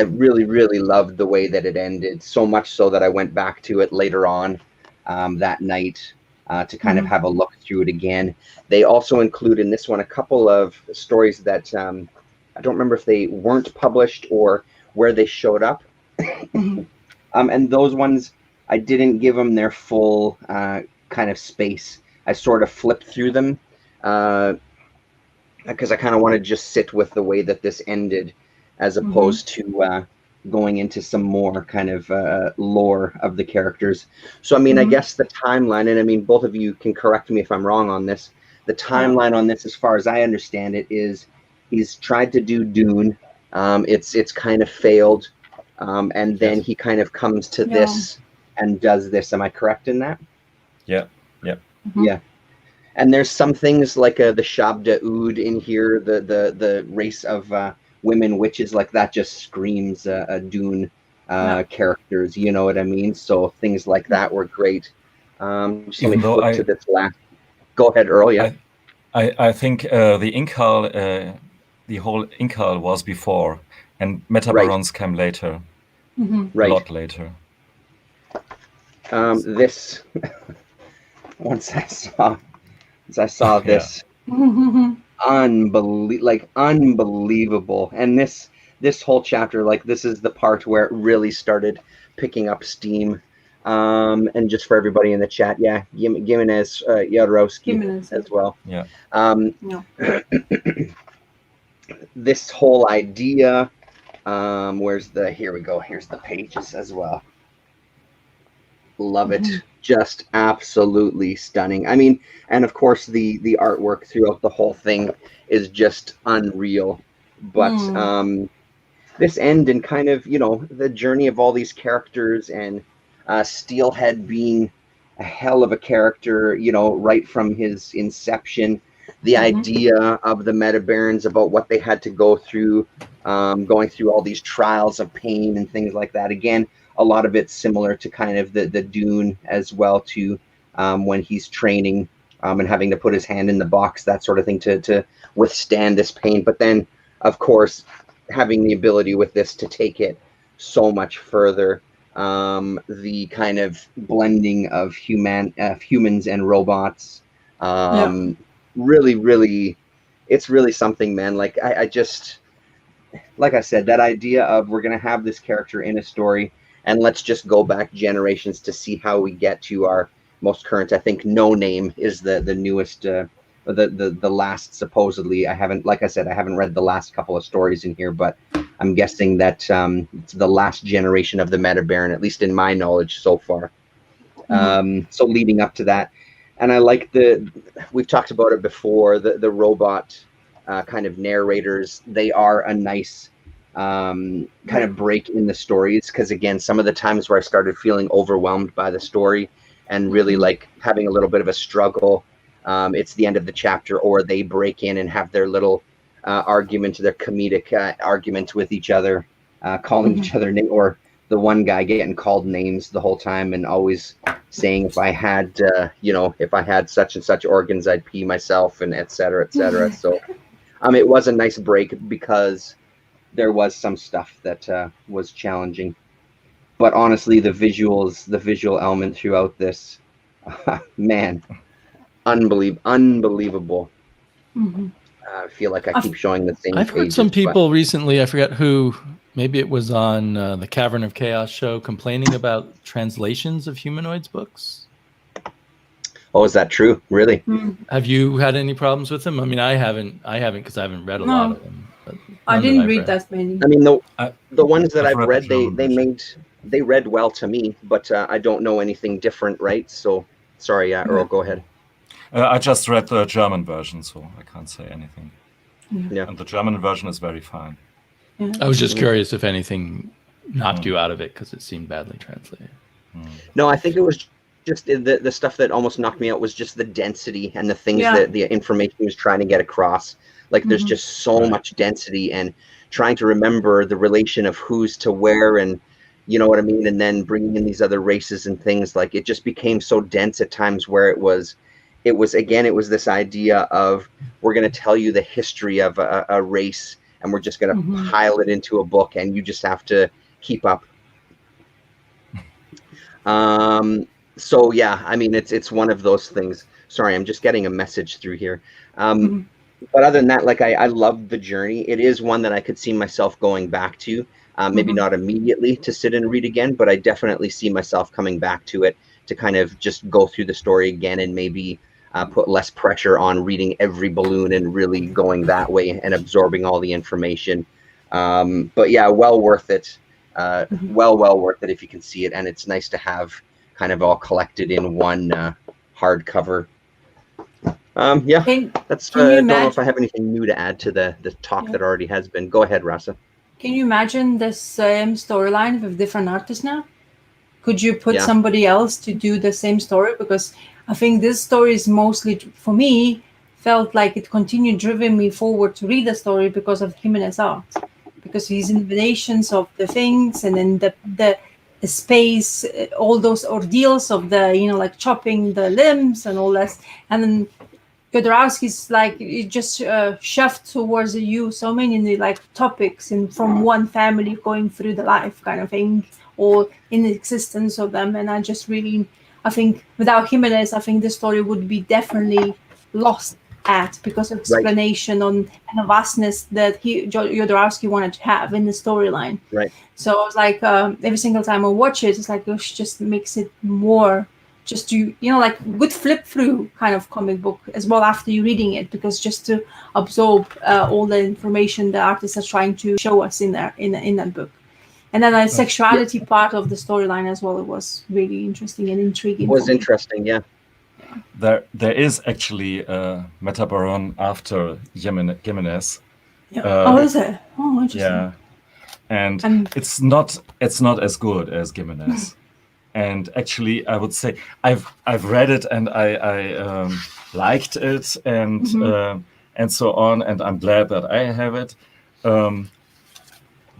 really, really loved the way that it ended, so much so that I went back to it later on that night to kind of have a look through it again. They also include in this one a couple of stories that I don't remember if they weren't published or where they showed up. And those ones, I didn't give them their full kind of space. I sort of flipped through them because I kind of want to just sit with the way that this ended, as opposed to going into some more kind of lore of the characters. So, I mean, I guess the timeline, and I mean, both of you can correct me if I'm wrong on this. The timeline on this, as far as I understand it, is he's tried to do Dune. It's kind of failed. And then he kind of comes to this and does this. Am I correct in that?
Yeah.
Yeah. And there's some things like the Shabda Oud in here, the race of women witches, like that just screams Dune characters, you know what I mean? So things like that were great.
Even though
to this last. Go ahead, Earl. Yeah.
I think the Incal, the whole Incal was before, and Metabarons came later. A lot later.
This once I saw this, unbelievable. And this whole chapter, like, this is the part where it really started picking up steam. And just for everybody in the chat, Gimenez, Jodorowsky as well.
Yeah.
This whole idea. Here we go. Here's the pages as well. Love it. Just absolutely stunning. I mean, and of course the artwork throughout the whole thing is just unreal. But this end and kind of, you know, the journey of all these characters, and Steelhead being a hell of a character, you know, right from his inception. The idea of the Meta Barons, about what they had to go through, going through all these trials of pain and things like that. Again, a lot of it's similar to kind of the Dune as well, too, when he's training and having to put his hand in the box, that sort of thing, to withstand this pain. But then, of course, having the ability with this to take it so much further. The kind of blending of humans and robots. Really, really, it's really something, man. Like, I just, like I said, that idea of we're going to have this character in a story and let's just go back generations to see how we get to our most current. I think No Name is the newest, the last, supposedly. I haven't read the last couple of stories in here, but I'm guessing that it's the last generation of the Meta Baron, at least in my knowledge so far. So leading up to that, And I like we've talked about it before, the robot kind of narrators. They are a nice kind of break in the stories, because again, some of the times where I started feeling overwhelmed by the story and really like having a little bit of a struggle, it's the end of the chapter, or they break in and have their little argument, their comedic argument with each other, calling each other names, or the one guy getting called names the whole time and always saying, if I had if I had such and such organs, I'd pee myself, and et cetera, et cetera. So it was a nice break, because there was some stuff that was challenging. But honestly, the visual element throughout this, man, unbelievable. I feel like I keep showing the same
I've heard some people recently, I forget who, maybe it was on the Cavern of Chaos show, complaining about translations of Humanoids books.
Oh, is that true? Really?
Have you had any problems with them? I mean, I haven't because I haven't read a lot of them. But
I didn't read that many.
I mean, the ones that I've read, they read well to me, but I don't know anything different, right? So, sorry, Earl, go ahead.
I just read the German version, so I can't say anything.
Yeah.
And the German version is very fine.
Yeah.
I was just curious if anything knocked you out of it, because it seemed badly translated.
No, I think it was just the stuff that almost knocked me out was just the density and the things that the information was trying to get across. Like there's just so much density, and trying to remember the relation of who's to where, and you know what I mean? And then bringing in these other races and things, like it just became so dense at times, where it was this idea of, we're going to tell you the history of a race, and we're just going to pile it into a book, and you just have to keep up. So yeah, I mean, it's one of those things. Sorry, I'm just getting a message through here. But other than that, like I loved the journey. It is one that I could see myself going back to. Maybe not immediately to sit and read again, but I definitely see myself coming back to it to kind of just go through the story again, and maybe put less pressure on reading every balloon and really going that way and absorbing all the information. But yeah, well worth it. Well worth it if you can see it. And it's nice to have kind of all collected in one hardcover. Yeah, that's. I don't know if I have anything new to add to the talk that already has been. Go ahead, Rasa.
Can you imagine the same storyline with different artists now? Could you put somebody else to do the same story? Because I think this story is mostly, for me, felt like it continued driving me forward to read the story because of Jimenez art, because his innovations of the things, and then the space, all those ordeals of the, like chopping the limbs and all that. And then Jodorowsky's like, it just shoved towards you so many like topics, and from one family going through the life kind of thing, or in the existence of them. And I think without Jimenez, I think the story would be definitely lost at, because of explanation on and the vastness that Jodorowsky wanted to have in the storyline.
Right.
So I was like, every single time I watch it, it's like, it just makes it more just to, like good flip through kind of comic book as well after you reading it, because just to absorb all the information the artists are trying to show us in that book. And then the sexuality part of the storyline as well, it was really interesting and intriguing.
It was interesting, yeah.
There is actually a Metabaron after Jimenez.
Yeah. Is it? Oh, interesting.
Yeah, and it's not as good as Jimenez. And actually, I would say I've read it, and I liked it, and so on, and I'm glad that I have it,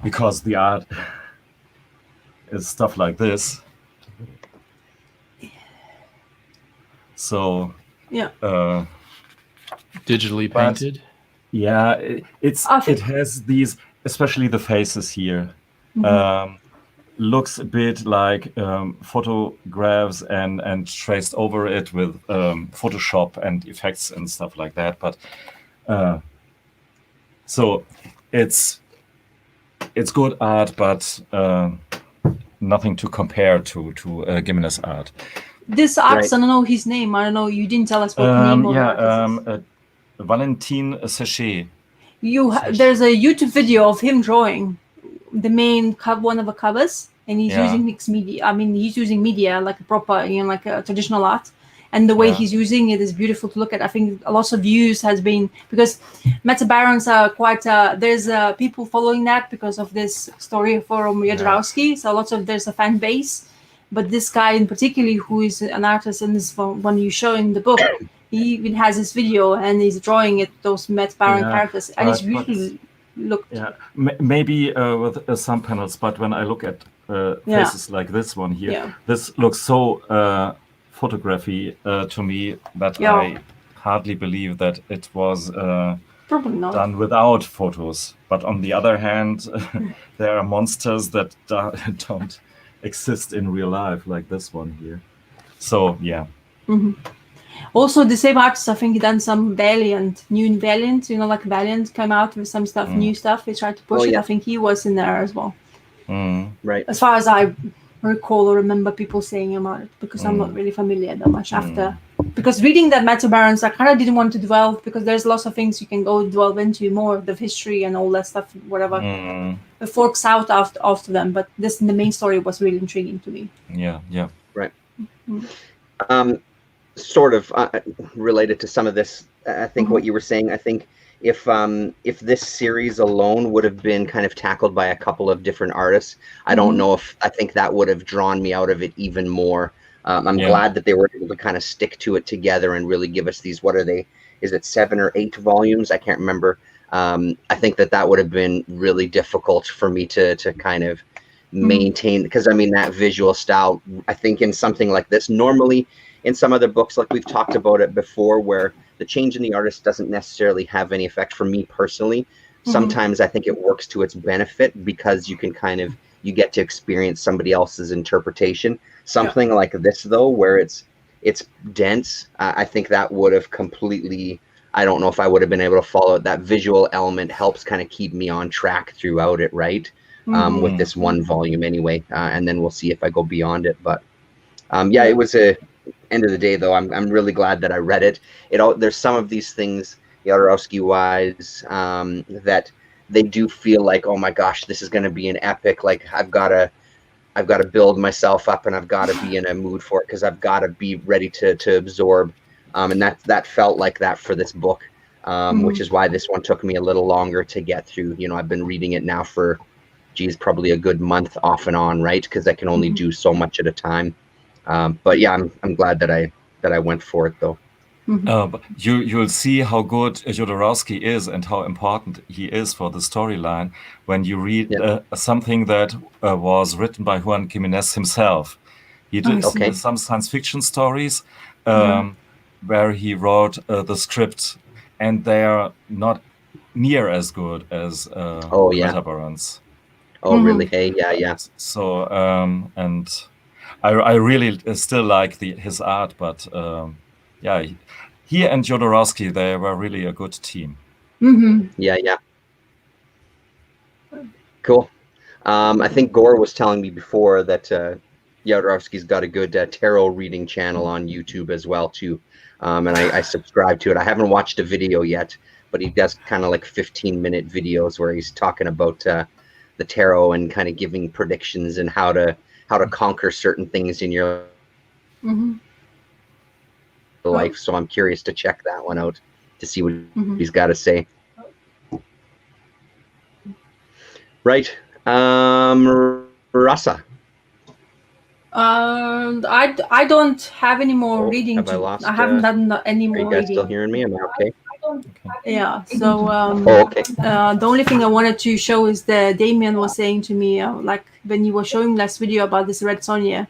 because the art is stuff like this. So
digitally painted.
Yeah, it has these, especially the faces here. Looks a bit like photographs and traced over it with Photoshop and effects and stuff like that. But so it's good art, but nothing to compare to Jimenez art.
This artist, I don't know his name. I don't know. You didn't tell us what name.
Valentin Sechet.
There's a YouTube video of him drawing the main one of the covers, and he's using mixed media. I mean, he's using media like a proper, like a traditional art, and the way he's using it is beautiful to look at. I think a lot of views has been because meta barons are quite there's people following that because of this story from Jodorowsky, so there's a fan base. But this guy in particular, who is an artist, and this one you show in the book, he even has this video and he's drawing it those meta baron characters, and it's really looked.
Yeah, maybe with some panels, but when I look at faces like this one here, this looks so photography to me that I hardly believe that it was
probably not
done without photos. But on the other hand, there are monsters that don't exist in real life, like this one here. So yeah.
Also, the same artist, I think he done some new Valiant, like Valiant came out with some stuff, new stuff. He tried to push it. I think he was in there as well.
Right.
As far as I recall or remember people saying about it, because I'm not really familiar that much after. Because reading that Meta Barons, I kind of didn't want to delve because there's lots of things you can go delve into more, the history and all that stuff, whatever. It forks out after them, but the main story was really intriguing to me.
Yeah.
Right. Sort of related to some of this, I think what you were saying, I think if this series alone would have been kind of tackled by a couple of different artists, I don't know if I think that would have drawn me out of it even more. I'm glad that they were able to kind of stick to it together and really give us these, what are they? Is it 7 or 8 volumes? I can't remember. I think that would have been really difficult for me to kind of maintain, because I mean, that visual style, I think in something like this, normally in some other books, like we've talked about it before, where the change in the artist doesn't necessarily have any effect for me personally. Sometimes I think it works to its benefit because you can you get to experience somebody else's interpretation. Something like this, though, where it's dense, I think that would have completely, I don't know if I would have been able to follow it. That visual element helps kind of keep me on track throughout it, right? With this one volume anyway. And then we'll see if I go beyond it. But it was end of the day, though, I'm really glad that I read it. There's some of these things, Jodorowsky wise, that they do feel like, oh my gosh, this is going to be an epic. Like I've got to build myself up, and I've got to be in a mood for it because I've got to be ready to absorb. And that felt like that for this book, which is why this one took me a little longer to get through. I've been reading it now for, probably a good month off and on, right? Because I can only do so much at a time. But yeah, I'm glad that I went for it, though.
But you'll see how good Jodorowsky is and how important he is for the storyline when you read something that was written by Juan Jimenez himself. He did some science fiction stories where he wrote the script, and they are not near as good as Meta Barons.
Oh, really? Hey, yeah.
So, and I really still like his art, but he and Jodorowsky, they were really a good team.
Yeah. Cool. I think Gore was telling me before that Jodorowsky's got a good tarot reading channel on YouTube as well, too. And I subscribe to it. I haven't watched a video yet, but he does kind of like 15-minute videos where he's talking about the tarot and kind of giving predictions and how to conquer certain things in your life. So I'm curious to check that one out to see what he's got to say. Right. Rasa.
I don't have any more reading. I haven't done any more reading.
Are you guys still hearing me? Am I okay?
Yeah. So
okay.
The only thing I wanted to show is that Damien was saying to me, like when you were showing last video about this Red Sonja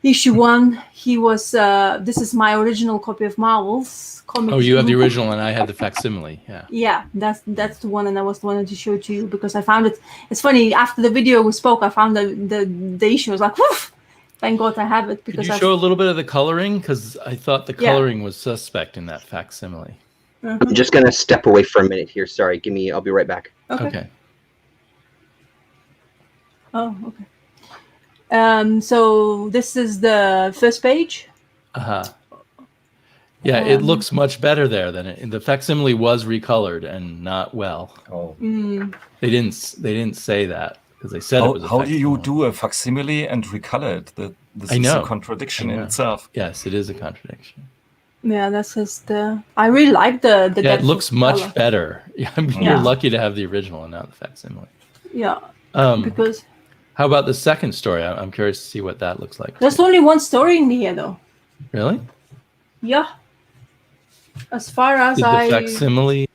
issue 1, he was this is my original copy of Marvel's comic.
Oh, you have the original and I had the facsimile.
Yeah, that's the one, and I was wanted to show to you because I found it. It's funny, after the video we spoke, I found the issue. I was like, woof! Thank God I have it. Because
Could you show a little bit of the coloring? Because I thought the coloring was suspect in that facsimile.
I'm just gonna step away for a minute here. Sorry, I'll be right back.
Okay. Oh, okay. So this is the first page.
Yeah, it looks much better there than the facsimile was recolored and not well.
Oh.
They didn't say that because they said it was a
how do you
facsimile.
do a facsimile and recolor it? This is a contradiction in itself.
Yes, it is a contradiction.
Yeah, that's just I really like the
Yeah, it looks much
color.
better. You're lucky to have the original and not the facsimile.
Yeah. Because
how about the second story? I'm curious to see what that looks like.
There's only one story in here, though.
Really?
Yeah. As far as
Did the facsimile?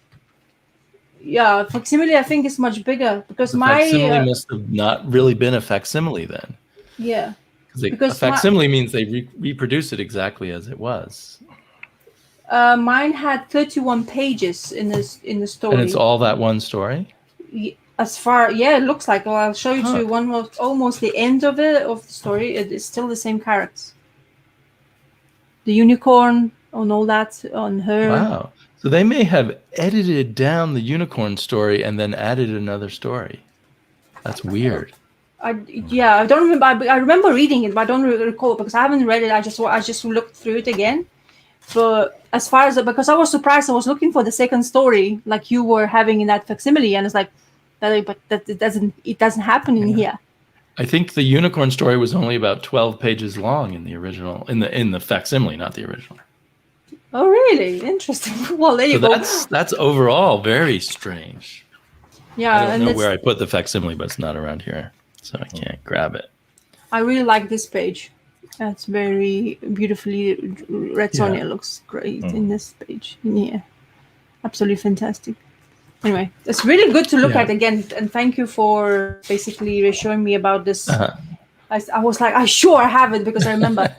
Yeah, facsimile I think is much bigger because
the
my
facsimile must have not really been a facsimile then.
Yeah.
Because a facsimile means they reproduce it exactly as it was.
Mine had 31 pages in the story.
And it's all that one story?
As far, it looks like. Well, I'll show you to one was almost the end of the story. It is still the same characters. The unicorn and all that on her.
Wow. So they may have edited down the unicorn story and then added another story. That's weird.
I don't remember. I remember reading it, but I don't recall because I haven't read it. I just looked through it again. But as far as because I was surprised, I was looking for the second story like you were having in that facsimile, and it's like, but that it doesn't happen in here.
I think the unicorn story was only about 12 pages long in the original, in the facsimile, not the original.
Oh, really? Interesting. Well, there you go.
That's overall very strange.
Yeah,
I don't know where I put the facsimile, but it's not around here, so I can't grab it.
I really like this page. That's very beautifully. Red Sonja looks great in this page. Yeah, absolutely fantastic. Anyway, it's really good to look at again, and thank you for basically showing me about this. I was like, I have it because I remember.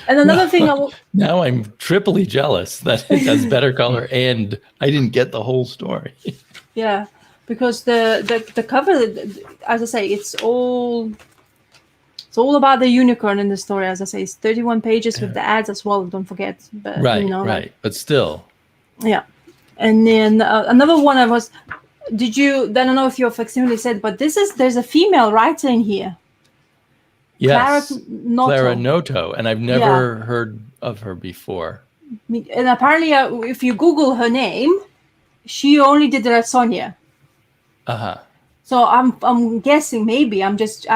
And another thing,
now I'm triply jealous that it has better color, and I didn't get the whole story.
Yeah, because the cover, as I say, it's all about the unicorn in the story. As I say, it's 31 pages with the ads as well. Don't forget. But,
right. But still.
Yeah. And then another one I don't know if your facsimile said, but there's a female writer in here.
Yes, Clara Noto, and I've never heard of her before.
And apparently, if you Google her name, she only did Red Sonja. So I'm guessing maybe I'm just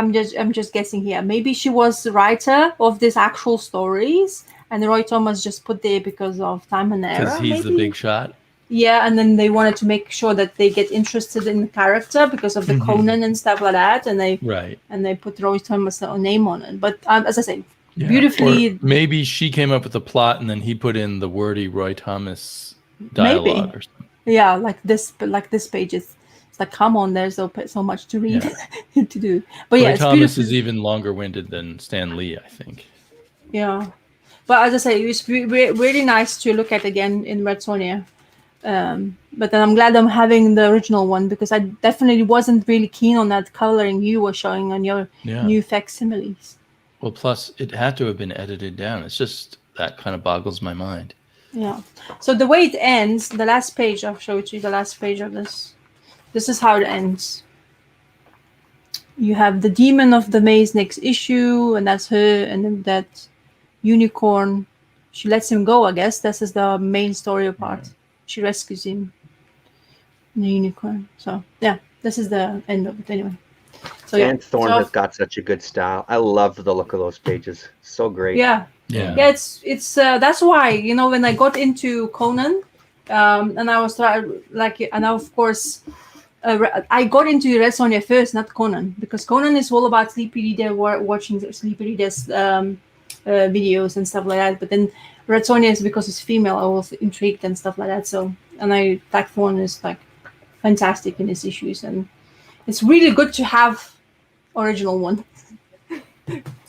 guessing here. Maybe she was the writer of these actual stories, and Roy Thomas just put there because of time and era.
Because he's the big shot.
Yeah, and then they wanted to make sure that they get interested in the character because of the Conan and stuff like that, and they put Roy Thomas' name on it. But as I say, beautifully.
Or maybe she came up with the plot, and then he put in the wordy Roy Thomas dialogue or something.
Yeah, like this page is. It's like, come on, there's so much to read to do. But
Roy Thomas is even longer winded than Stan Lee, I think.
Yeah, but as I say, it's really nice to look at again in Red Sonja. But then I'm glad I'm having the original one because I definitely wasn't really keen on that coloring you were showing on your new facsimiles.
Well, plus it had to have been edited down. It's just that kind of boggles my mind. Yeah.
So the way it ends, the last page, I'll show it to you, the last page of this. This is how it ends. You have the demon of the maze next issue, and that's her, and then that unicorn. She lets him go, I guess. This is the main story part. She rescues him. The unicorn. So, yeah, this is the end of it anyway. So,
and Thorne has got such a good style. I love the look of those pages. So great.
Yeah. It's that's why, when I got into Conan, and I was and now of course, I got into Red Sonja first, not Conan, because Conan is all about sleepy reader, watching sleepy readers videos and stuff like that. But then Red Sonja is because it's female. I was intrigued and stuff like that. So, and I thought Thorne is like fantastic in his issues, and it's really good to have original one.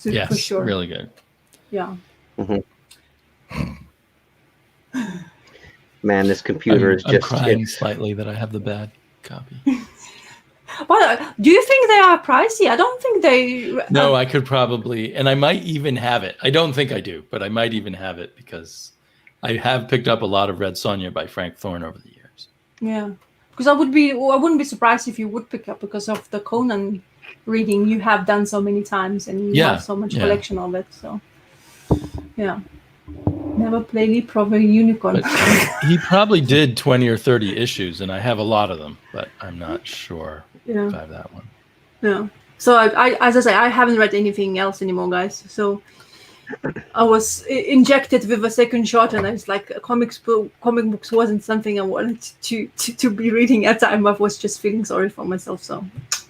Yes,
for sure.
Really good.
Yeah.
Man, this computer is just
crying slightly that I have the bad copy.
Well, do you think they are pricey? I don't think they.
No, I could probably, and I might even have it. I don't think I do, but I might even have it because I have picked up a lot of Red Sonja by Frank Thorne over the years.
Yeah, because I wouldn't be surprised if you would pick up because of the Conan reading you have done so many times and you have so much collection of it. So, yeah. Never played Lee Prover Unicorn.
He probably did 20 or 30 issues, and I have a lot of them, but I'm not sure if I have that one.
Yeah. So I, as I say, I haven't read anything else anymore, guys. So I was injected with a second shot, and I was like, comic books wasn't something I wanted to be reading at the time. I was just feeling sorry for myself. So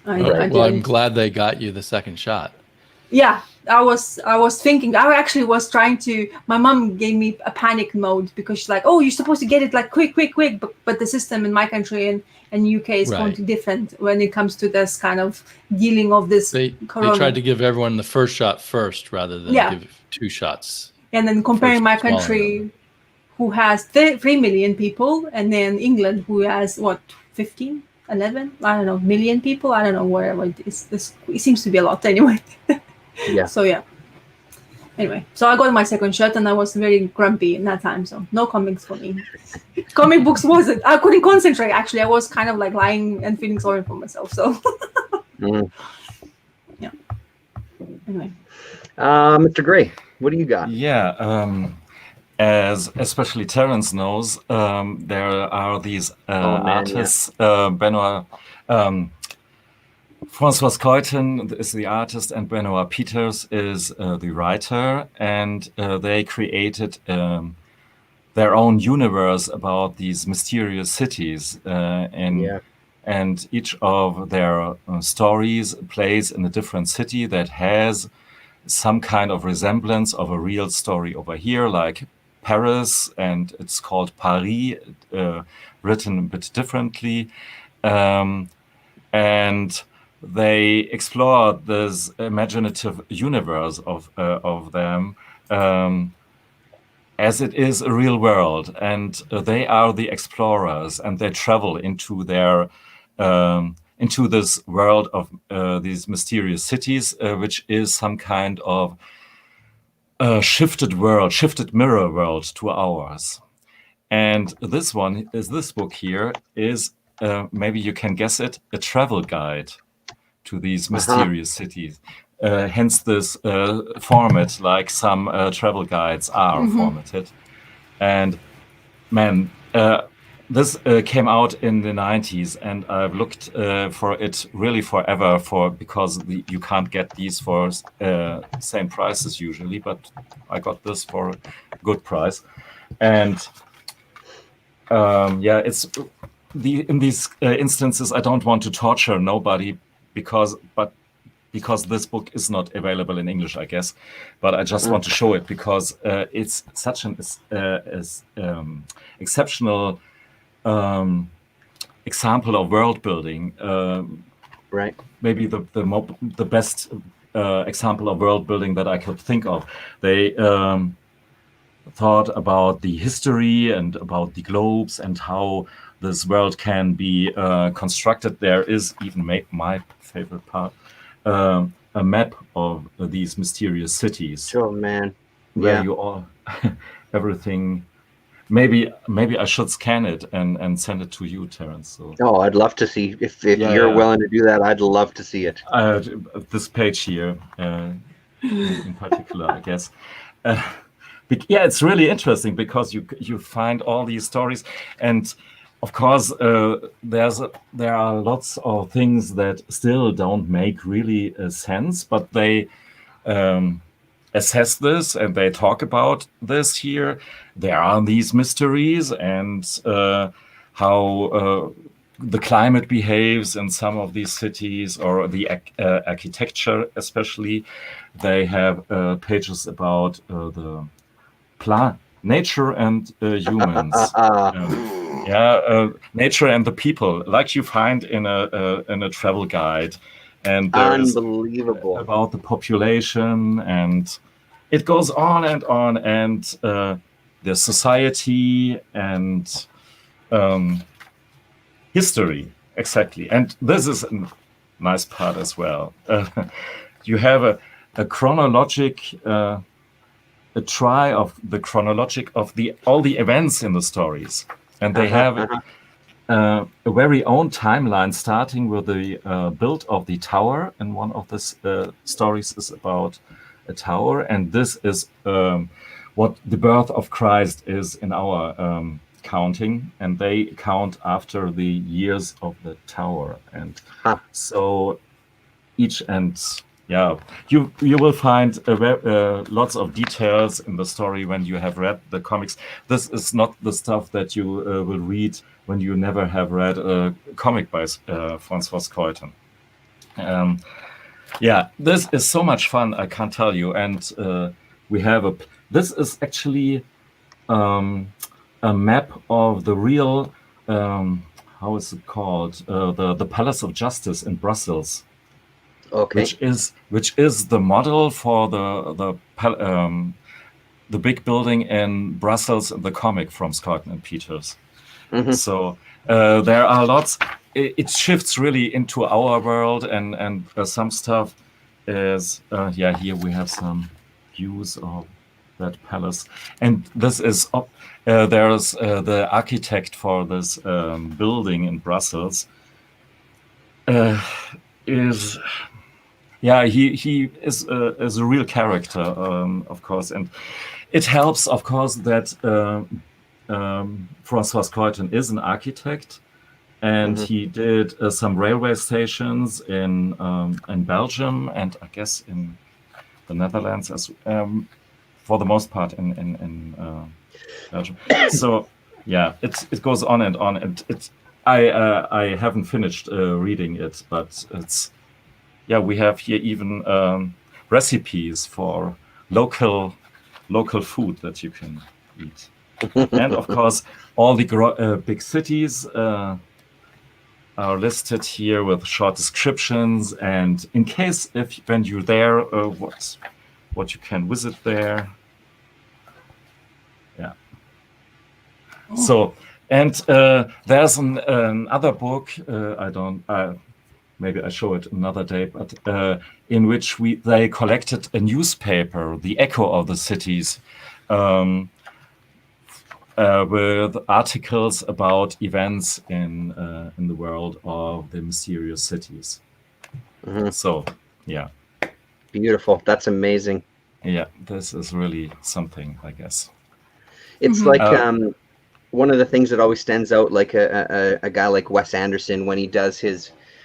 I'm glad they got you the second shot.
Yeah, I was thinking. I actually was trying to. My mom gave me a panic mode because she's like, "Oh, you're supposed to get it like quick," but the system in my country and UK is completely different when it comes to this kind of dealing of this.
They tried to give everyone the first shot first rather than give 2 shots.
And then comparing my country, who has 3 million people, and then England, who has what 15, 11, I don't know, million people. I don't know wherever it is. It seems to be a lot anyway.
Yeah.
So yeah. Anyway, so I got my second shot, and I was very grumpy in that time. So no comics for me. Comic books wasn't. I couldn't concentrate. Actually, I was kind of like lying and feeling sorry for myself. So yeah. Anyway,
Mr. Gray, what do you got?
Yeah. As especially Terence knows, there are these artists. Benoit. Francois Coyton is the artist, and Benoit Peters is the writer, and they created their own universe about these mysterious cities, and each of their stories plays in a different city that has some kind of resemblance of a real story over here, like Paris, and it's called Paris, written a bit differently, and they explore this imaginative universe of them as it is a real world, and they are the explorers, and they travel into their into this world of these mysterious cities, which is some kind of shifted mirror world to ours. And this book here is maybe you can guess it, a travel guide to these mysterious cities. Hence this format, like some travel guides are formatted. And man, this came out in the 90s, and I've looked for it really forever because you can't get these for same prices usually, but I got this for a good price. And it's in these instances, I don't want to torture nobody because this book is not available in English, I guess. But I just want to show it because it's such an exceptional example of world building.
Right.
Maybe the best example of world building that I could think of. They thought about the history and about the globes and how this world can be constructed. There is even my favorite part, a map of these mysterious cities.
Oh man,
where you all everything. Maybe I should scan it and send it to you, Terence. So.
Oh, I'd love to see if you're willing to do that. I'd love to see it.
This page here, in particular, I guess. It's really interesting because you find all these stories, and of course there are lots of things that still don't make really sense, but they assess this and they talk about this here. There are these mysteries and how the climate behaves in some of these cities, or the architecture especially. They have pages about the nature and humans. Nature and the people, like you find in a travel guide. And there's
unbelievable
about the population, and it goes on, and the society and history, exactly. And this is a nice part as well. You have a chronologic, a try of the chronologic of all the events in the stories, and they have a very own timeline, starting with the build of the tower. And one of the stories is about a tower, and this is what the birth of Christ is in our counting, and they count after the years of the tower. And so each, and you will find lots of details in the story when you have read the comics. This is not the stuff that you will read when you never have read a comic by Francois Coyton. This is so much fun, I can't tell you. And we have this is actually a map of the real, how is it called? The Palace of Justice in Brussels.
Okay.
Which is the model for the big building in Brussels in the comic from Scotten and Peters.
Mm-hmm.
So there are lots. It shifts really into our world, and some stuff is here we have some views of that palace, and this is there's the architect for this building in Brussels is. Yeah, he is a real character, of course, and it helps, of course, that Francois Coyton is an architect, and he did some railway stations in Belgium and I guess in the Netherlands, as for the most part in Belgium. So it goes on, and I haven't finished reading it, but it's. Yeah, we have here even recipes for local food that you can eat, and of course, all the big cities are listed here with short descriptions. And in case when you're there, what you can visit there. Yeah. So, and there's another book. Maybe I show it another day, but in which they collected a newspaper, The Echo of the Cities, with articles about events in the world of the mysterious cities.
Mm-hmm.
So, yeah.
Beautiful. That's amazing.
Yeah, this is really something, I guess.
It's like one of the things that always stands out, like a guy like Wes Anderson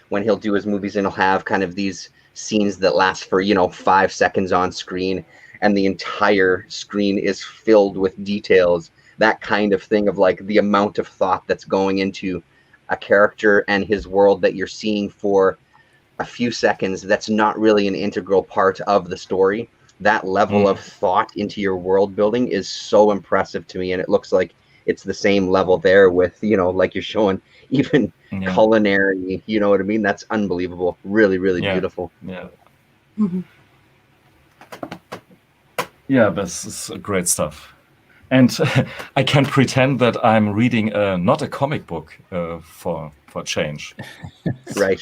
when he'll do his movies, and he'll have kind of these scenes that last for 5 seconds on screen, and the entire screen is filled with details. That kind of thing of like the amount of thought that's going into a character and his world that you're seeing for a few seconds. That's not really an integral part of the story. That level of thought into your world building is so impressive to me, and it looks like it's the same level there with like you're showing even culinary, you know what I mean? That's unbelievable. Really, really beautiful.
Yeah.
Mm-hmm.
Yeah, this is great stuff. And I can pretend that I'm reading not a comic book for change.
Right.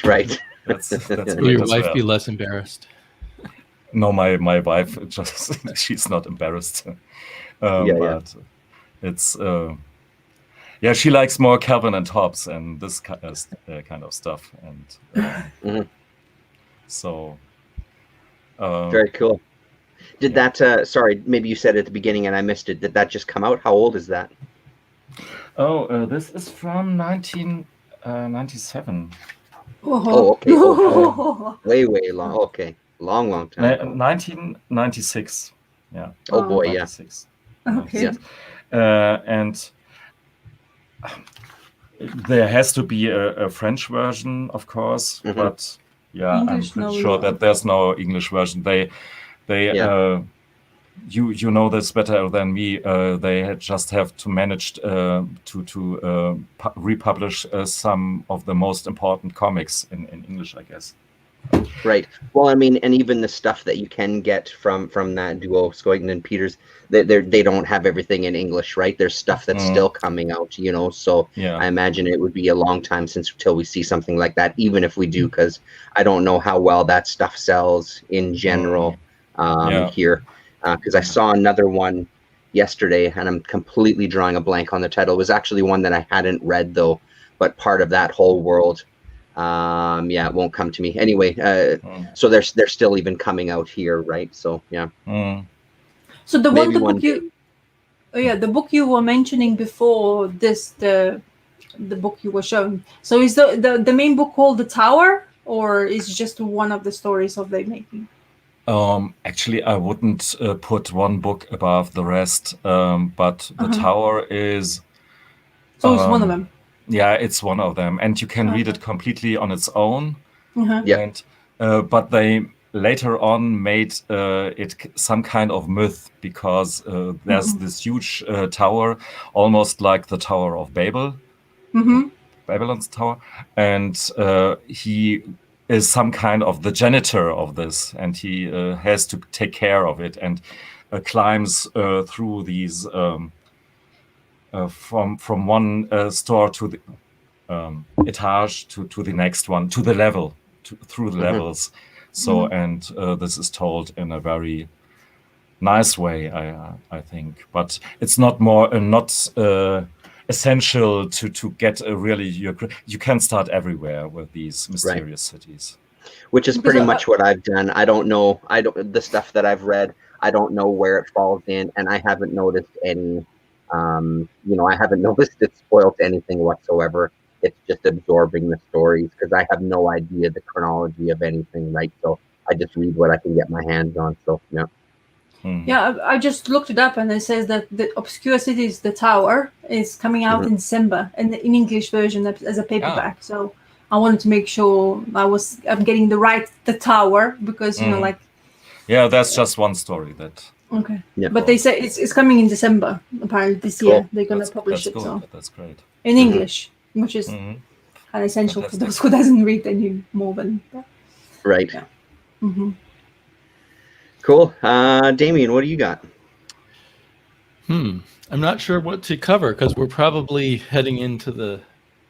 That's
Will your wife be less embarrassed?
No, my wife she's not embarrassed. But it's she likes more Calvin and Hobbes and this kind of stuff, and so
very cool. Did that sorry, maybe you said at the beginning and I missed it, did that just come out? How old is that?
This is from 1997.
Oh, okay. Way long. Okay, long time.
1996. Yeah.
Oh boy,
96.
Okay.
And there has to be a French version, of course, but
English,
I'm pretty sure that there's no English version. They you know this better than me. They just have to manage to republish some of the most important comics in English, I guess.
Right. Well, I mean, and even the stuff that you can get from that duo, Scoyton and Peters, they don't have everything in English, right? There's stuff that's still coming out, So I imagine it would be a long time till we see something like that, even if we do, because I don't know how well that stuff sells in general here. Because I saw another one yesterday, and I'm completely drawing a blank on the title. It was actually one that I hadn't read, though, but part of that whole world. It won't come to me anyway. So they're still even coming out here, right? So
So the book you were mentioning before this, the book you were showing. So is the main book called The Tower? or is just one of the stories of they making?
Actually, I wouldn't put one book above the rest, but the Tower is.
So it's one of them.
Yeah, it's one of them, and you can read it completely on its own.
Yeah.
And but they later on made it some kind of myth, because there's this huge tower, almost like the Tower of Babel, Babylon's tower, and he is some kind of the janitor of this, and he has to take care of it, and climbs through these from one store to the etage to the next one, to the level, through the levels. So and this is told in a very nice way, I think, but it's not essential to get a really. You can start everywhere with these mysterious cities,
which is pretty much what I've done. I don't know. The stuff that I've read, I don't know where it falls in, and I haven't noticed any. I haven't noticed it spoiled anything whatsoever. It's just absorbing the stories, because I have no idea the chronology of anything, right? So I just read what I can get my hands on. So yeah.
Yeah, I just looked it up, and it says that the Obscure Cities, the Tower, is coming out in December, and in English version as a paperback. So I wanted to make sure I'm getting the Tower, because
Yeah, that's just one story that.
Okay. Yeah. But they say it's coming in December. Apparently this year they're gonna publish it. So
that's great.
In English, which is kind of essential for those who doesn't read any more than that.
Right. Yeah. Cool. Damien, what do you got?
I'm not sure what to cover, because we're probably heading into the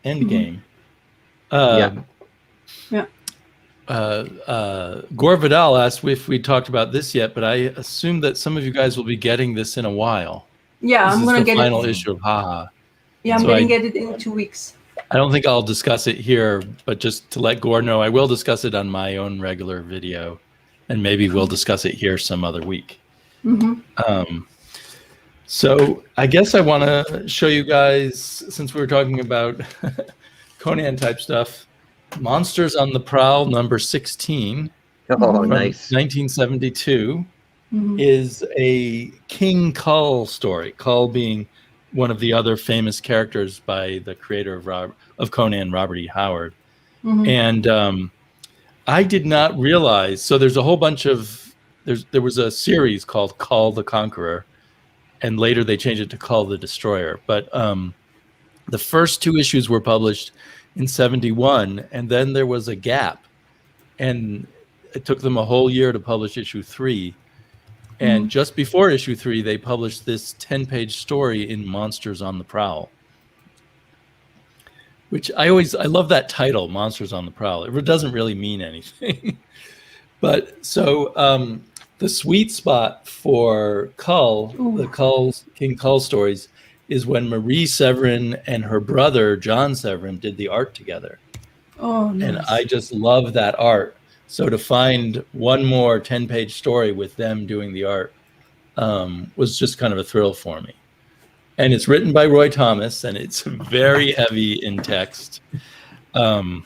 end game. Gore Vidal asked if we talked about this yet, but I assume that some of you guys will be getting this in a while.
Yeah, I'm going to get
the final issue of Haha.
Yeah, I'm going to get it in 2 weeks.
I don't think I'll discuss it here, but just to let Gore know, I will discuss it on my own regular video, and maybe we'll discuss it here some other week. So I guess I want to show you guys, since we were talking about Conan type stuff, Monsters on the Prowl number 16
from nice.
1972 is a King Kull story. Kull being one of the other famous characters by the creator of Conan, Robert E. Howard. And I did not realize, so there's a whole bunch of, there was a series called Kang the Conqueror, and later they changed it to Kang the Destroyer. But the first 2 issues were published in 71, and then there was a gap, and it took them a whole year to publish issue 3. And just before issue 3, they published this 10-page story in Monsters on the Prowl, which I love that title, Monsters on the Prowl. It doesn't really mean anything. But so the sweet spot for the King Kull stories is when Marie Severin and her brother John Severin did the art together.
Oh, nice.
And I just love that art. So to find one more 10-page story with them doing the art was just kind of a thrill for me. And it's written by Roy Thomas, and it's very heavy in text. And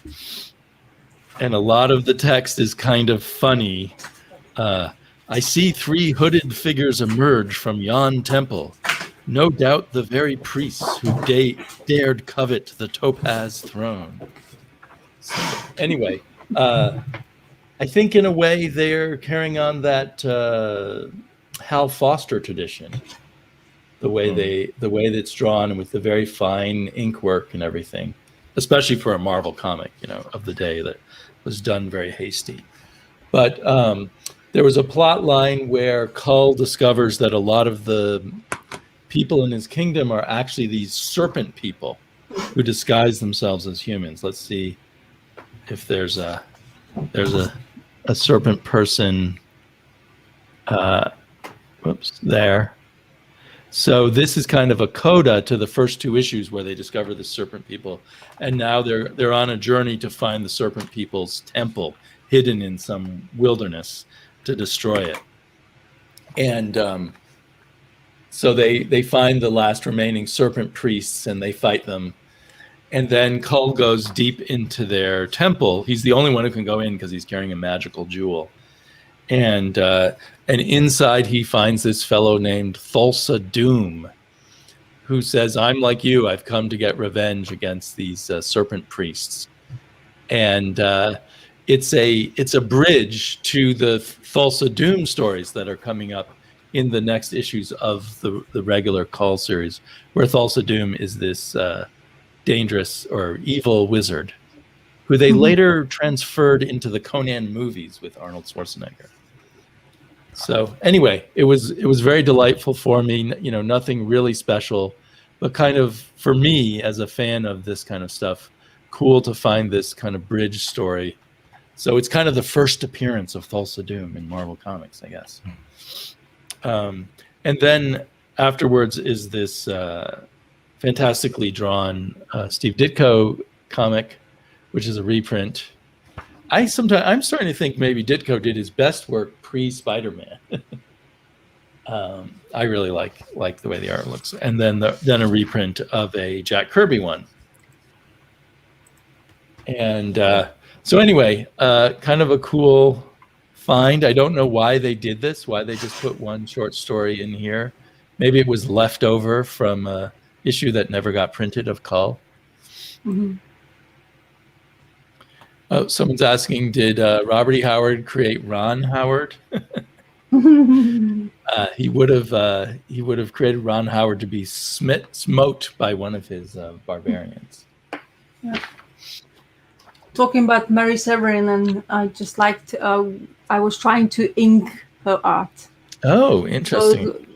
a lot of the text is kind of funny. I see 3 hooded figures emerge from yon temple. No doubt the very priests who dared covet the topaz throne. So, anyway, I think in a way they're carrying on that Hal Foster tradition. The way that's drawn, and with the very fine ink work and everything, especially for a Marvel comic, of the day that was done very hasty. But there was a plot line where Kull discovers that a lot of the people in his kingdom are actually these serpent people who disguise themselves as humans. Let's see if there's a serpent person. There. So this is kind of a coda to the first 2 issues where they discover the serpent people, and now they're on a journey to find the serpent people's temple hidden in some wilderness to destroy it. And so they find the last remaining serpent priests, and they fight them. And then Kull goes deep into their temple. He's the only one who can go in because he's carrying a magical jewel. And inside he finds this fellow named Thulsa Doom, who says, "I'm like you. I've come to get revenge against these serpent priests." And it's a bridge to the Thulsa Doom stories that are coming up in the next issues of the regular Kull series, where Thulsa Doom is this dangerous or evil wizard who they later transferred into the Conan movies with Arnold Schwarzenegger. So anyway, it was very delightful for me. You know, nothing really special, but kind of for me as a fan of this kind of stuff, cool to find this kind of bridge story. So it's kind of the first appearance of Thulsa Doom in Marvel Comics, I guess. And then afterwards is this fantastically drawn Steve Ditko comic, which is a reprint. I'm starting to think maybe Ditko did his best work pre-Spider-Man. I really like the way the art looks. And then a reprint of a Jack Kirby one. And so anyway, kind of a cool find. I don't know why they did this, why they just put one short story in here. Maybe it was left over from a issue that never got printed of Kull.
Mm-hmm.
Oh, someone's asking, did Robert E. Howard create Ron Howard? He would have created Ron Howard to be smote by one of his barbarians.
Yeah. Talking about Mary Severin, and I just liked. I was trying to ink her art.
Oh, interesting.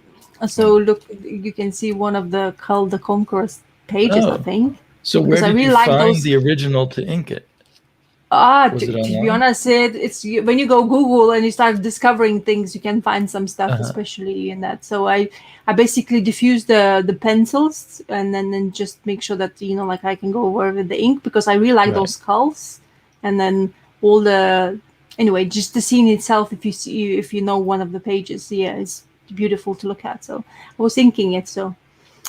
So look, you can see one of the Kang the Conqueror's pages, I think.
So where did you find the original to ink it?
To be honest, it's when you go Google and you start discovering things, you can find some stuff, especially in that. So I basically diffuse the pencils and then just make sure that, you know, like I can go over with the ink, because I really like those skulls, and then all the anyway, just the scene itself. If you know one of the pages, it's beautiful to look at. So I was inking it, so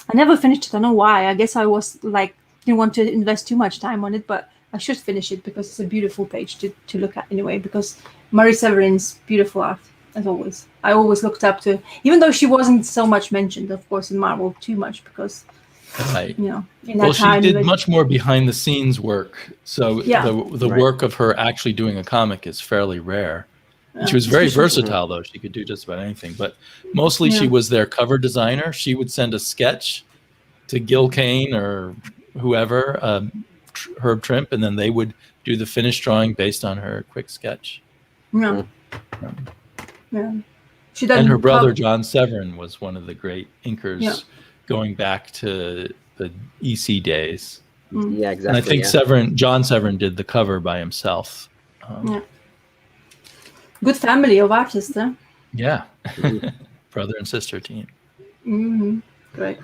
I never finished it. I don't know why. I guess I was like didn't want to invest too much time on it, but I should finish it because it's a beautiful page to look at anyway, because Mary Severin's beautiful art, as always. I always looked up to, even though she wasn't so much mentioned, of course, in Marvel too much, because, you know, in that time.
She did much more behind the scenes work. So the work of her actually doing a comic is fairly rare. And she was very versatile, though. She could do just about anything. But mostly she was their cover designer. She would send a sketch to Gil Kane or whoever, Herb Trimp, and then they would do the finished drawing based on her quick sketch.
Yeah.
And her brother John Severin was one of the great inkers going back to the EC days.
Yeah, exactly.
And I think John Severin did the cover by himself.
Good family of artists, huh?
Yeah. Brother and sister team.
Mm-hmm. Great.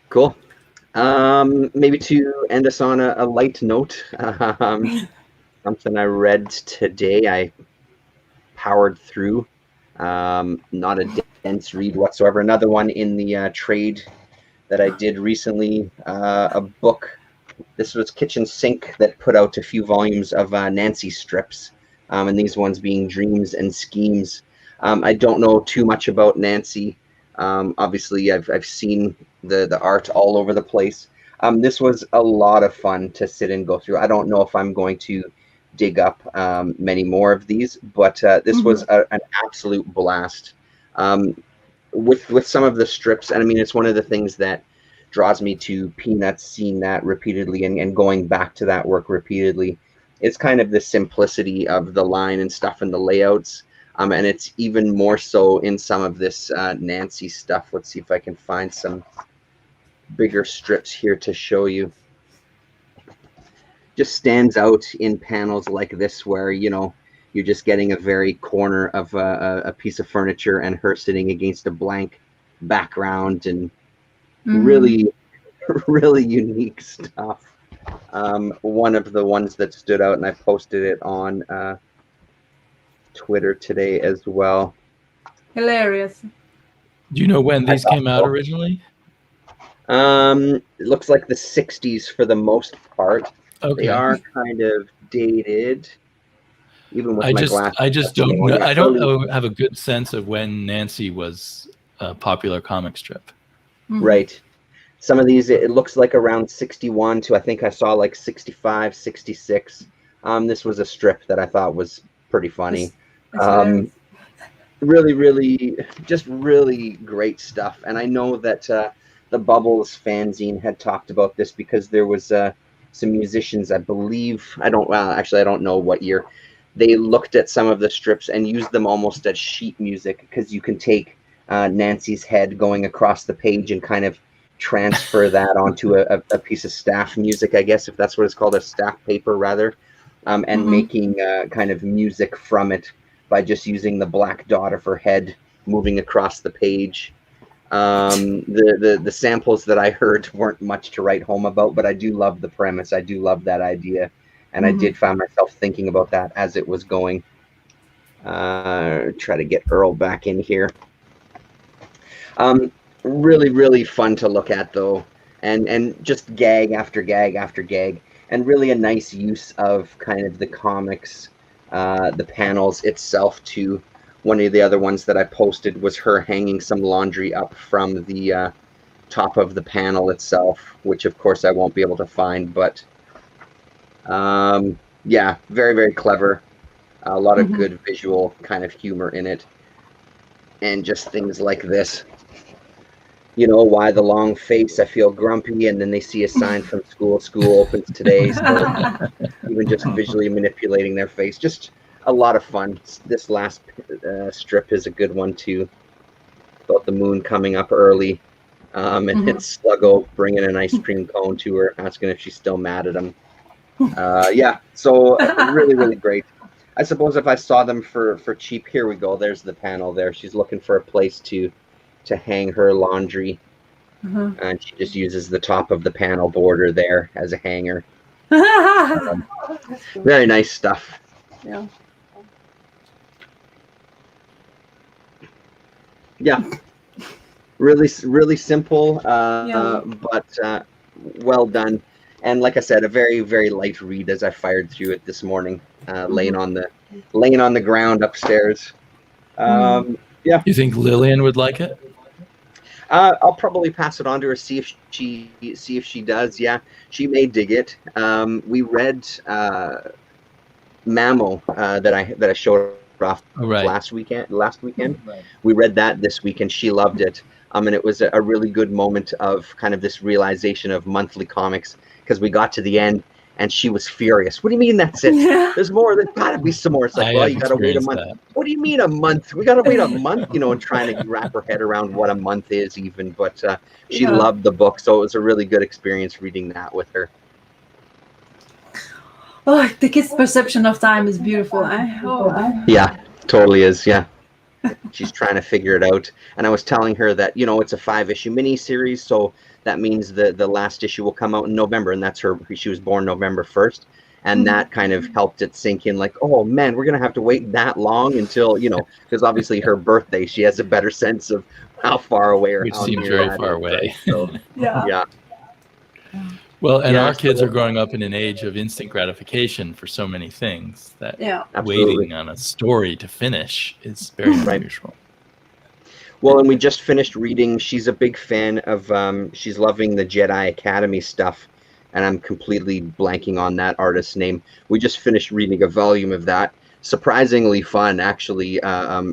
Cool. Maybe to end us on a light note, something I read today, I powered through, not a dense read whatsoever. Another one in the trade that I did recently, a book. This was Kitchen Sink that put out a few volumes of Nancy strips, and these ones being Dreams and Schemes. I don't know too much about Nancy. Obviously, I've seen the art all over the place. This was a lot of fun to sit and go through. I don't know if I'm going to dig up many more of these, but this was an absolute blast. With some of the strips, and I mean, it's one of the things that draws me to Peanuts, seeing that repeatedly and going back to that work repeatedly. It's kind of the simplicity of the line and stuff and the layouts. And it's even more so in some of this Nancy stuff. Let's see if I can find some bigger strips here to show you. Just stands out in panels like this where, you know, you're just getting a very corner of a piece of furniture and her sitting against a blank background, and really, really unique stuff. One of the ones that stood out, and I posted it on Twitter today as well.
Hilarious.
Do you know when these came out originally?
It looks like the 60s for the most part.
Okay.
They are kind of dated. Even with my glasses.
I just don't know. I don't have a good sense of when Nancy was a popular comic strip.
Mm-hmm.
Right. Some of these, it looks like around 61 to I think I saw like 65, 66. This was a strip that I thought was pretty funny. Really, really, just really great stuff. And I know that the Bubbles fanzine had talked about this because there was some musicians, I believe, I don't know what year, they looked at some of the strips and used them almost as sheet music, because you can take Nancy's head going across the page and kind of transfer that onto a piece of staff music, I guess, if that's what it's called, a staff paper rather, and making kind of music from it by just using the black dot of her head moving across the page. The samples that I heard weren't much to write home about, but I do love the premise. I do love that idea. And I did find myself thinking about that as it was going. Try to get Earl back in here. Really, really fun to look at, though. And just gag after gag after gag. And really a nice use of kind of the comics, the panels itself, too. One of the other ones that I posted was her hanging some laundry up from the top of the panel itself, which, of course, I won't be able to find, but... yeah, very, very clever. A lot of good visual kind of humor in it. And just things like this. You know, why the long face? I feel grumpy. And then they see a sign from school. School opens today. So even just visually manipulating their face. Just a lot of fun. This last strip is a good one, too. About the moon coming up early. And it's Sluggo bringing an ice cream cone to her, asking if she's still mad at him. Yeah, so really, really great. I suppose if I saw them for cheap, here we go. There's the panel there. She's looking for a place to hang her laundry, and she just uses the top of the panel border there as a hanger. Very nice stuff.
Yeah.
Yeah. Really, really simple, but well done. And like I said, a very, very light read as I fired through it this morning, laying on the ground upstairs. Yeah.
You think Lillian would like it?
I'll probably pass it on to her, see if she does. Yeah, she may dig it. We read Mammo that I showed off last weekend. Right. We read that this week, and she loved it. And it was a really good moment of kind of this realization of monthly comics, because we got to the end and she was furious. What do you mean that's it? Yeah. There's more. There's got to be some more. It's like, well, you got to wait a month. That. What do you mean a month? We got to wait a month, and trying to wrap her head around what a month is even. But she loved the book, so it was a really good experience reading that with her.
Oh, the kid's perception of time is beautiful. Oh.
Yeah, totally is. Yeah. She's trying to figure it out. And I was telling her that, it's a 5-issue miniseries, so that means the last issue will come out in November, and that's she was born November 1st. And that kind of helped it sink in, like, oh man, we're going to have to wait that long until, because obviously her birthday, she has a better sense of how far away or
Which
how
seems very far away.
So, yeah.
Well, and our kids are growing up in an age of instant gratification for so many things that waiting on a story to finish is very unusual.
Well, and we just finished reading. She's a big fan of, she's loving the Jedi Academy stuff, and I'm completely blanking on that artist's name. We just finished reading a volume of that. Surprisingly fun, actually.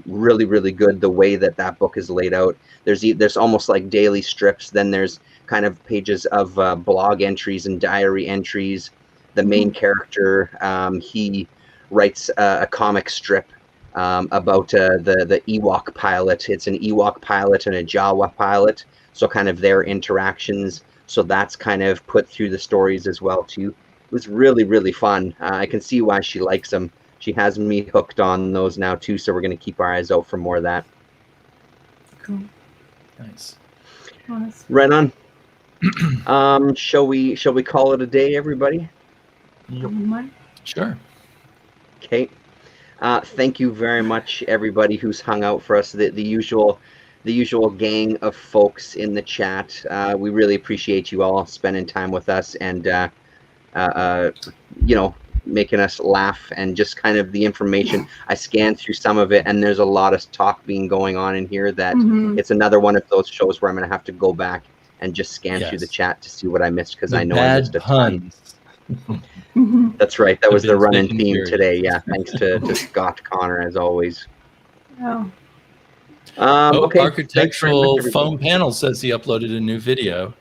Really, really good the way that book is laid out. There's almost like daily strips. Then there's kind of pages of blog entries and diary entries. The main character, he writes a comic strip about the Ewok pilot. It's an Ewok pilot and a Jawa pilot, so kind of their interactions. So that's kind of put through the stories as well too. It was really, really fun. I can see why she likes them. She has me hooked on those now too, so we're going to keep our eyes out for more of that.
Cool.
Nice.
Right on. Shall we call it a day, everybody?
Sure.
Okay. Thank you very much, everybody who's hung out for us. The usual the usual gang of folks in the chat. We really appreciate you all spending time with us and, you know, making us laugh and just kind of the information. I scanned through some of it, and there's a lot of talk going on in here that it's another one of those shows where I'm going to have to go back and just scan through the chat to see what I missed, because I know I missed a ton. That's right. That was the running theme today. Yeah, thanks to Scott Connor, as always.
Oh.
Okay.
Architectural Foam Panel says he uploaded a new video.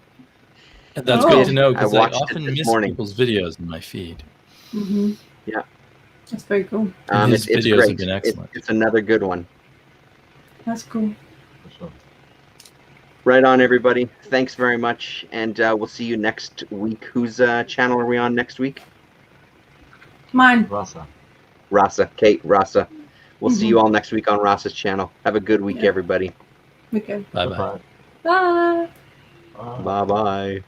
And that's good to know, because I often miss people's videos in my feed.
Yeah.
That's very cool.
His
videos
great.
have been excellent.
It's another good one.
That's cool.
Right on, everybody. Thanks very much, and we'll see you next week. Whose channel are we on next week?
Mine.
Rasa. Kate, Rasa. We'll see you all next week on Rasa's channel. Have a good week, everybody.
Okay.
Bye-bye.
Bye.
Bye-bye.